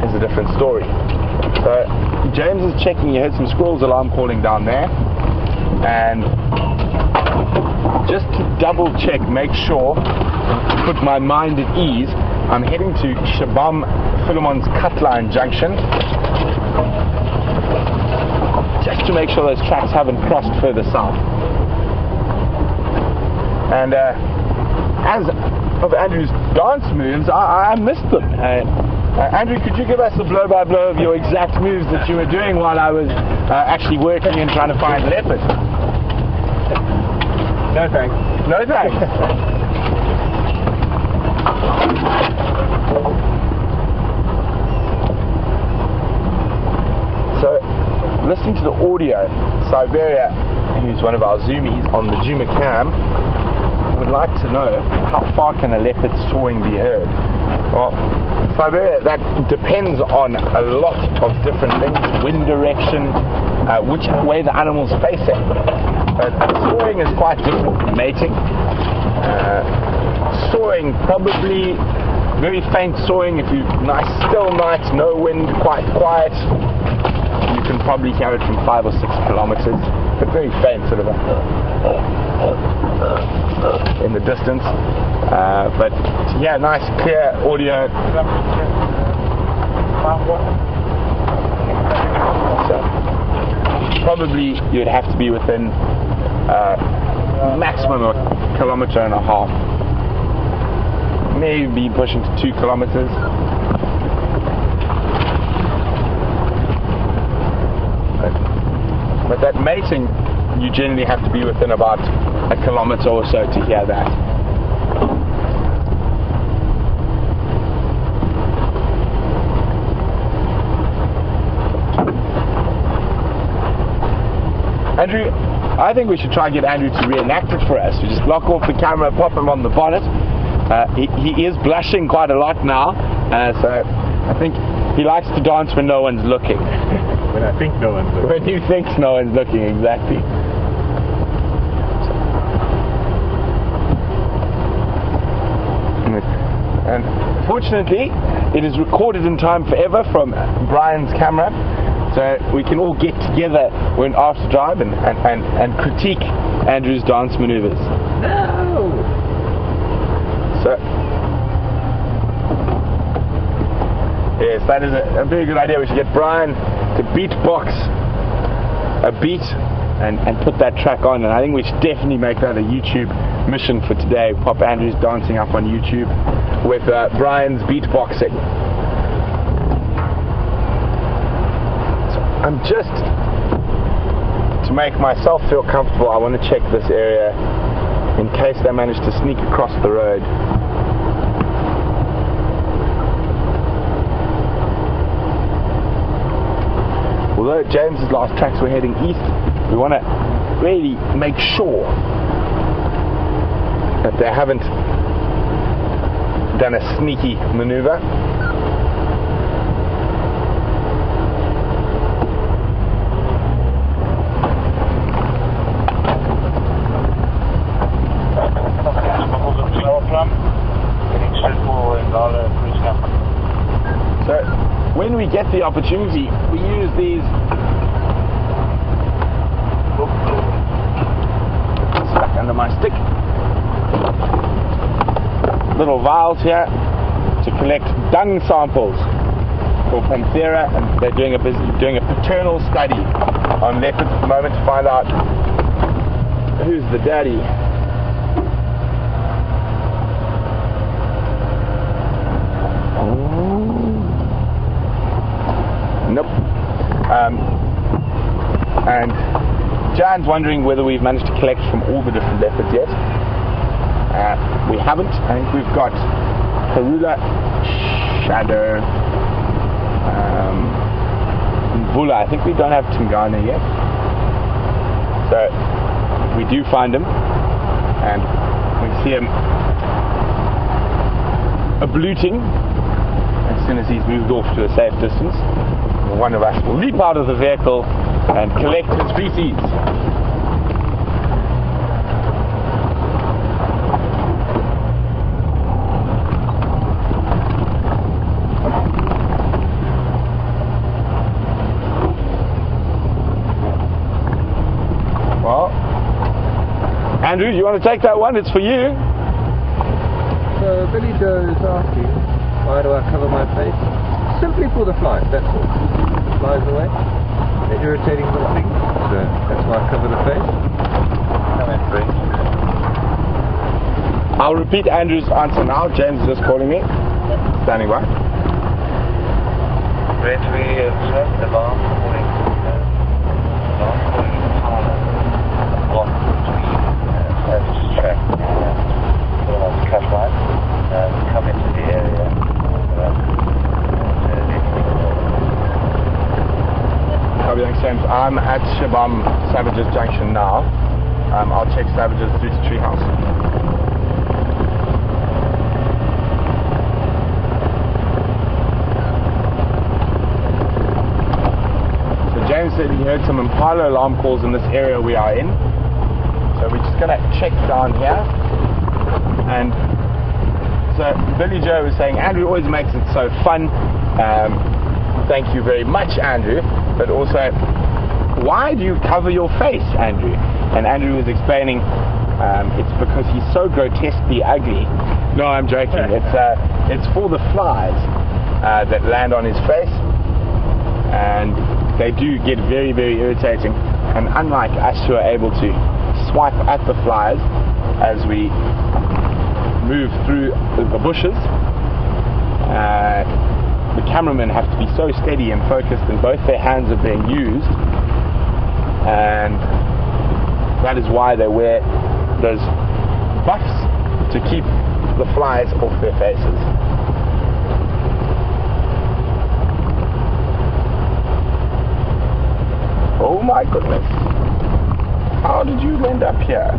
is a different story. So James is checking. He heard some squirrels alarm calling down there, and just to double check, make sure, to put my mind at ease, I'm heading to Shabam Philemon's Cutline Junction, just to make sure those tracks haven't crossed further south. And as of Andrew's dance moves, I missed them. Andrew, could you give us a blow-by-blow of your exact moves that you were doing while I was actually working and trying to find leopard? No thanks. No thanks. So, listening to the audio, Siberia, who's one of our zoomies on the Juma Cam, would like to know how far can a leopard sawing be heard? Well, Siberia, that depends on a lot of different things: wind direction, which way the animal's facing. But sawing is quite different from mating. Sawing, probably very faint sawing. If you nice still night, no wind, quite quiet, you can probably hear it from 5 or 6 kilometers, but very faint, sort of in the distance. But yeah, nice clear audio. So probably you'd have to be within maximum of 1.5 kilometers, maybe pushing to 2 kilometers. But that mating, you generally have to be within about 1 kilometer or so to hear that. Andrew, I think we should try and get Andrew to reenact it for us. We just block off the camera, pop him on the bonnet. He is blushing quite a lot now, so I think he likes to dance when no one's looking. When I think no one's looking. When you think no one's looking, exactly. And fortunately, it is recorded in time forever from Brian's camera, so we can all get together when after drive and critique Andrew's dance maneuvers. No! So, yes, that is a very good idea. We should get Brian to beatbox a beat and put that track on, and I think we should definitely make that a YouTube mission for today. Pop Andrew's dancing up on YouTube with Brian's beatboxing. So I'm just, to make myself feel comfortable, I want to check this area in case they manage to sneak across the road. Although James's last tracks were heading east, we want to really make sure that they haven't done a sneaky maneuver. So when we get the opportunity, we use these stuck under my stick little vials here to collect dung samples for Panthera, and they're doing a paternal study on leopards at the moment to find out who's the daddy. Nope. And Jan's wondering whether we've managed to collect from all the different leopards yet. We haven't. I think we've got Karula, Shadow, Vula. I think we don't have Tingana yet. So we do find him, and we see him abluting. As soon as he's moved off to a safe distance, one of us will leap out of the vehicle and collect his feces. Well, Andrew, do you want to take that one? It's for you. So Billy Joe is asking, why do I cover my face? Simply for the flies, that's all. Flies away. They're irritating little things, so that's why I cover the face. Come in, Brent. I'll repeat Andrew's answer now. James is just calling me. Standing by. Brent, we have the alarm calling. Alarm calling in the parlour. Block between service track and the cut line. Come into the area. Copy, thanks, James. I'm at Shabam Savages Junction now. I'll check Savages through to Treehouse. So James said he heard some Impala alarm calls in this area we are in. So we're just going to check down here. And so Billy Joe was saying, Andrew always makes it so fun. Thank you very much, Andrew. But also, why do you cover your face, Andrew? And Andrew was explaining, it's because he's so grotesquely ugly. No, I'm joking. It's for the flies that land on his face, and they do get very, very irritating. And unlike us who are able to swipe at the flies as we move through the bushes, the cameramen have to be so steady and focused, and both their hands are being used, and that is why they wear those buffs to keep the flies off their faces. Oh my goodness, how did you end up here?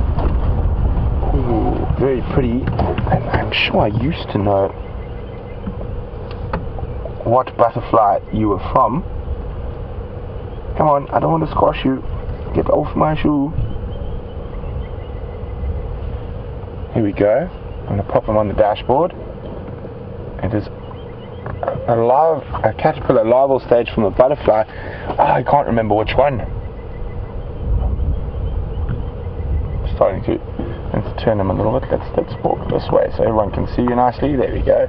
Ooh, very pretty, and I'm sure I used to know what butterfly you were from. Come on, I don't want to squash you. Get off my shoe. Here we go. I'm going to pop him on the dashboard. It is a caterpillar larval stage from a butterfly. I can't remember which one. Starting to, let's turn him a little bit. Let's walk this way so everyone can see you nicely. There we go.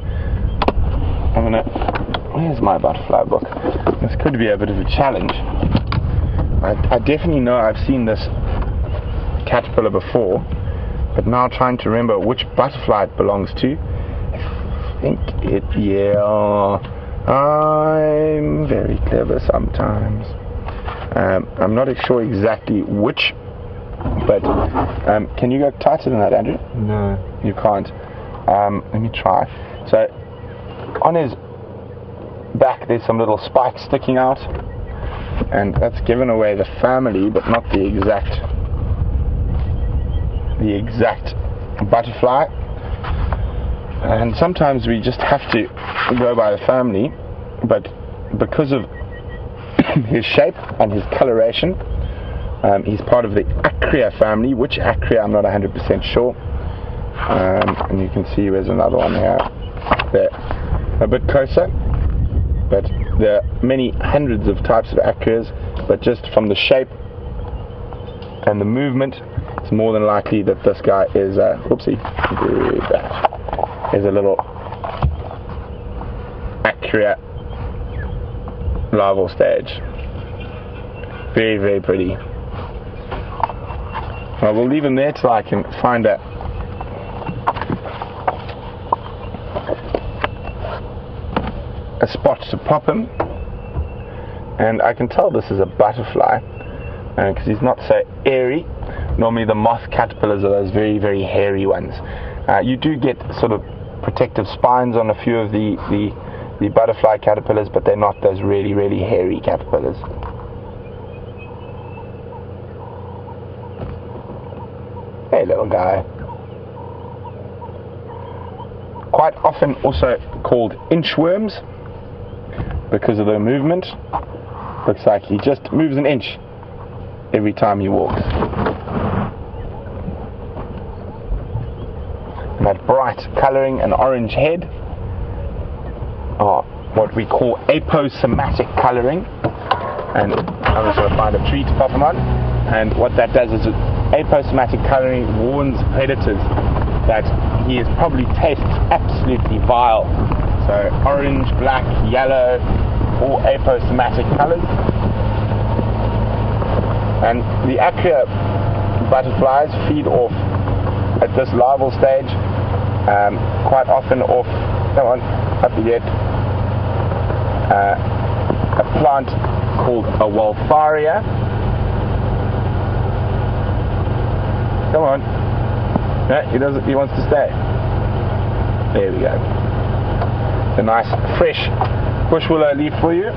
Where's my butterfly book? This could be a bit of a challenge. I definitely know I've seen this caterpillar before, but now trying to remember which butterfly it belongs to. I think I'm very clever sometimes. I'm not sure exactly which, but can you go tighter than that, Andrew? No. You can't. Let me try. So on his back there's some little spikes sticking out, and that's given away the family but not the exact butterfly. And sometimes we just have to go by the family, but because of his shape and his coloration, he's part of the Acrea family. Which Acrea I'm not 100% sure. And you can see there's another one here. There, a bit closer. But there are many hundreds of types of Acreas, but just from the shape and the movement, it's more than likely that this guy is a little Acrea larval stage. Very, very pretty. Well, we'll leave him there till I can find a spot to pop him. And I can tell this is a butterfly because he's not so airy. Normally the moth caterpillars are those very, very hairy ones. You do get sort of protective spines on a few of the butterfly caterpillars, but they're not those really, really hairy caterpillars. Hey, little guy. quite often also called inchworms because of their movement. Looks like he just moves an inch every time he walks. And that bright colouring and orange head are what we call aposematic colouring. And I'm just going to find a tree to pop him on. And what that does is aposematic colouring warns predators that he is probably tastes absolutely vile. So orange, black, yellow, all aposematic colours. And the Acria butterflies feed off at this larval stage, quite often off, come on, up you get, a plant called a Wildfaria. Come on. No, he wants to stay. There we go. A nice fresh bush willow leaf for you.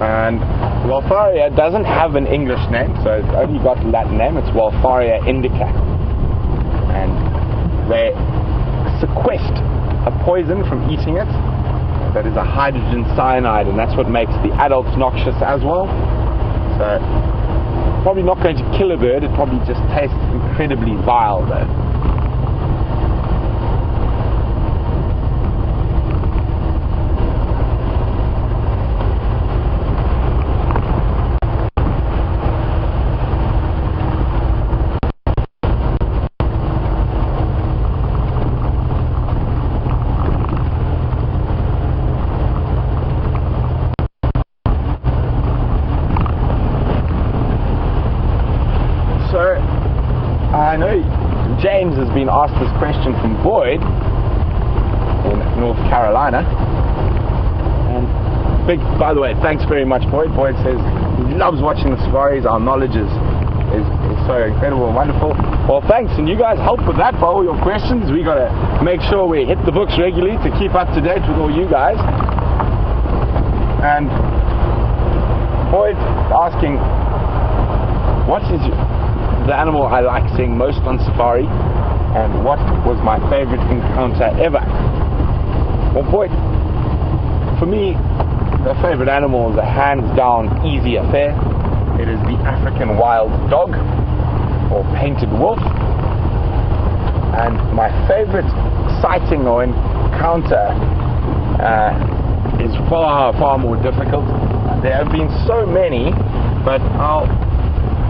And Wildfaria doesn't have an English name, so it's only got a Latin name. It's Wildfaria indica. And they sequester a poison from eating it that is a hydrogen cyanide, and that's what makes the adults noxious as well. So probably not going to kill a bird, it probably just tastes incredibly vile though. I know James has been asked this question from Boyd in North Carolina, and by the way, thanks very much, Boyd. Boyd says he loves watching the safaris. Our knowledge is so incredible and wonderful. Well, thanks, and you guys help with that for all your questions. We got to make sure we hit the books regularly to keep up to date with all you guys. And Boyd's asking, what is the animal I like seeing most on safari, and what was my favorite encounter ever? Well, Boyd, for me, the favorite animal is a hands down easy affair. It is the African wild dog, or painted wolf. And my favorite sighting or encounter is far, far more difficult. There have been so many, but I'll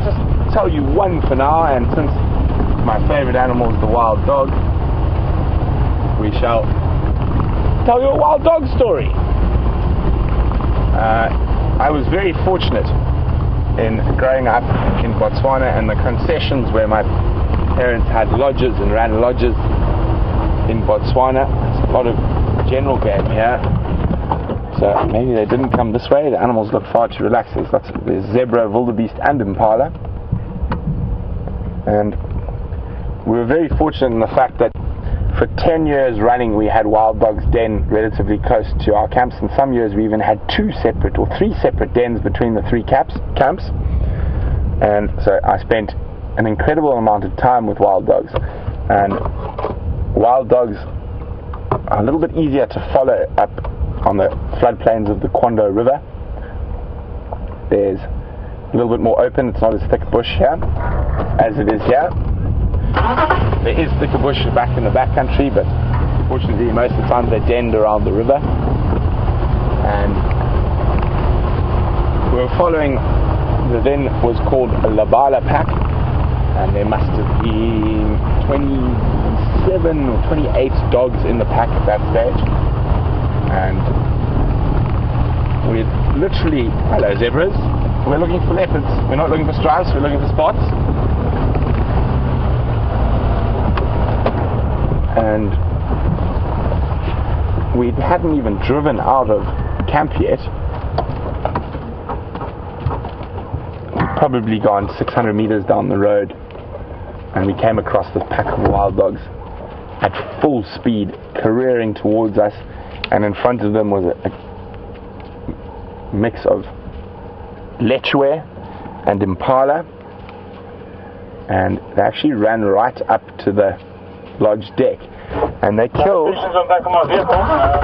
just tell you one for now, and since my favorite animal is the wild dog, we shall tell you a wild dog story. I was very fortunate in growing up in Botswana, and the concessions where my parents had lodges and ran lodges in Botswana. There's a lot of general game here, so maybe they didn't come this way. The animals look far too relaxed. There's zebra, wildebeest and impala. And we were very fortunate in the fact that for 10 years running we had wild dogs den relatively close to our camps, and some years we even had 2 separate or 3 separate dens between the 3 camps. And so I spent an incredible amount of time with wild dogs, and wild dogs are a little bit easier to follow up on the floodplains of the Kondo River. There's a little bit more open, it's not as thick bush here as it is here. There is thicker bush back in the backcountry, but fortunately most of the time they're denned around the river. And we were following the then was called a Labala pack, and there must have been 27 or 28 dogs in the pack at that stage. And we literally, hello zebras, we're looking for leopards, we're not looking for stripes, we're looking for spots. And we hadn't even driven out of camp yet. We'd probably gone 600 meters down the road, and we came across this pack of wild dogs at full speed, careering towards us, and in front of them was a mix of lechwe and impala, and they actually ran right up to the lodge deck. and they killed. Stations on back of my vehicle.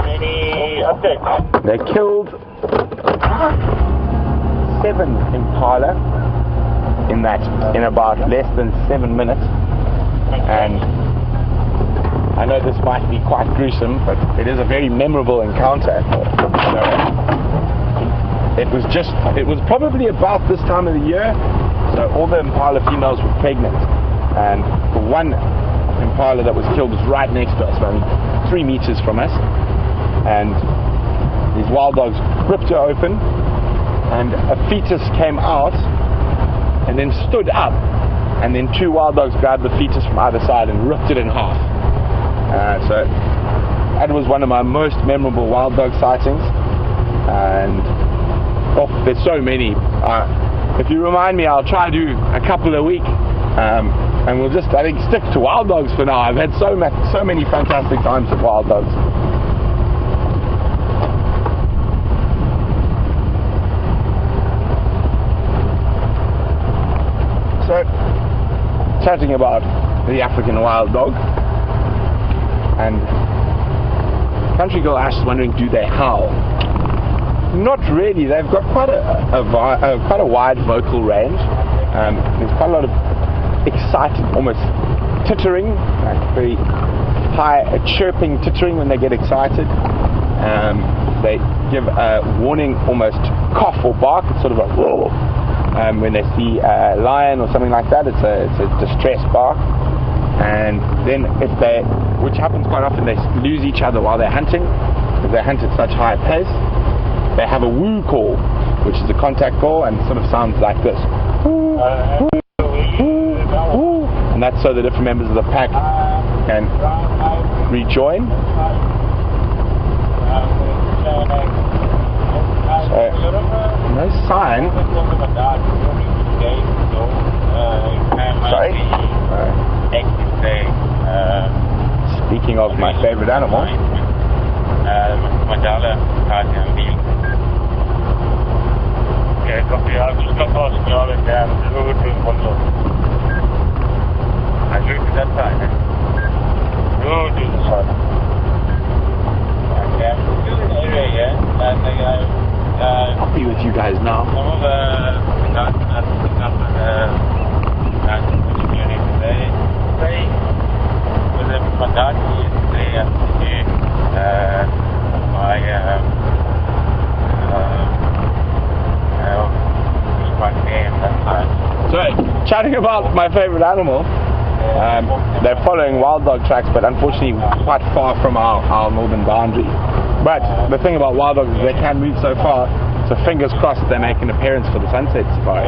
Any updates? They killed 7 impala in about less than 7 minutes, and I know this might be quite gruesome, but it is a very memorable encounter. It was probably about this time of the year, so all the impala females were pregnant, and the one impala that was killed was right next to us, maybe 3 meters from us, and these wild dogs ripped her open, and a fetus came out and then stood up, and then 2 wild dogs grabbed the fetus from either side and ripped it in half. So that was one of my most memorable wild dog sightings, and there's so many. If you remind me, I'll try to do a couple a week, and we'll just, I think, stick to wild dogs for now. I've had so many fantastic times with wild dogs. So, chatting about the African wild dog, and Country Girl Ash is wondering, do they howl? Not really. They've got quite a wide vocal range. There's quite a lot of excited, almost tittering, like very high, chirping tittering when they get excited. They give a warning, almost cough or bark. It's sort of a roar. When they see a lion or something like that, it's a distress bark. And then which happens quite often, they lose each other while they're hunting, because they hunt at such high pace. They have a woo call, which is a contact call, and it sort of sounds like this. Woo, woo, woo. And that's so the different members of the pack can rejoin. So, no sign. Sorry? Speaking of my favorite animal. Copy. I'll just stop asking you all the time. Who doing one look? I do to that side. Who do the side? Okay, I'm still in the area here. I'll be with you guys now. Some of the guys that pick up the community today, with the Madaki yesterday, So, chatting about my favorite animal, they're following wild dog tracks, but unfortunately quite far from our northern boundary. But the thing about wild dogs is they can move so far, so fingers crossed they make an appearance for the sunset safari.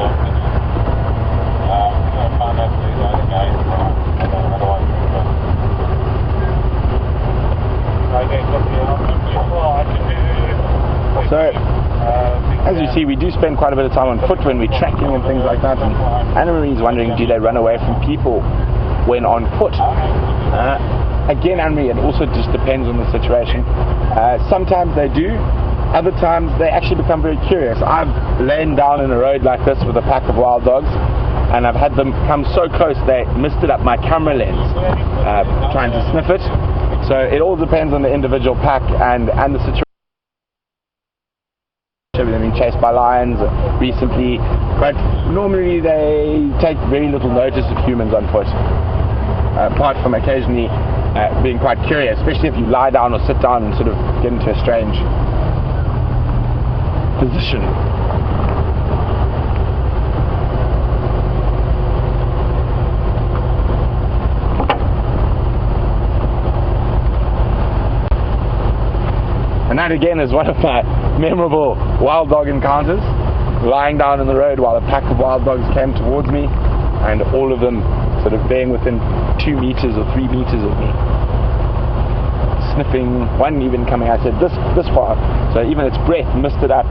So, as you see, we do spend quite a bit of time on foot when we're tracking and things like that, and Anne-Marie's wondering, do they run away from people when on foot? Again, Anne-Marie, it also just depends on the situation. Sometimes they do, other times they actually become very curious. I've lain down in a road like this with a pack of wild dogs, and I've had them come so close they misted up my camera lens trying to sniff it. So it all depends on the individual pack and the situation. They've been chased by lions recently, but normally they take very little notice of humans on foot, apart from occasionally being quite curious, especially if you lie down or sit down and sort of get into a strange position. And that again is one of my memorable wild dog encounters, lying down in the road while a pack of wild dogs came towards me, and all of them sort of being within 2 meters or 3 meters of me, sniffing, one even coming, I said, this far, so even its breath misted up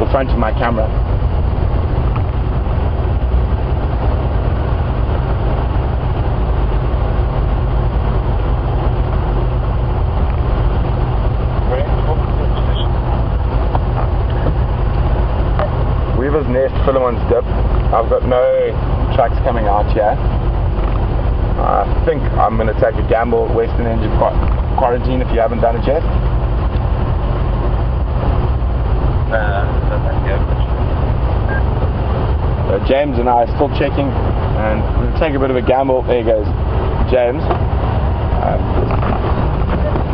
the front of my camera. Weaver's Nest, Philemon's Dip. I've got no tracks coming out here. I think I'm going to take a gamble at Western Engine Quarantine if you haven't done it yet. So James and I are still checking, and we're going to take a bit of a gamble. There goes James.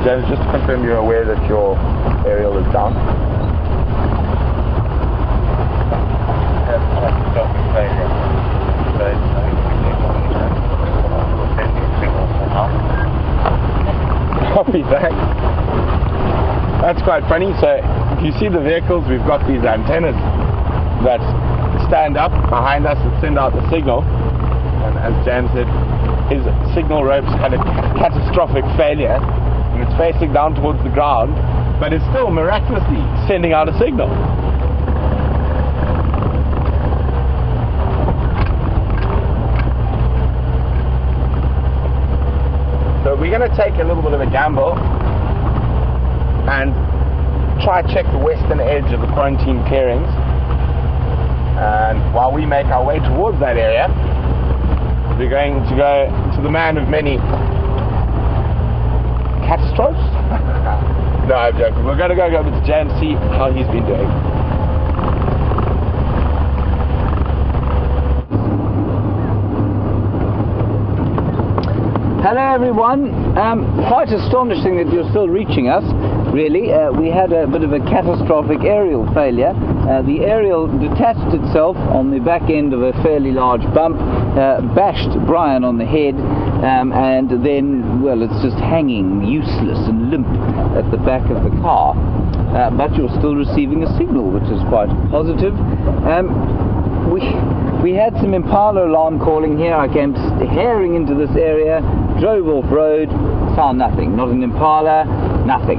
James, just to confirm you're aware that your aerial is down. Copy that. That's quite funny. So if you see the vehicles, we've got these antennas that stand up behind us and send out the signal. And as James said, his signal ropes had a catastrophic failure and it's facing down towards the ground, but it's still miraculously sending out a signal. So we're going to take a little bit of a gamble and try check the western edge of the quarantine clearings. And while we make our way towards that area, we're going to go to the man of many catastrophes. No, I'm joking. We're going to go over to James, see how he's been doing. Hello everyone. Quite astonishing that you're still reaching us, really. We had a bit of a catastrophic aerial failure. The aerial detached itself on the back end of a fairly large bump, bashed Brian on the head, and then, well, it's just hanging useless and limp at the back of the car. But you're still receiving a signal, which is quite positive. We had some Impala alarm calling here. I came herring into this area, drove off road, found nothing. Not an Impala, nothing.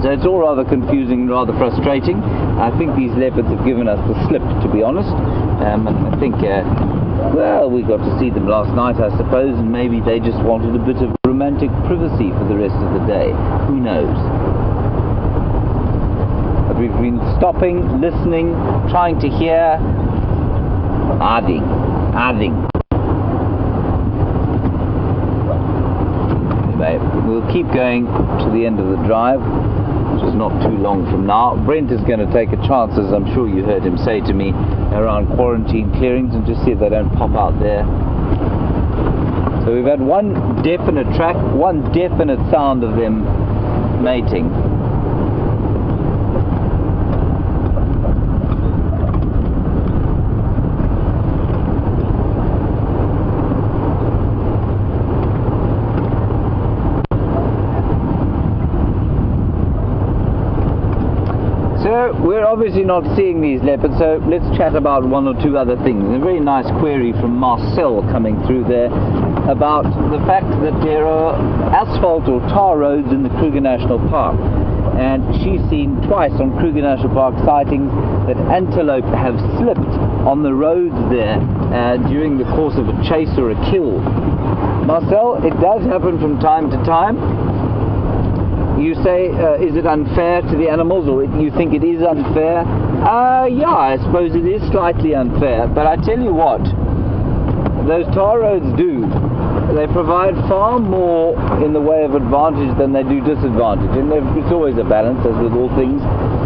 So it's all rather confusing and rather frustrating. I think these leopards have given us the slip, to be honest. And I think, well, we got to see them last night, I suppose, and maybe they just wanted a bit of romantic privacy for the rest of the day. Who knows? But we've been stopping, listening, trying to hear. Adding. Anyway, we'll keep going to the end of the drive, which is not too long from now. Brent is going to take a chance, as I'm sure you heard him say to me, around quarantine clearings, and just see if they don't pop out there. So we've had one definite track, one definite sound of them mating. So we're obviously not seeing these leopards, so let's chat about one or two other things. A very nice query from Marcel coming through there about the fact that there are asphalt or tar roads in the Kruger National Park, and she's seen twice on Kruger National Park sightings that antelope have slipped on the roads there during the course of a chase or a kill. Marcel, it does happen from time to time. You say, is it unfair to the animals, or you think it is unfair? Yeah, I suppose it is slightly unfair, but I tell you what, those tar roads do. They provide far more in the way of advantage than they do disadvantage, and it's always a balance, as with all things.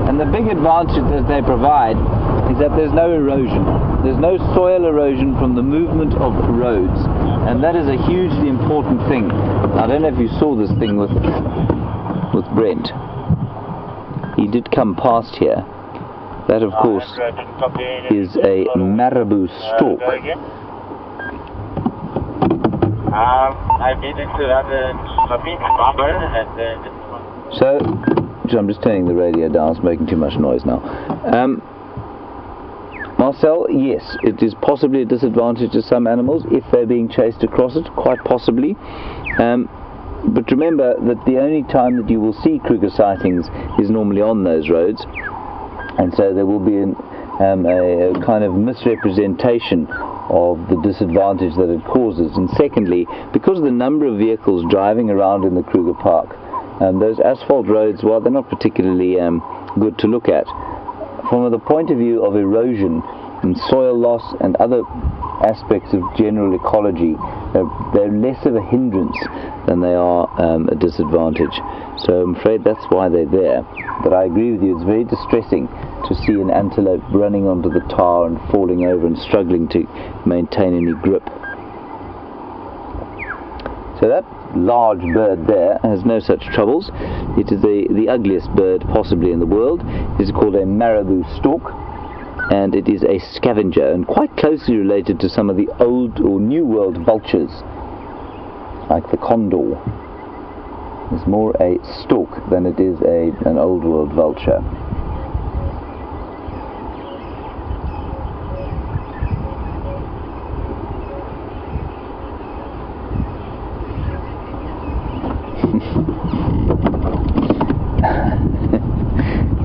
And the big advantage that they provide is that there's no erosion. There's no soil erosion from the movement of roads, and that is a hugely important thing. I don't know if you saw this thing with Brent. He did come past here. That, of course, is a marabou stork. I needed to have a big rubber and So, I'm just turning the radio down, it's making too much noise now. Marcel, yes, it is possibly a disadvantage to some animals if they're being chased across it, quite possibly. But remember that the only time that you will see Kruger sightings is normally on those roads, and so there will be a kind of misrepresentation of the disadvantage that it causes. And secondly, because of the number of vehicles driving around in the Kruger Park, those asphalt roads, well, they're not particularly good to look at. From the point of view of erosion and soil loss and other aspects of general ecology. They're less of a hindrance than they are a disadvantage. So I'm afraid that's why they're there. But I agree with you, it's very distressing to see an antelope running onto the tar and falling over and struggling to maintain any grip. So that large bird there has no such troubles. It is the ugliest bird possibly in the world. It is called a marabou stork, and it is a scavenger and quite closely related to some of the old or new world vultures, like the condor. It's more a stork than it is an old world vulture.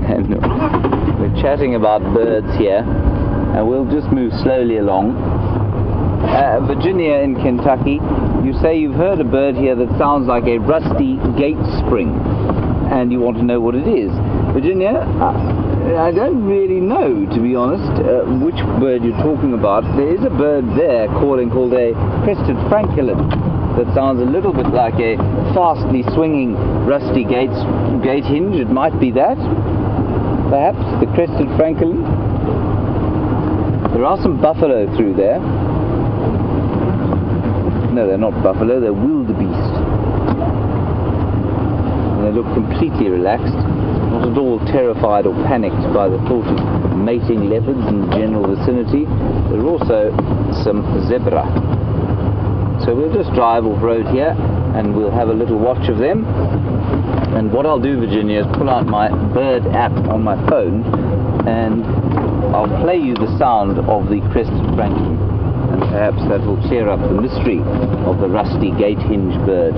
And we're chatting about birds here, and we'll just move slowly along. Virginia in Kentucky, you say you've heard a bird here that sounds like a rusty gate spring, and you want to know what it is. Virginia, I don't really know, to be honest, which bird you're talking about. There is a bird there called a crested francolin that sounds a little bit like a fastly swinging rusty gate hinge. It might be that, perhaps, the crested francolin. There are some buffalo through there. No, they're not buffalo, they're wildebeest. And they look completely relaxed, not at all terrified or panicked by the thought of mating leopards in the general vicinity. There are also some zebra. So we'll just drive off-road here, and we'll have a little watch of them. And what I'll do, Virginia, is pull out my bird app on my phone, and I'll play you the sound of the crested francolin. And perhaps that will clear up the mystery of the rusty gate hinge bird.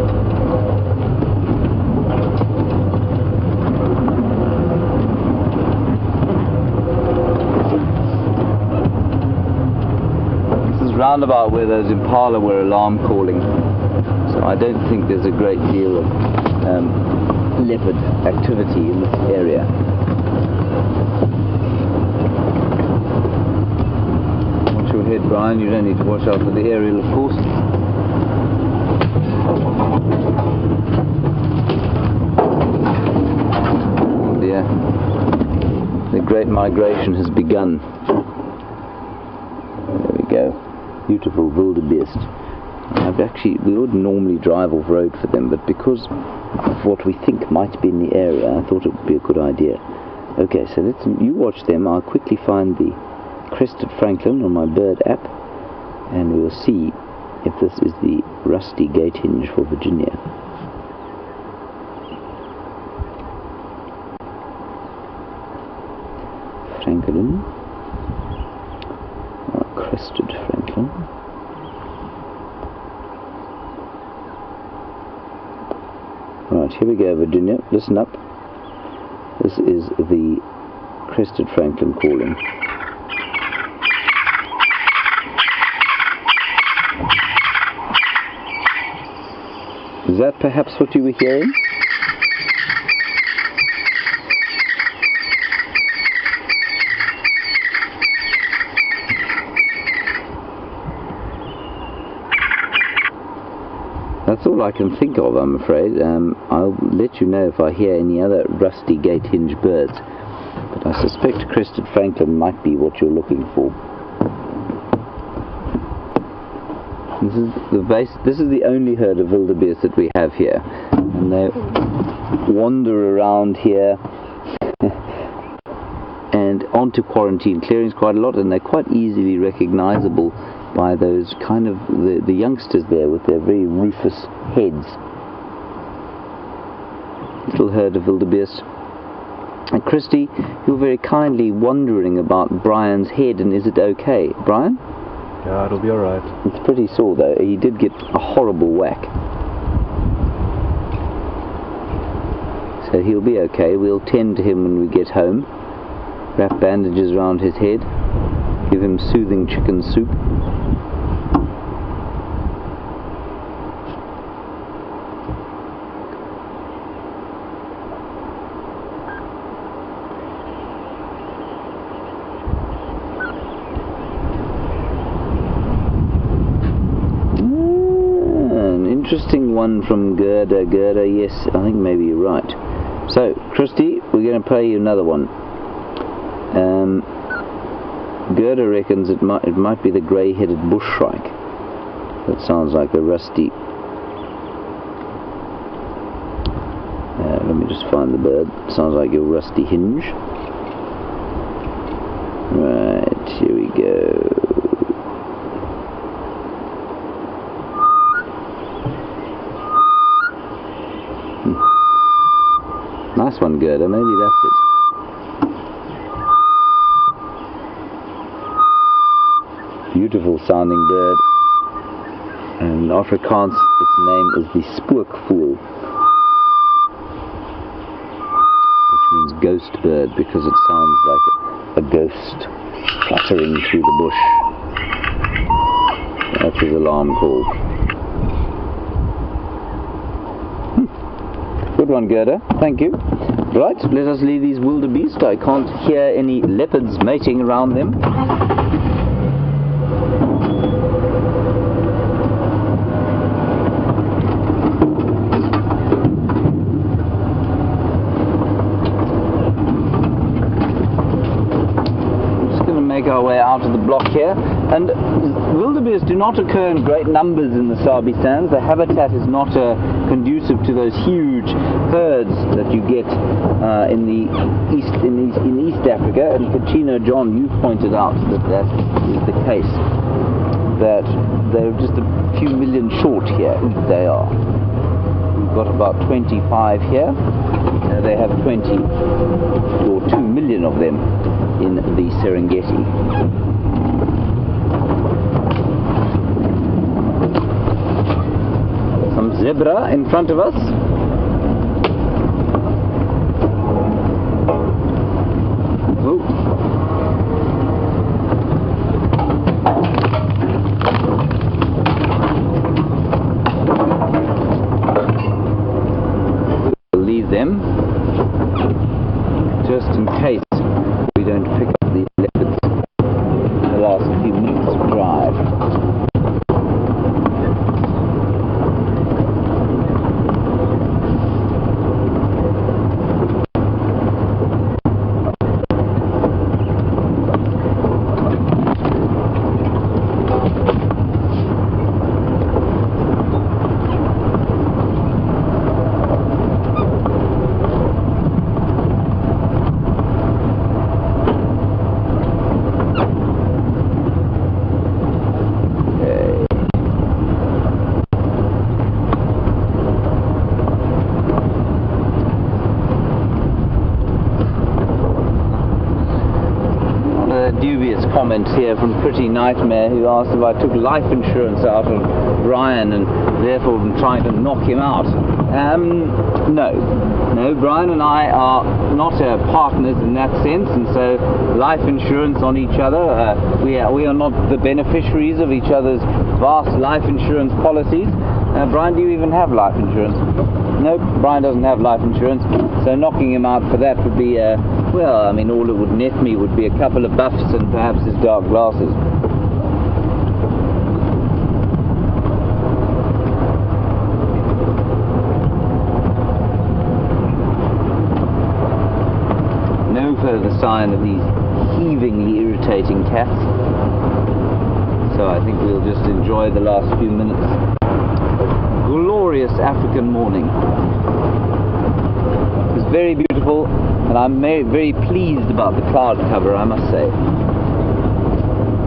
This is roundabout where those impala were alarm calling, so I don't think there's a great deal of leopard activity in this area. Head, Brian, you don't need to watch out for the aerial, of course. Oh dear, the great migration has begun. There we go, beautiful wildebeest. We wouldn't normally drive off-road for them, but because of what we think might be in the area, I thought it would be a good idea. Okay, so you watch them. I'll quickly find the crested francolin on my bird app, and we'll see if this is the rusty gate hinge for Virginia. Francolin, crested francolin. Right, here we go, Virginia. Listen up. This is the crested francolin calling. Is that perhaps what you were hearing? That's all I can think of, I'm afraid. I'll let you know if I hear any other rusty gate hinge birds, but I suspect crested francolin might be what you're looking for. This is the only herd of wildebeest that we have here, and they wander around here and onto quarantine clearings quite a lot, and they're quite easily recognizable by those kind of the youngsters there with their very rufous heads. Little herd of wildebeest. And Christy, you're very kindly wondering about Brian's head, and is it okay, Brian? Yeah, it'll be alright. It's pretty sore though. He did get a horrible whack. So he'll be okay. We'll tend to him when we get home. Wrap bandages around his head. Give him soothing chicken soup. interesting one from Gerda. Gerda, yes, I think maybe you're right. So, Christy, we're going to play you another one. Gerda reckons it might be the grey-headed bushshrike. That sounds like a rusty... let me just find the bird. Sounds like your rusty hinge. Right, here we go. Nice one, Gerda. Maybe that's it. Beautiful sounding bird. And in Afrikaans, its name is the spookvoël, which means ghost bird, because it sounds like a ghost fluttering through the bush. That's his alarm call. Good one, Gerda. Thank you. Right, let us leave these wildebeest. I can't hear any leopards mating around them. Our way out of the block here, and wildebeest do not occur in great numbers in the Sabi Sands. The habitat is not conducive to those huge herds that you get in East Africa. And Kachino, John, you've pointed out that is the case, that they're just a few million short here. They are. We've got about 25 here. They have 20 or 2 million of them in the Serengeti. Some zebra in front of us. Oh. We'll leave them just in case we don't pick up these leopards in the last few minutes of drive. Dubious comment here from Pretty Nightmare, who asked if I took life insurance out of Brian and therefore been trying to knock him out. No, Brian and I are not partners in that sense, and so life insurance on each other, we are not the beneficiaries of each other's vast life insurance policies. Brian, do you even have life insurance? Nope, Brian doesn't have life insurance, so knocking him out for that would be, well, I mean, all it would net me would be a couple of buffs and perhaps his dark glasses. No further sign of these heavingly irritating cats, so I think we'll just enjoy the last few minutes. Glorious African morning. It's very beautiful, and I'm very pleased about the cloud cover, I must say,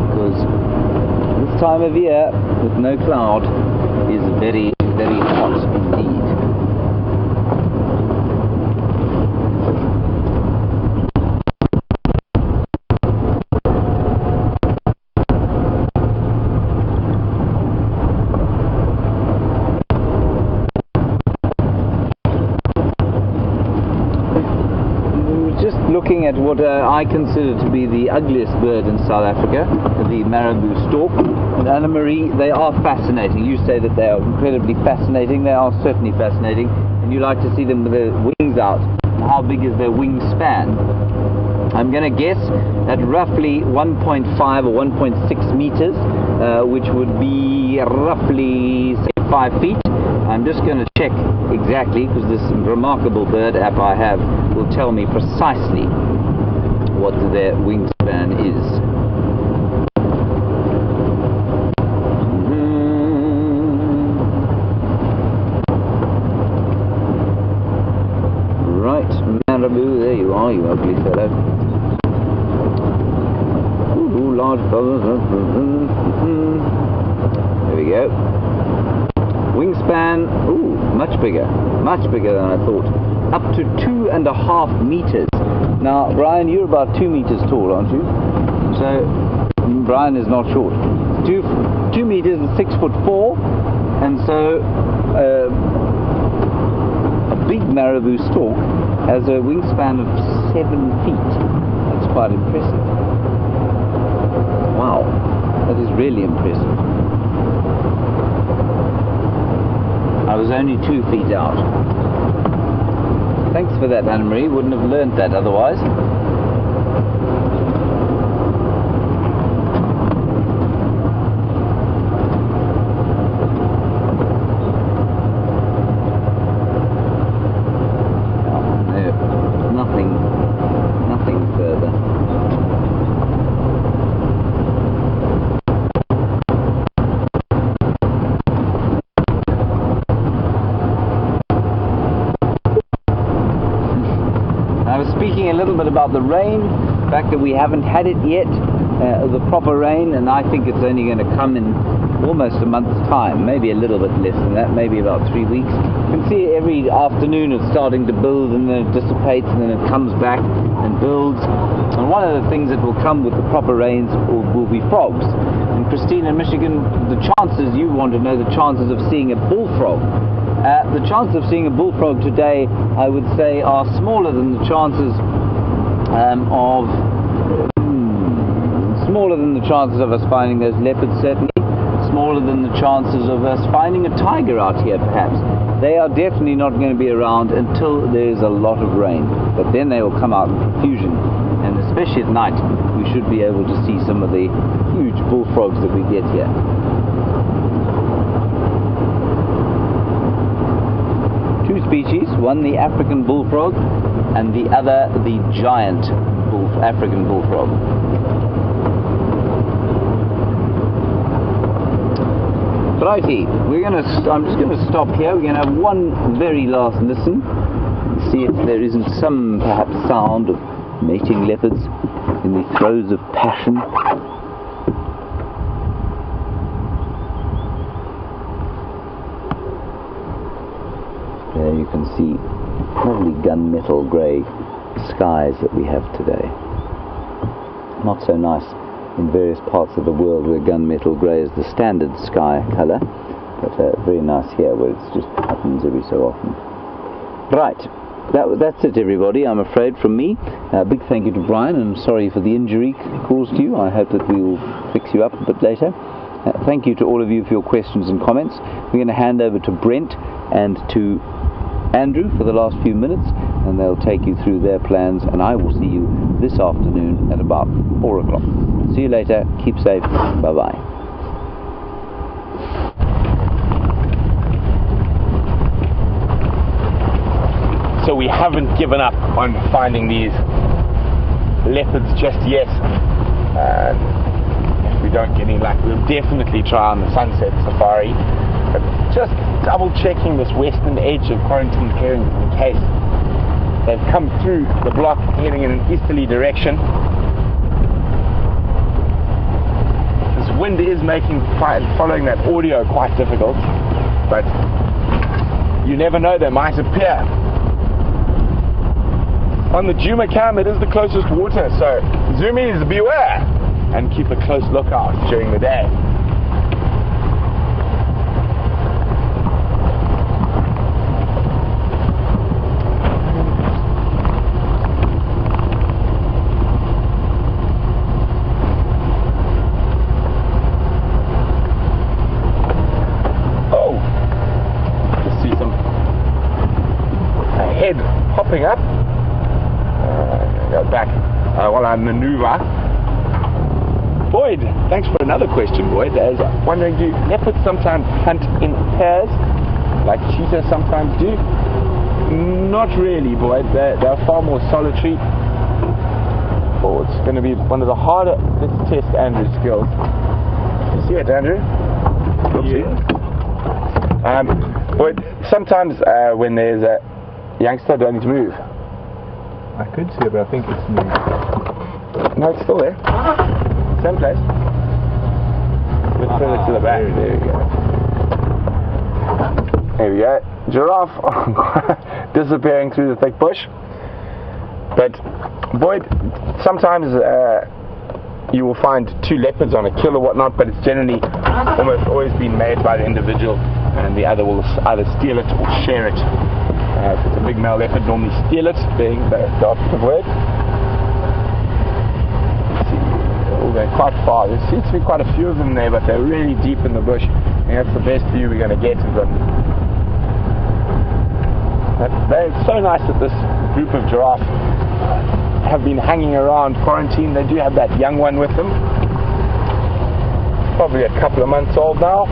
because this time of year with no cloud is very, very hot indeed. Looking at what I consider to be the ugliest bird in South Africa, the marabou stork. And Anna Marie, they are fascinating. You say that they are incredibly fascinating. They are certainly fascinating, and you like to see them with their wings out. How big is their wingspan? I'm going to guess at roughly 1.5 or 1.6 meters, which would be roughly, say, 5 feet. I'm just going to check exactly, because this remarkable bird app I have will tell me precisely what their wingspan is. Right, Marabou, there you are, you ugly fellow. Ooh, large bubbles. There we go. Wingspan, ooh, much bigger than I thought. Up to 2.5 meters. Now, Brian, you're about 2 meters tall, aren't you? So, Brian is not short. 2 meters and 6'4", and so a big marabou stork has a wingspan of 7 feet. That's quite impressive. Wow, that is really impressive. I was only 2 feet out. Thanks for that, Anne-Marie. Wouldn't have learned that otherwise. No, nothing further. Speaking a little bit about the rain, the fact that we haven't had it yet, the proper rain, and I think it's only going to come in almost a month's time, maybe a little bit less than that, maybe about 3 weeks. You can see every afternoon it's starting to build, and then it dissipates, and then it comes back and builds. And one of the things that will come with the proper rains will be frogs. In Christina, Michigan, the chances, you want to know the chances of seeing a bullfrog. The chances of seeing a bullfrog today, I would say, are smaller than the chances of us finding those leopards, certainly. Smaller than the chances of us finding a tiger out here, perhaps. They are definitely not going to be around until there is a lot of rain. But then they will come out in profusion. And especially at night, we should be able to see some of the huge bullfrogs that we get here. Two species, one the African bullfrog and the other the giant African bullfrog. Righty, I'm just going to stop here. We're going to have one very last listen, see if there isn't some perhaps sound of mating leopards in the throes of passion. There you can see lovely gunmetal grey skies that we have today. Not so nice in various parts of the world where gunmetal grey is the standard sky colour, but very nice here where it just happens every so often. Right, that's it everybody, I'm afraid, from me. Big thank you to Brian, and I'm sorry for the injury caused to you. I hope that we will fix you up a bit later. Thank you to all of you for your questions and comments. We're going to hand over to Brent and to Andrew for the last few minutes, and they'll take you through their plans, and I will see you this afternoon at about 4 o'clock. See you later, keep safe, bye-bye. So we haven't given up on finding these leopards just yet. If we don't get any luck, we'll definitely try on the sunset safari. But just double checking this western edge of quarantine herons in case they've come through the block heading in an easterly direction. This wind is making following that audio quite difficult, but you never know, they might appear. On the Juma Cam, it is the closest water, so zoomies, beware and keep a close lookout during the day. Popping up. Go back while I maneuver. Boyd, thanks for another question, Boyd. I was wondering, do leopards sometimes hunt in pairs? like cheetahs sometimes do? Not really, boy. They're far more solitary. Oh, it's going to be one of the harder. Let's test Andrew's skills. You see it, Andrew? Yeah. But sometimes when there's a youngster, I don't need to move. I could see it, but I think it's moved. No, it's still there. Same place. Let's turn it to the back. There we go. There we go. Giraffe disappearing through the thick bush. But Boyd, sometimes you will find two leopards on a kill or whatnot, but it's generally almost always been made by the individual, and the other will either steal it or share it. If it's a big male leopard, normally steal it, being the operative word. Let's see, they're quite far. There seems to be quite a few of them there, but they're really deep in the bush, and that's the best view we're going to get of them. It's so nice that this group of giraffes have been hanging around quarantine. They do have that young one with them, probably a couple of months old now.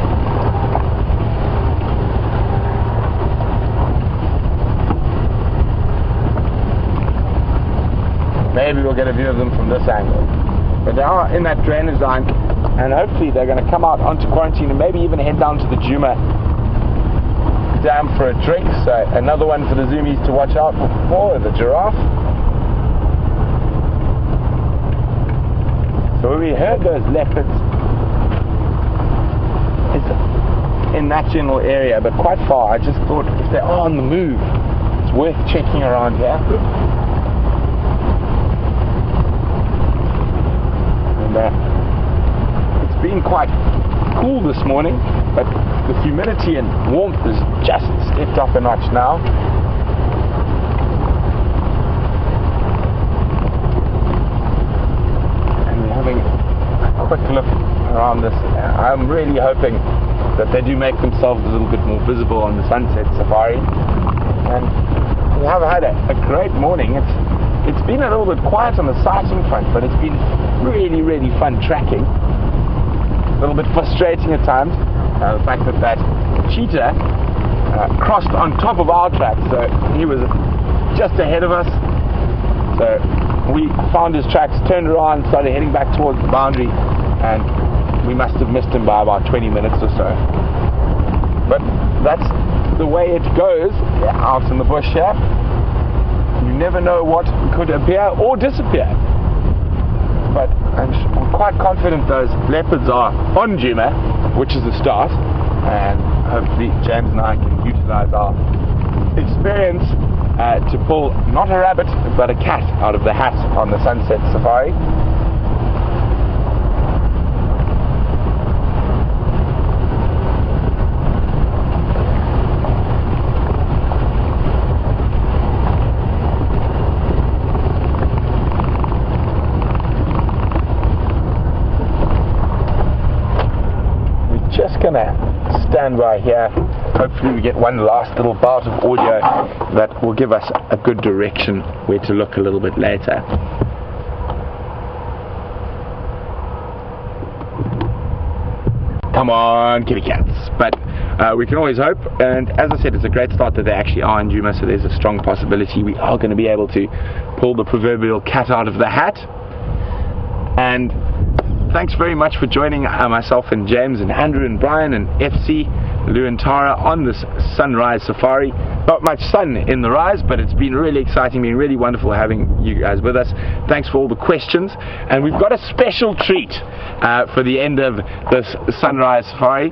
Maybe we'll get a view of them from this angle, but they are in that drainage line, and hopefully they're going to come out onto quarantine and maybe even head down to the Juma Dam for a drink. So another one for the zoomies to watch out for, the giraffe. So when we heard those leopards, it's in that general area, but quite far. I just thought if they are on the move, it's worth checking around here. And it's been quite cool this morning, but the humidity and warmth has just stepped up a notch now. A quick look around this. I'm really hoping that they do make themselves a little bit more visible on the sunset safari. And we have had a great morning. It's been a little bit quiet on the sighting front, but it's been really, really fun tracking. A little bit frustrating at times. The fact that cheetah crossed on top of our track, so he was just ahead of us. So we found his tracks, turned around, started heading back towards the boundary, and we must have missed him by about 20 minutes or so. But that's the way it goes out in the bush here. You never know what could appear or disappear. But I'm quite confident those leopards are on Juma, which is the start, and hopefully James and I can utilize our experience to pull not a rabbit but a cat out of the hat on the sunset safari. We're just gonna stand by here. Hopefully we get one last little bout of audio that will give us a good direction where to look a little bit later. Come on, kitty cats. But we can always hope, and as I said, it's a great start that they actually are in Juma, so there's a strong possibility we are going to be able to pull the proverbial cat out of the hat. And thanks very much for joining myself and James and Andrew and Brian and FC, Lou and Tara on this sunrise safari. Not much sun in the rise, but it's been really exciting, been really wonderful having you guys with us. Thanks for all the questions, and we've got a special treat for the end of this sunrise safari.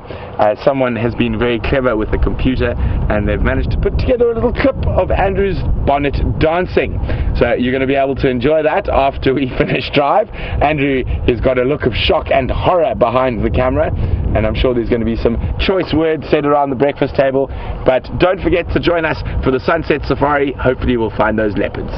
Someone has been very clever with the computer, and they've managed to put together a little clip of Andrew's bonnet dancing. So you're going to be able to enjoy that after we finish drive. Andrew has got a look of shock and horror behind the camera, and I'm sure there's going to be some choice words said around the breakfast table. But don't forget to join us for the sunset safari. Hopefully we'll find those leopards.